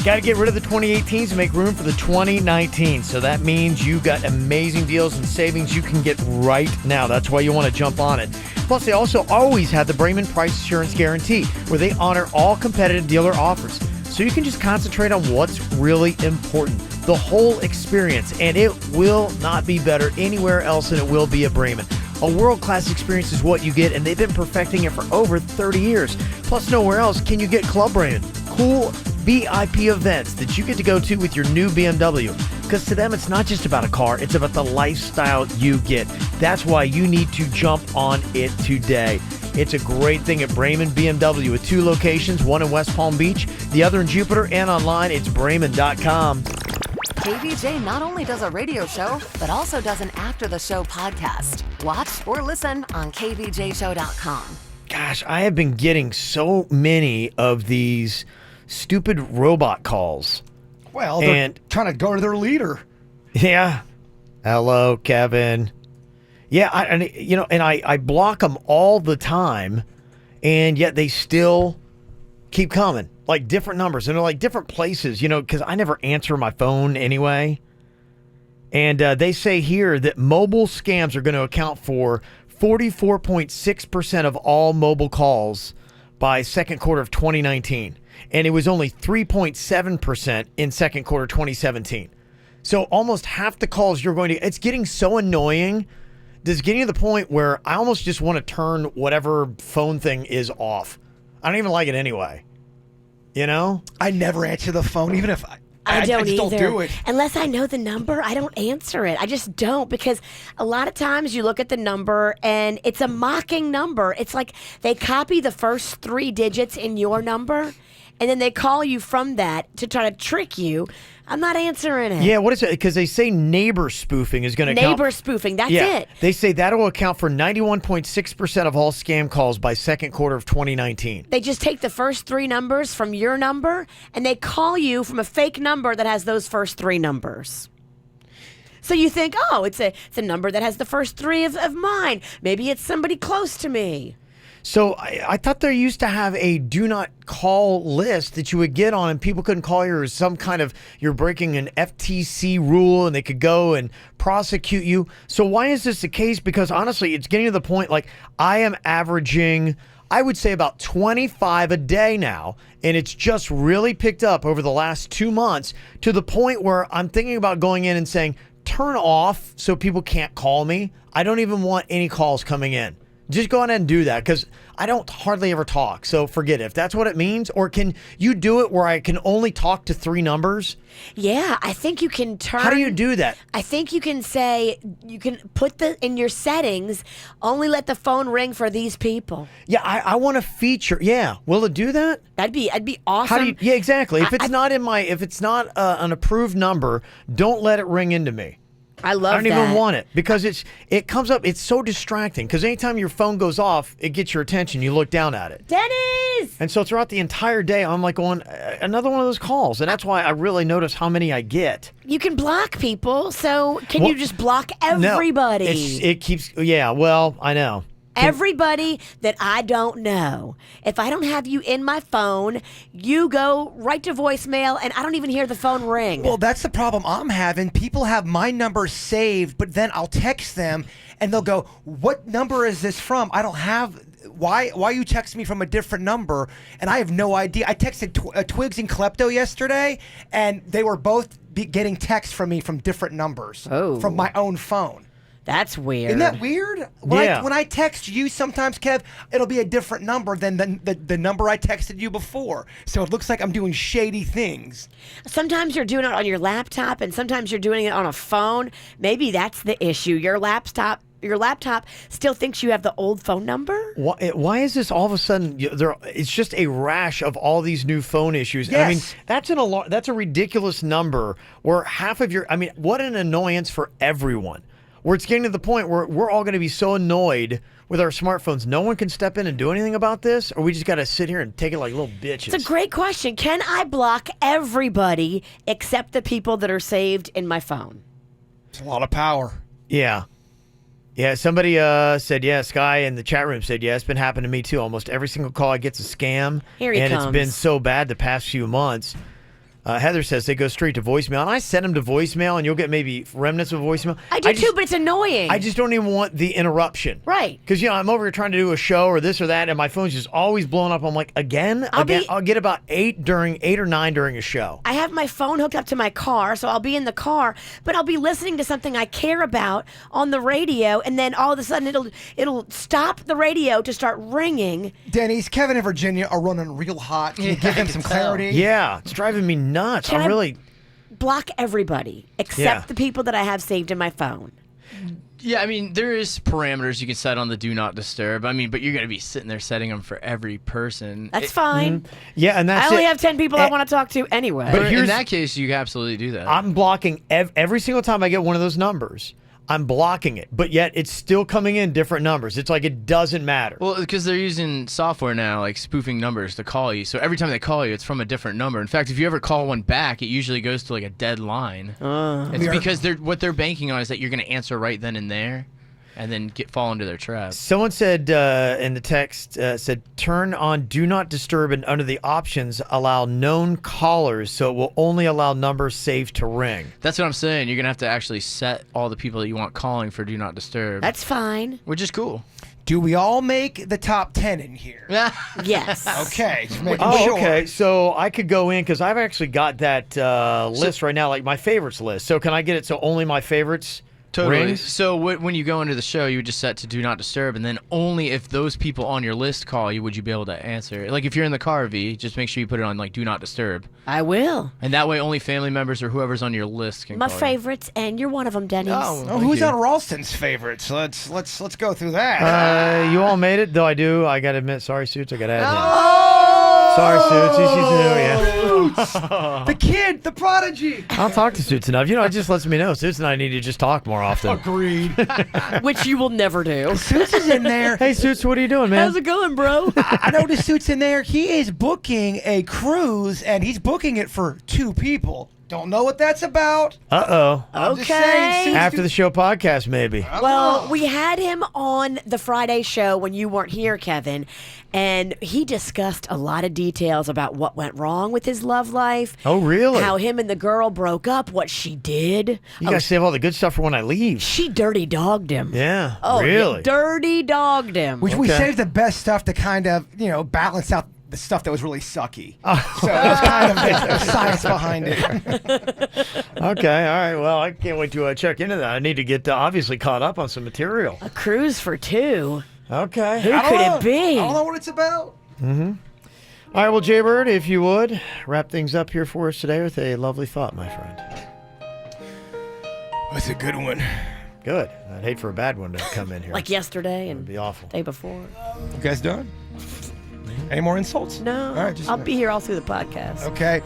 Got to get rid of the 2018s to make room for the 2019. So that means you got amazing deals and savings you can get right now. That's why you want to jump on it. Plus, they also always have the Bremen Price Assurance Guarantee, where they honor all competitive dealer offers. So you can just concentrate on what's really important, the whole experience, and it will not be better anywhere else than it will be at Bremen. A world-class experience is what you get, and they've been perfecting it for over 30 years. Plus, nowhere else can you get Club Bremen. Cool VIP events that you get to go to with your new BMW. Because to them, it's not just about a car, it's about the lifestyle you get. That's why you need to jump on it today. It's a great thing at Bremen BMW with 2 locations, one in West Palm Beach, the other in Jupiter, and online, it's Bremen.com. KVJ not only does a radio show, but also does an after-the-show podcast. Watch or listen on kvjshow.com. Gosh, I have been getting so many of these stupid robot calls. Well, they're trying to go to their leader. Yeah. Hello, Kevin. Yeah, I block them all the time, and yet they still keep coming. Like different numbers, and they're like different places, because I never answer my phone anyway. And they say here that mobile scams are going to account for 44.6% of all mobile calls by second quarter of 2019. And it was only 3.7% in second quarter 2017. So almost half the calls you're going to... It's getting so annoying. It's getting to the point where I almost just want to turn whatever phone thing is off. I don't even like it anyway. I never answer the phone, even if I don't just either. Don't do it. Unless I know the number, I don't answer it. I just don't, because a lot of times you look at the number and it's a mocking number. It's like they copy the first 3 digits in your number and then they call you from that to try to trick you. I'm not answering it. Yeah, what is it? Because they say neighbor spoofing is going to account... Neighbor spoofing, that's it. They say that will account for 91.6% of all scam calls by second quarter of 2019. They just take the first 3 numbers from your number and they call you from a fake number that has those first 3 numbers. So you think, oh, it's a number that has the first 3 of mine. Maybe it's somebody close to me. So I thought they used to have a do not call list that you would get on and people couldn't call you, or some kind of you're breaking an FTC rule and they could go and prosecute you. So why is this the case? Because honestly, it's getting to the point like I am averaging, I would say about 25 a day now. And it's just really picked up over the last 2 months to the point where I'm thinking about going in and saying, turn off so people can't call me. I don't even want any calls coming in. Just go ahead and do that because I don't hardly ever talk. So forget it. If that's what it means. Or can you do it where I can only talk to 3 numbers? Yeah, I think you can turn... How do you do that? I think you can say, you can put in your settings, only let the phone ring for these people. Yeah, I want a feature. Yeah. Will it do that? That'd be awesome. How do you, yeah, exactly. If it's not an approved number, don't let it ring into me. I love I don't even want it because it comes up. It's so distracting because anytime your phone goes off, it gets your attention. You look down at it. Dennis! And so throughout the entire day, I'm like going, another one of those calls. And that's why I really notice how many I get. You can block people, so can you just block everybody? No, it keeps, yeah, well, I know. Everybody that I don't know. If I don't have you in my phone, you go right to voicemail, and I don't even hear the phone ring. Well, that's the problem I'm having. People have my number saved, but then I'll text them, and they'll go, "What number is this from? I don't have. Why you text me from a different number?" And I have no idea. I texted Twigs and Klepto yesterday, and they were both getting texts from me from different numbers from my own phone. That's weird. Isn't that weird? When I text you sometimes, Kev, it'll be a different number than the number I texted you before. So it looks like I'm doing shady things. Sometimes you're doing it on your laptop, and sometimes you're doing it on a phone. Maybe that's the issue. Your laptop still thinks you have the old phone number? Why is this all of a sudden? It's just a rash of all these new phone issues. Yes. I mean, that's a ridiculous number where half of what an annoyance for everyone. Where it's getting to the point where we're all going to be so annoyed with our smartphones. No one can step in and do anything about this, or we just got to sit here and take it like little bitches. It's a great question. Can I block everybody except the people that are saved in my phone? It's a lot of power. Yeah. Yeah, somebody said, yeah, Sky in the chat room said, yeah, it's been happening to me too. Almost every single call I get's a scam. Here he comes. comes. It's been so bad the past few months. Heather says they go straight to voicemail, and I send them to voicemail, and you'll get maybe remnants of voicemail. I do too, but it's annoying. I just don't even want the interruption. Right. Because, I'm over here trying to do a show or this or that, and my phone's just always blowing up. I'm like, again? I'll get about 8 or 9 during a show. I have my phone hooked up to my car, so I'll be in the car, but I'll be listening to something I care about on the radio, and then all of a sudden it'll stop the radio to start ringing. Denny's, Kevin and Virginia are running real hot. Can you give them some clarity? Yeah, it's driving me nuts. Can I'm really... block everybody except the people that I have saved in my phone. Yeah, I mean, there is parameters you can set on the do not disturb. I mean, but you're going to be sitting there setting them for every person. That's fine. Yeah, and that's I only have 10 people I want to talk to anyway. But in that case, you absolutely do that. I'm blocking every single time I get one of those numbers. I'm blocking it, but yet it's still coming in different numbers. It's like it doesn't matter. Well, because they're using software now, like spoofing numbers to call you. So every time they call you, it's from a different number. In fact, if you ever call one back, it usually goes to like a dead line. It's because what they're banking on is that you're going to answer right then and there, and then fall into their trap. Someone said in the text, said turn on do not disturb, and under the options allow known callers, so it will only allow numbers saved to ring. That's what I'm saying. You're going to have to actually set all the people that you want calling for do not disturb. That's fine. Which is cool. Do we all make the top 10 in here? Yes. Okay. Just making sure. Okay. So I could go in because I've actually got that list right now, like my favorites list. So can I get it so only my favorites Totally. rings? So when you go into the show, you would just set to do not disturb, and then only if those people on your list call you would you be able to answer. Like if you're in the car, V, just make sure you put it on like do not disturb. I will. And that way only family members or whoever's on your list can My call favorites, and you're one of them, Denny's. Who's on Ralston's favorites? Let's go through that. You all made it, though I do. I got to admit, sorry, Suits, I got to add Sorry, Suits. She's new, yeah. The kid, the prodigy. I'll talk to Suits enough. It just lets me know. Suits and I need to just talk more often. Agreed. Which you will never do. Suits is in there. Hey, Suits, what are you doing, man? How's it going, bro? I know the Suits in there. He is booking a cruise, and he's booking it for 2 people. Don't know what that's about. Uh-oh. I'm just saying, Suits After the show podcast, maybe. Well, we had him on the Friday show when you weren't here, Kevin, and he discussed a lot of details about what went wrong with his love life. Oh, really? How him and the girl broke up, what she did. You guys save all the good stuff for when I leave. She dirty dogged him. Yeah, Oh, really? dirty dogged him. We saved the best stuff to kind of, balance out the stuff that was really sucky. So there's kind of the science behind it. Okay, all right. Well, I can't wait to check into that. I need to get obviously caught up on some material. A cruise for 2. Okay. Who could it be? I don't know what it's about. Mm-hmm. All right, well, Jaybird, if you would, wrap things up here for us today with a lovely thought, my friend. That's a good one. Good. I'd hate for a bad one to come in here. Like yesterday and It'd be awful. day before. You guys done? Any more insults? No. All right, I'll be here all through the podcast. Okay.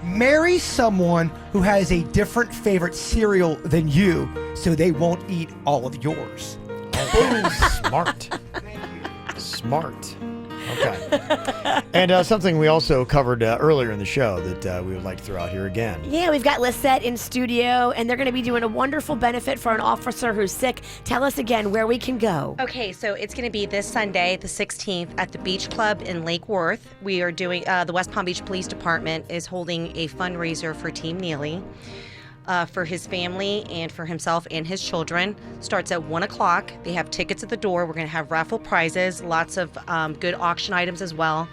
Marry someone who has a different favorite cereal than you, so they won't eat all of yours. Smart. Smart. Okay. And something we also covered earlier in the show that we would like to throw out here again. Yeah, we've got Lisette in studio, and they're going to be doing a wonderful benefit for an officer who's sick. Tell us again where we can go. Okay, so it's going to be this Sunday, the 16th, at the Beach Club in Lake Worth. We are doing, the West Palm Beach Police Department is holding a fundraiser for Team Neely. For his family and for himself and his children. Starts at 1 o'clock. They have tickets at the door. We're going to have raffle prizes, lots of good auction items as well.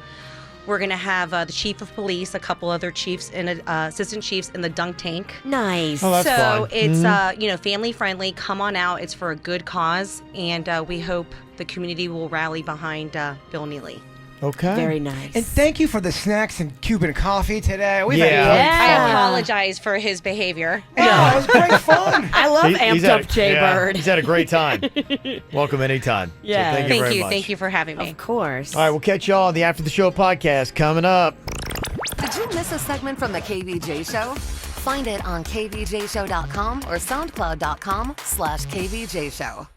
We're going to have the chief of police, a couple other chiefs and assistant chiefs in the dunk tank. Nice. Oh, that's so fun. It's family friendly. Come on out. It's for a good cause, and we hope the community will rally behind Bill Neely. Okay. Very nice. And thank you for the snacks and Cuban coffee today. I apologize for his behavior. Yeah, it was great fun. I love Amped Up Jay-Bird. He's had a great time. Welcome anytime. Yeah. So thank you very much. Thank you for having me. Of course. All right, we'll catch y'all on the After the Show podcast coming up. Did you miss a segment from the KVJ Show? Find it on kvjshow.com or soundcloud.com/kvjshow.